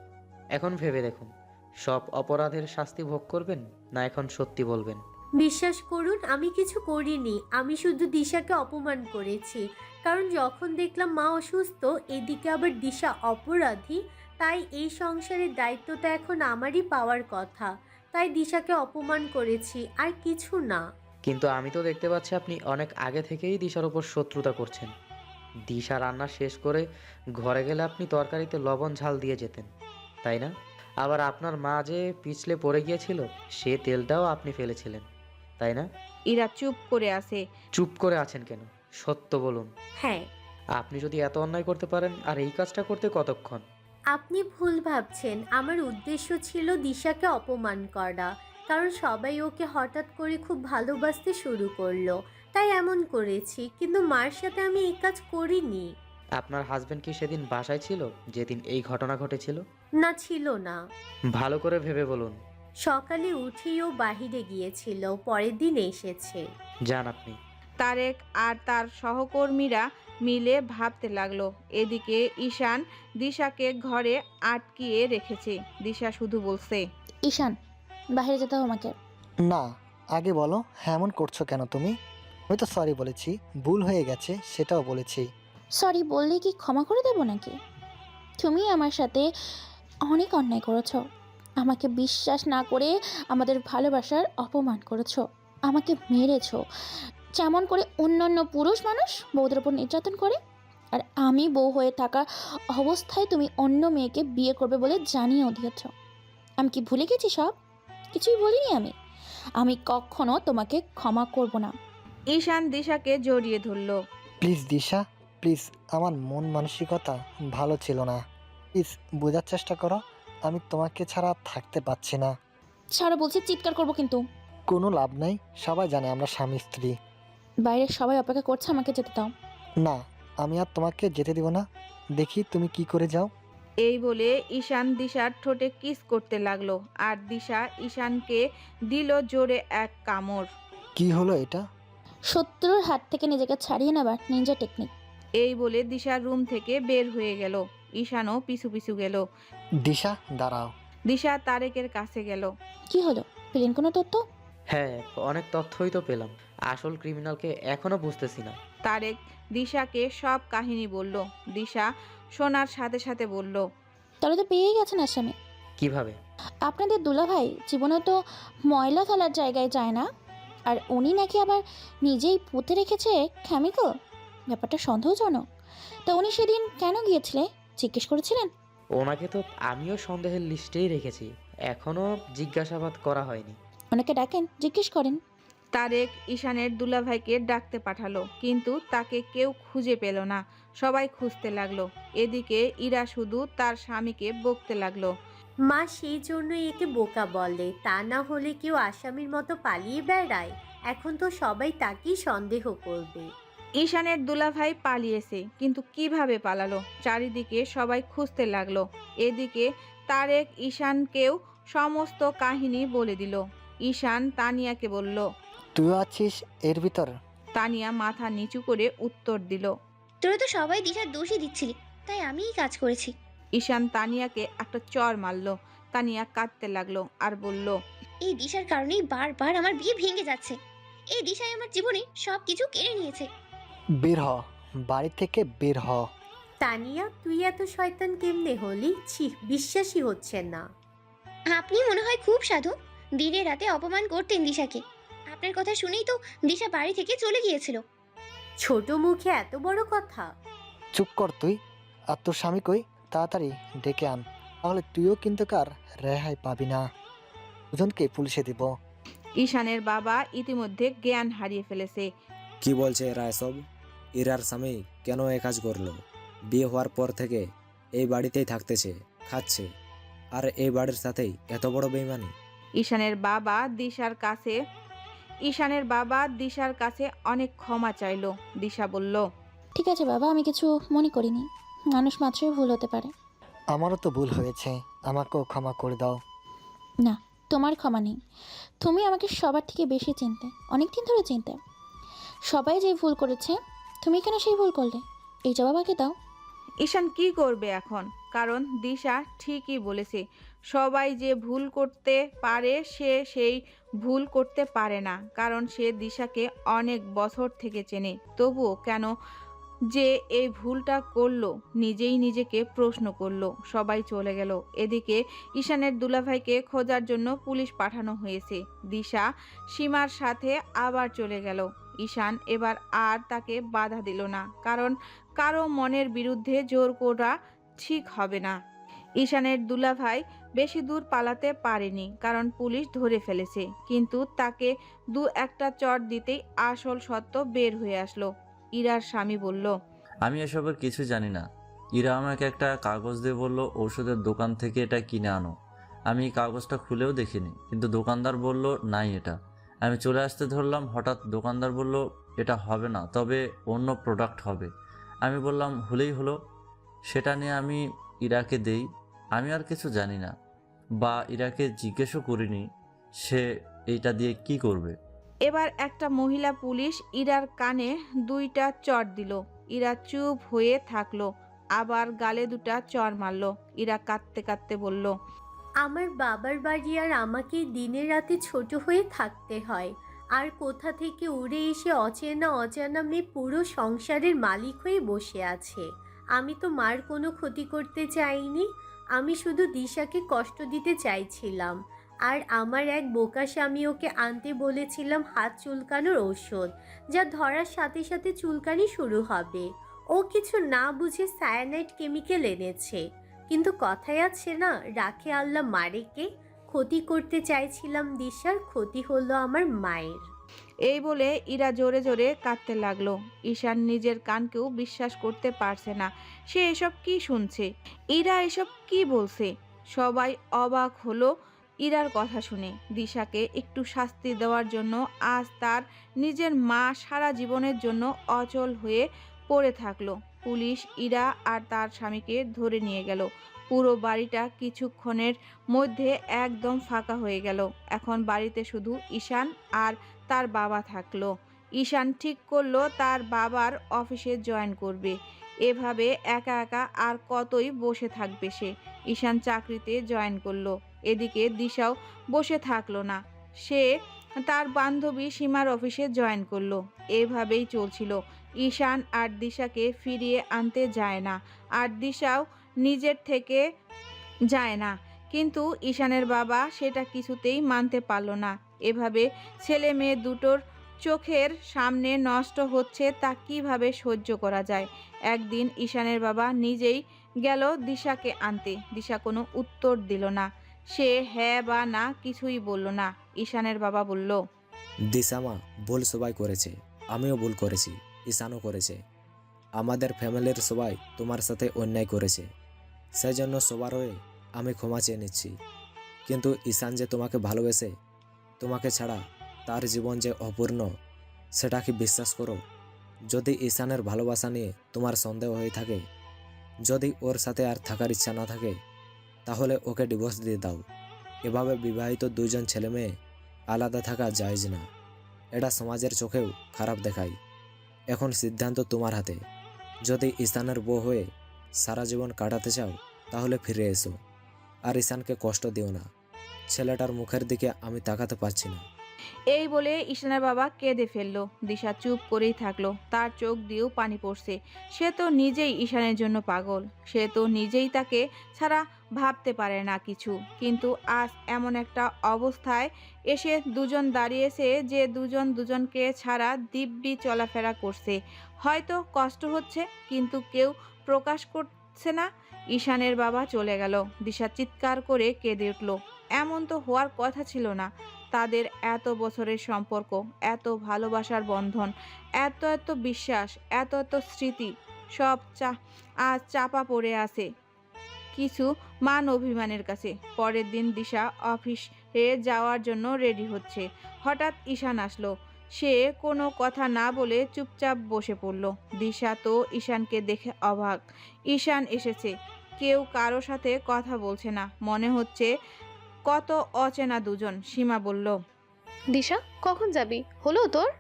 এখন ভেবে দেখুন, সব অপরাধের শাস্তি ভোগ করবেন, না এখন সত্যি বলবেন? বিশ্বাস করুন আমি কিছু করিনি, আমি শুধু দিশাকে অপমান করেছি। কারণ যখন দেখলাম মা অসুস্থ, এদিকে আবার দিশা অপরাধী, তাই এই সংসারের দায়িত্বটা এখন আমারই পাওয়ার কথা, তাই দিশাকে অপমান করেছি, আর কিছু না। কিন্তু আমি তো দেখতে পাচ্ছি আপনি অনেক আগে থেকেই দিশার উপর শত্রুতা করছেন। দিশা রান্না শেষ করে ঘরে গেলে আপনি তরকারিতে লবণ ঝাল দিয়ে যেতেন, তাই না? আবার আপনার মা যে পিছলে পড়ে গিয়েছিল, সে তেলটাও আপনি ফেলেছিলেন, তাই না? ইরা চুপ করে আছে। চুপ করে আছেন কেন? সত্য বলুন। হ্যাঁ। আপনি যদি এত অন্যায় করতে পারেন, আর এই কাজটা করতে কতক্ষণ? আপনি ভুল ভাবছেন, আমার উদ্দেশ্য ছিল দিশাকে অপমান করা, কারণ সবাই ওকে হঠাৎ করে খুব ভালোবাসতে শুরু করলো, তাই এমন করেছি। কিন্তু মার সাথে আমি এই কাজ করিনি। আপনার হাজবেন্ড কি সেদিন বাসায় ছিল যেদিন এই ঘটনা ঘটেছিল? না, ছিল না। ভালো করে ভেবে বলুন। সকালে উঠেই ও বাহিরে গিয়েছিল, পরের দিন এসেছে। যান আপনি। তারেক আর তার সহকর্মীরা মিলে ভাবতে লাগলো। এদিকে ঈশান দিশাকে ঘরে আটকিয়ে রেখেছে। দিশা শুধু বলছে, ঈশান বাইরে যেতে হবে আমাকে। না, আগে বলো এমন করছো কেন তুমি? আমি তো সরি বলেছি, ভুল হয়ে গেছে সেটাও বলেছি। সরি বললে কি ক্ষমা করে দেবো নাকি? তুমি আমার সাথে অনেক অন্যায় করেছো, আমাকে বিশ্বাস না করে আমাদের ভালোবাসার অপমান করেছো, আমাকে মেরেছো, যেমন করে অন্যান্য পুরুষ মানুষ বউদের উপর নির্যাতন করে। আর আমি বউ হয়ে থাকা অবস্থায় তুমি অন্য মেয়েকে বিয়ে করবে বলে জানিয়েও দিয়েছ। আমি কি ভুলে গেছি সব? কিছুই বলিনি আমি কখনো তোমাকে ক্ষমা করব না। ঈশান দিশাকে জড়িয়ে ধরল। প্লিজ দিশা, প্লিজ, আমার মন মানসিকতা ভালো ছিল না। প্লিজ বোঝার চেষ্টা করো, আমি তোমাকে ছাড়া থাকতে পারছি না। ছাড়ো বলছি, চিৎকার করবো কিন্তু। কোনো লাভ নাই, সবাই জানে আমরা স্বামী স্ত্রী। বাইরে সবাই অপেক্ষা করছে, আমাকে যেতে দাও। না, আমি আর তোমাকে যেতে দিব না। দেখি তুমি কি করে যাও। এই বলে ঈশান দিশার ঠোঁটে কিস করতে লাগলো আর দিশা ঈশানকে দিল জোরে এক কামড়। কি হলো এটা? শত্রুর হাত থেকে নিজেকে ছাড়িয়ে নেবার নিনজা টেকনিক। এই বলে দিশার রুম থেকে বের হয়ে গেল। ঈশানও পিছু পিছু গেল। দিশা দাঁড়াও। দিশা তারেকের কাছে গেল। কি হলো, পেলেন কোনো তথ্য? হ্যাঁ, অনেক তথ্যই তো পেলাম। আসল ক্রিমিনালকে এখনো বুঝতেছি না। তারেক দিশাকে সব কাহিনী বলল। দিশা শোনার সাথে সাথে বলল, তাহলে তো পেয়েই গেছেন আসামি। কিভাবে? আপনাদের দুলাভাই জীবনে তো ময়লা ফেলার জায়গায় যায় না, আর উনি নাকি আবার নিজেই পুঁতে রেখেছে কেমিক্যাল। ব্যাপারটা সন্দেহজনক। তা উনি সেদিন কেন গিয়েছিলেন জিজ্ঞেস করেছিলেন? ওনাকে তো আমিও সন্দেহের লিস্টেই রেখেছি, এখনো জিজ্ঞাসাবাদ করা হয়নি। ওনাকে ডাকেন, জিজ্ঞেস করেন। তারেক ঈশানের দুলাভাইকে ডাকতে পাঠালো, কিন্তু তাকে কেউ খুঁজে পেল না। সবাই খুঁজতে লাগলো। এদিকে ইরা শুধু তার স্বামীকে বকতে লাগলো। মা সেই জন্য একে বোকা বলে, তা না হলে কেউ আসামির মতো পালিয়ে বেড়ায়। এখন তো সবাই তাকেই সন্দেহ করবে। ঈশানের দুলাভাই পালিয়েছে, কিন্তু কিভাবে পালালো? চারিদিকে সবাই খুঁজতে লাগলো। এদিকে তারেক ঈশানকেও সমস্ত কাহিনী বলে দিল। ঈশান তানিয়াকে বলল। তুইও আছিস এর ভিতর? তানিয়া মাথা নিচু করে উত্তর দিল। তোরা তো সবাই দিশার দোষই দিচ্ছিলি, তাই আমিই কাজ করেছি। ঈশান তানিয়াকে একটা চড় মারল। তানিয়া কাঁদতে লাগলো আর বলল, এই দিশার কারণেই বারবার আমার বিয়ে ভেঙে যাচ্ছে। এই দিশাই আমার জীবনে সবকিছু কেড়ে নিয়েছে। বের হ, বাড়ি থেকে বের হ। তানিয়া, তুই এত শয়তান কেমনে হলি? ছি, বিশ্বাসই হচ্ছে না। আপনি মনে হয় খুব সাধু। দিনে রাতে অপমান করতেন দিশাকে। আপনার কথা শুনেই তো দিশা বাড়ি থেকে চলে গিয়েছিল। ছোট মুখে এত বড় কথা। চুপ কর তুই। আর তোর স্বামী কই? তাড়াতাড়ি ডেকে আন, তাহলে তুইও কিন্তু কার রেহাই পাবি না। দুজনকে পুলিশে দিব। ঈশানের বাবা ইতিমধ্যে জ্ঞান হারিয়ে ফেলেছে। কি বলছে এরা এসব? ইরার স্বামী কেন এ কাজ করলো? বিয়ে হওয়ার পর থেকে এই বাড়িতেই থাকতেছে, খাচ্ছে, আর এই বাড়ির সাথেই এত বড় বেইমানি। ঈশানের বাবা দিশার কাছে অনেক ক্ষমা চাইলো। দিশা বলল, ঠিক আছে বাবা, আমি কিছু মনে করিনি। মানুষ মাত্রই ভুল হতে পারে। আমারও তো ভুল হয়েছে, আমাকেও ক্ষমা করে দাও। না, তোমার ক্ষমা নেই। তুমি আমাকে সবার থেকে বেশি চিনতে, অনেক দিন ধরে চিনতে। সবাই যে ভুল করেছে, তুমি কেন সেই ভুল করলে? এই জবাব আগে দাও। ঈশান কি করবে এখন? কারণ দিশা ঠিকই বলেছে, সবাই যে ভুল করতে পারে সে সেই ভুল করতে পারে না। কারণ সে দিশাকে অনেক বছর থেকে চেনে। তবুও কেন যে এই ভুলটা করলো, নিজেই নিজেকে প্রশ্ন করলো। সবাই চলে গেল। এদিকে ঈশানের দুলাভাইকে খোঁজার জন্য পুলিশ পাঠানো হয়েছে। দিশা সীমার সাথে আবার চলে গেল। ঈশান এবার আর তাকে বাধা দিল না, কারণ কারো মনের বিরুদ্ধে জোর করা ঠিক হবে না। ঈশানের দুলাভাই বেশি দূর পালাতে পারেনি, কারণ পুলিশ ধরে ফেলেছে। কিন্তু তাকে দু একটা চট দিতেই আসল সত্য বের হয়ে আসলো। ইরার স্বামী বলল, আমি এসবের কিছু জানি না। ইরা আমাকে একটা কাগজ দিয়ে বলল ওষুধের দোকান থেকে এটা কিনে আনো। আমি কাগজটা খুলেও দেখিনি, কিন্তু দোকানদার বলল নাই এটা। আমি চলে আসতে ধরলাম, হঠাৎ দোকানদার বলল এটা হবে না, তবে অন্য প্রোডাক্ট হবে। আমি বললাম হলেই হলো। সেটা নিয়ে আমি ইরাকে দেই। আমি আর কিছু জানি না, বা ইরাকে জিজ্ঞেসও করিনি সে এইটা দিয়ে কি করবে। এবার একটা মহিলা পুলিশ ইরার কানে দুইটা চড় দিল। ইরা চুপ হয়ে থাকলো, আবার গালে দুটা চড় মারলো। ইরা কাঁদতে কাঁদতে বলল, আমার বাবার বাড়ি আর আমাকে দিনে রাতে ছোট হয়ে থাকতে হয়। আর কোথা থেকে উড়ে এসে অচেনা মেয়ে পুরো সংসারের মালিক হয়ে বসে আছে। আমি তো মার কোনো ক্ষতি করতে চাইনি। আমি শুধু দিশাকে কষ্ট দিতে চাইছিলাম। আর আমার এক বোকা স্বামী ওকে আনতে বলেছিলাম হাত চুলকানোর ঔষধ, যা ধরার সাথে সাথে চুলকানি শুরু হবে। ও কিছু না বুঝে সায়ানাইড কেমিক্যাল এনেছে। কিন্তু কথায় আছে না, রাখে আল্লাহ মারেকে। ক্ষতি করতে চাইছিলাম দিশার, ক্ষতি হলো আমার মায়ের। এই বলে ইরা জোরে জোরে কাঁদতে লাগলো। ঈশান নিজের কানকেও বিশ্বাস করতে পারছে না। সে এসব কি শুনছে? ইরা এসব কি বলছে? সবাই অবাক হলো ইরার কথা শুনে। দিশাকে একটু শাস্তি দেওয়ার জন্য আজ তার নিজের মা সারা জীবনের জন্য অচল হয়ে পড়ে থাকলো। পুলিশ ইরা আর তার স্বামীকে ধরে নিয়ে গেল। পুরো বাড়িটা কিছুক্ষণের মধ্যে একদম ফাঁকা হয়ে গেল। এখন বাড়িতে শুধু ঈশান আর তার বাবা থাকলো। ঈশান ঠিক করলো তার বাবার অফিসে জয়েন করবে। এভাবে একা একা আর কতই বসে থাকবে সে। ঈশান চাকরিতে জয়েন করলো। এদিকে দিশাও বসে থাকলো না। সে তার বান্ধবী সীমার অফিসে জয়েন করলো। এভাবেই চলছিল। ঈশান আর দিশাকে ফিরিয়ে আনতে যায় না, আর দিশাও নিজের থেকে যায় না। কিন্তু ঈশানের বাবা সেটা কিছুতেই মানতে পারল না। এভাবে ছেলে মেয়ে দুটোর চোখের সামনে নষ্ট হচ্ছে তা কিভাবে সহ্য করা যায়। একদিন ঈশানের বাবা নিজেই গেল দিশাকে আনতে। দিশা কোনো উত্তর দিল না। সে হ্যাঁ বা না কিছুই বলল না। ঈশানের বাবা বলল, দিশামা, ভুল সবাই করেছে, আমিও ভুল করেছি, ঈশানও করেছে। আমাদের ফ্যামিলির সবাই তোমার সাথে অন্যায় করেছে, সেই জন্য সবার হয়ে আমি ক্ষমা চেয়ে নিচ্ছি। কিন্তু ঈশান যে তোমাকে ভালোবেসে, তোমাকে ছাড়া তার জীবন যে অপূর্ণ, সেটা কি বিশ্বাস করো? যদি ঈশানের ভালোবাসা নিয়ে তোমার সন্দেহ হয়ে থাকে, যদি ওর সাথে আর থাকার ইচ্ছা না থাকে, তাহলে ওকে ডিভোর্স দিয়ে দাও। এভাবে বিবাহিত দুজন ছেলে মেয়ে আলাদা থাকা জায়েজ না। এটা সমাজের চোখেও খারাপ দেখায়। এখন সিদ্ধান্ত তোমার হাতে। যদি ঈশানের বউ হয়ে সারা জীবন কাটাতে চাও, তাহলে ফিরে এসো। আর ঈশানকে কষ্ট দিও না। ছেলেটার মুখের দিকে আমি তাকাতে পারছি না। এই বলে ঈশানের বাবা কেঁদে ফেললো। দিশা চুপ করেই থাকলো। তার চোখ দিয়েও পানি পড়ছে। সে তো নিজেই ঈশানের জন্য পাগল। সে তো নিজেই তাকে ছাড়া ভাবতে পারে না কিছু। কিন্তু আজ এমন একটা অবস্থায় এসে দুজন দাঁড়িয়েছে যে দুজন দুজনকে ছাড়া দিব্যি চলাফেরা করছে। হয়তো কষ্ট হচ্ছে, কিন্তু কেউ প্রকাশ করছে না। ঈশানের বাবা চলে গেল। দিশা চিৎকার করে কেঁদে উঠল। এমন তো হওয়ার কথা ছিল না। তাদের এত বছরের সম্পর্ক, এত ভালোবাসার বন্ধন, এত এত বিশ্বাস, এত এত স্মৃতি, সব আজ চাপা পড়ে আছে কিছু মান অভিমানের কাছে। পরের দিন দিশা অফিসে যাওয়ার জন্য রেডি হচ্ছে। হঠাৎ ঈশান আসলো। সে কোনো কথা না বলে চুপচাপ বসে পড়ল। দিশা তো ঈশানকে দেখে অবাক। ঈশান এসেছে, কেউ কারো সাথে কথা বলছে না। মনে হচ্ছে কত অচেনা দুজন। সীমা বলল, দিশা, কখন যাবি? হলো তোর?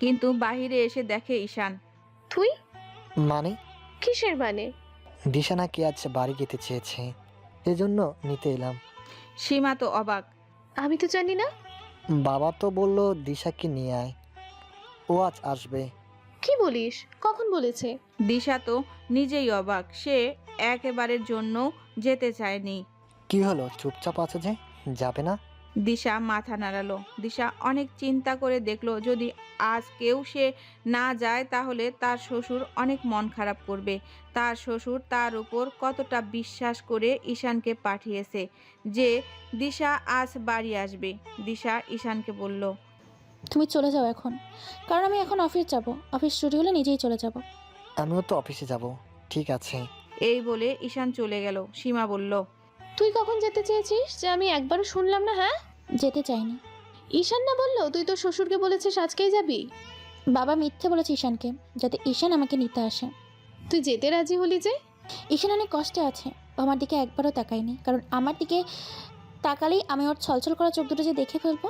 কিন্তু বাহিরে এসে দেখে ঈশান। তুই? মানে? কিসের মানে? দিশা নাকি আজ বাড়ি যেতে চেয়েছে, এজন্য নিতে এলাম। সীমা তো অবাক। আমি তো জানি না। বাবা তো বলল দিশাকে নিয়ে আয়, ও আজ আসবে। কি বলিস? কখন বলেছে? দিশা তো নিজেই অবাক। সে একেবারের জন্য যেতে চায়নি। কি হলো, চুপচাপ আছে যে, যাবে না? দিশা মাথা নাড়ালো। দিশা অনেক চিন্তা করে দেখলো যদি আজ কেউ সে না যায় তাহলে তার শ্বশুর অনেক মন খারাপ করবে। তার শ্বশুর তার উপর কতটা বিশ্বাস করে ঈশানকে পাঠিয়েছে যে দিশা আজ বাড়ি আসবে। দিশা ঈশানকে বলল, তুমি চলে যাও এখন, কারণ আমি এখন অফিস যাব। অফিস ছুটি হলে নিজেই চলে যাব। আমিও তো অফিসে যাব। ঠিক আছে। এই বলে ঈশান চলে গেল। সীমা বলল, তুই কখন যেতে চেয়েছিস যে আমি একবারও শুনলাম না? হ্যাঁ, যেতে চাইনি। ঈশান না বললো তুই তোর শ্বশুরকে বলেছিস আজকেই যাবি? বাবা মিথ্যে বলেছে ঈশানকে, যাতে ঈশান আমাকে নিতে আসে। তুই যেতে রাজি হলি যে? ঈশান অনেক কষ্টে আছে। ও আমার দিকে একবারও তাকায়নি, কারণ আমার দিকে তাকালেই আমি ওর ছলছল করা চোখ দুটো যে দেখে ফেলবো।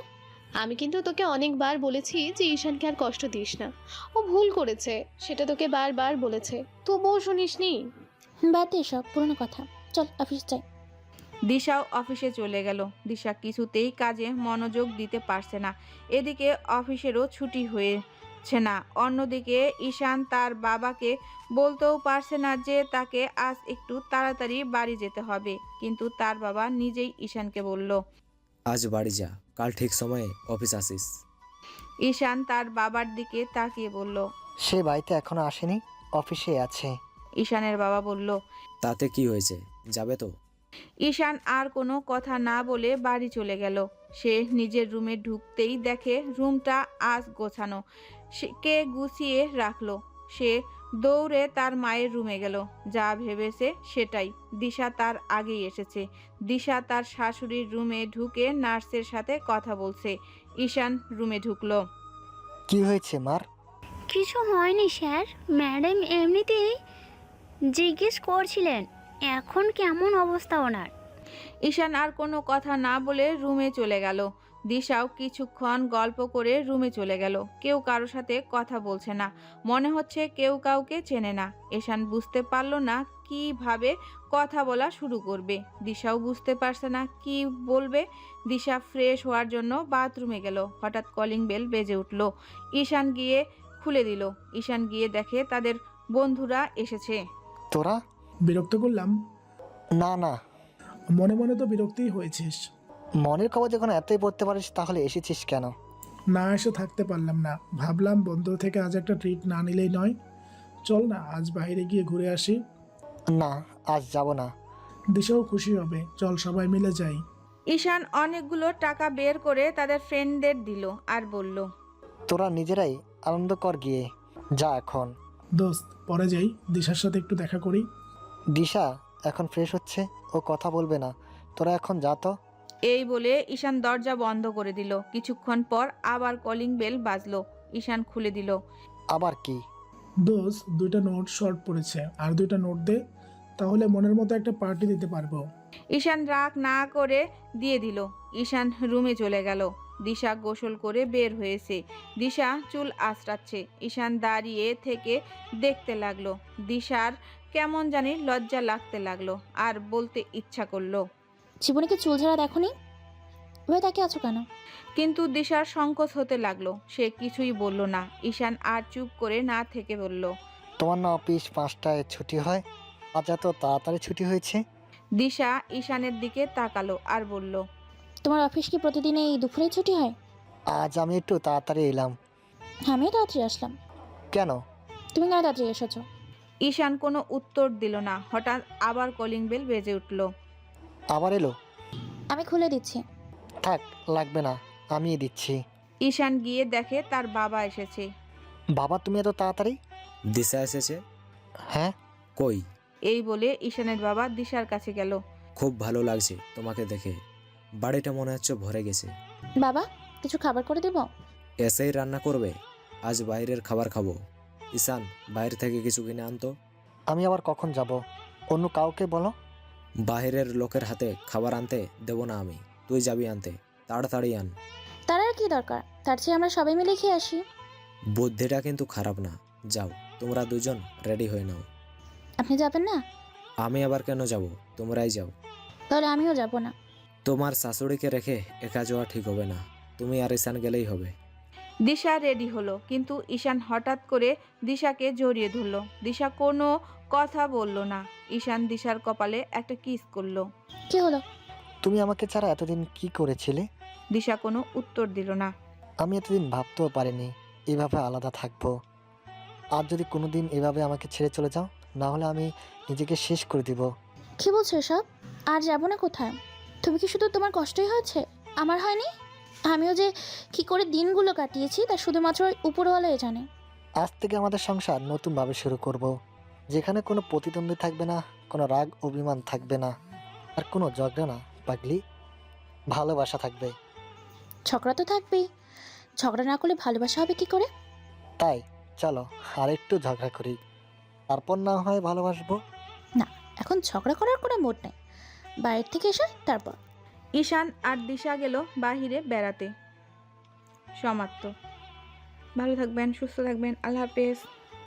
আমি কিন্তু তোকে অনেকবার বলেছি যে ঈশানকে আর কষ্ট দিস না। ও ভুল করেছে, সেটা তোকে বারবার বলেছে, তবুও শুনিসনি। বাদ দে সব পুরনো কথা, চল অফিস যাই। দিশাও অফিসে চলে গেল। দিশা কিছুতেই কাজে মনোযোগ দিতে পারছে না। এদিকে অফিসেরও ছুটি হয়েছে না। অন্যদিকে ঈশান তার বাবাকে বলতেও পারছে না যে তাকে আজ একটু তাড়াতাড়ি বাড়ি যেতে হবে। কিন্তু তার বাবা নিজেই ঈশানকে বলল, আজ বাড়ি যা, কাল ঠিক সময়ে অফিস আসিস। ঈশান তার বাবার দিকে তাকিয়ে বলল। সে বাড়িতে এখনো আসেনি, অফিসে আছে। ঈশানের বাবা বলল। তাতে কি হয়েছে, যাবে তো? ঈশান আর কোনো কথা না বলে বাড়ি চলে গেল। সে নিজের রুমে ঢুকতেই দেখে রুমটা আজ গোছানো, কে গুছিয়ে রাখলো। সে দৌড়ে তার মায়ের রুমে গেল। যা ভেবেছে সেটাই, দিশা তার আগেই এসেছে। দিশা তার শাশুড়ির রুমে ঢুকে নার্সের সাথে কথা বলছে। ঈশান রুমে ঢুকলো। কি হয়েছে মার? কিছু হয়নি স্যার, ম্যাডাম এমনিতেই জিজ্ঞেস করছিলেন এখন কেমন অবস্থা ওনার। ঈশান আর কোনো কথা না বলে রুমে চলে গেল। দিশাও কিছুক্ষণ গল্প করে রুমে চলে গেল। কেউ কারো সাথে কথা বলছে না, মনে হচ্ছে কেউ কাউকে চেনে না। ঈশান বুঝতে পারল না কিভাবে কথা বলা শুরু করবে। দিশাও বুঝতে পারছে না কি বলবে। দিশা ফ্রেশ হওয়ার জন্য বাথরুমে গেল। হঠাৎ কলিং বেল বেজে উঠল। ঈশান গিয়ে খুলে দিল। ঈশান গিয়ে দেখে তাদের বন্ধুরা এসেছে। তোরা? বিরক্ত করলাম? না না, মনে মনে তো বিরক্তিই হয়েছিস। মনের খবর যখন এতই পড়তে পারিস তাহলে এসেছিস কেন? না এসে থাকতে পারলাম না, ভাবলাম বন্ধু থেকে আজ একটা ট্রিট না নিলেই নয়। চল না আজ বাইরে গিয়ে ঘুরে আসি। না, আজ যাব না। দিশাও খুশি হবে, চল সবাই মিলে যাই। ঈশান অনেকগুলো টাকা বের করে তাদের ফ্রেন্ডদের দিল আর বলল। তোরা নিজেরাই আনন্দ কর গিয়ে, যা এখন। দোস্ত পরে যাই, দিশার সাথে একটু দেখা করি। দিশা এখন ফ্রেশ হচ্ছে, ও কথা বলবে না, তোরা এখন যা তো। এই বলে ঈশান দরজা বন্ধ করে দিল। কিছুক্ষণ পর আবার কলিং বেল বাজলো। ঈশান খুলে দিল। আবার কি? দোস্ত 2টা নোট শর্ট পড়েছে, আর 2টা নোট দে, তাহলে মনের মতো একটা পার্টি দিতে পারবো। ঈশান রাগ না করে দিয়ে দিল। ঈশান রুমে চলে গেল। দিশা গোসল করে বের হয়েছে। দিশা চুল আঁচড়াচ্ছে। ঈশান দাঁড়িয়ে থেকে দেখতে লাগলো। দিশার কেমন জানি লজ্জা লাগতে লাগলো আর বলতে ইচ্ছা করলো, জীবনে কি চুল ঝাড়া দেখোনি? এবার তাকে আছো কেন? কিন্তু দিশার সংকোচ হতে লাগলো। সে কিছুই বলল না। ঈশান আর চুপ করে না থেকে বলল, তোমার না অফিস 5টায় ছুটি হয়, আজ এত তাড়াতাড়ি ছুটি হয়েছে? দিশা ঈশানের দিকে তাকালো আর বলল, তোমার অফিস কি প্রতিদিন এই দুপুরে ছুটি হয়? আজ আমি একটু তাড়াতাড়ি এলাম। আমিও তাড়াতাড়ি আসলাম। কেন? তুমি কেন তাড়াতাড়ি এসেছো? ঈশান কোনো উত্তর দিল না। হঠাৎ আবার কলিং বেল বেজে উঠল। আবার এলো? আমি খুলে দিচ্ছি। থাক, লাগবে না, আমি দিচ্ছি। ঈশান গিয়ে দেখে তার বাবা এসেছে। বাবা তুমি এত তাড়াতাড়ি? দিশা এসেছে? হ্যাঁ। কই? এই বলে ঈশানের বাবা দিশার কাছে গেল। খুব ভালো লাগছে তোমাকে দেখে, বাড়িটা মনে হচ্ছে ভরে গেছে। বাবা কিছু খাবার করে দেব? এসেই রান্না করবে? আজ বাইরের খাবার খাবো। ঈশান বাইরে থেকে কিছু কিনে আনতো। আমি আবার কখন যাব? অন্য কাউকে বলো। বাইরের লোকের হাতে খাবার আনতে দেব না আমি, তুই যাবি আনতে, তাড়াতাড়ি আন। তার আর কি দরকার, তার চেয়ে আমরা সবাই মিলে খেয়ে আসি। বুদ্ধিটা কিন্তু খারাপ না, যাও তোমরা দুজন রেডি হয়ে নাও। আপনি যাবেন না? আমি আবার কেন যাব, তোমরাই যাও। তাহলে আমিও যাব না। তোমার শাশুড়িকে রেখে একা যাওয়া ঠিক হবে না, তুমি আর ঈশান গেলেই হবে। দিশা রেডি হলো, কিন্তু ঈশান হঠাৎ করে দিশাকে জড়িয়ে ধরলো। দিশা কোনো কথা বলল না। ঈশান দিশার কপালে একটা কিস করলো। কি হলো? তুমি আমাকে ছাড়া এতদিন কি করেছিলে? দিশা কোনো উত্তর দিল না। আমি এতদিন ভাবতেও পারিনি এভাবে আলাদা থাকবো। আর যদি কোনোদিন এভাবে আমাকে ছেড়ে চলে যাও, না হলে আমি নিজেকে শেষ করে দিব। কি বলছো এসব? আর যাবো না কোথায়? তুমি কি শুধু তোমার কষ্টই হয়েছে, আমার হয়নি? আমিও যে কি করে দিনগুলো কাটিয়েছি তা শুধুমাত্র উপরওয়ালাই জানে। আজ থেকে আমাদের সংসার নতুনভাবে শুরু করব, যেখানে কোনো প্রতিদ্বন্দ্বী থাকবে না, কোনো রাগ অভিমান থাকবে না, আর কোনো ঝগড়া না পাগলি, ভালোবাসা থাকবে। ঝগড়া তো থাকবেই, ঝগড়া না করলে ভালোবাসা হবে কি করে? তাই চলো আর একটু ঝগড়া করি, তারপর না হয় ভালোবাসবো। না, এখন ঝগড়া করার কোনো মুড নেই, বাইরে থেকে এসে তারপর। ঈশান আর দিশা গেল বাহিরে বেড়াতে। সমাপ্ত। ভালো থাকবেন, সুস্থ থাকবেন, আল্লাহ হাফেজ।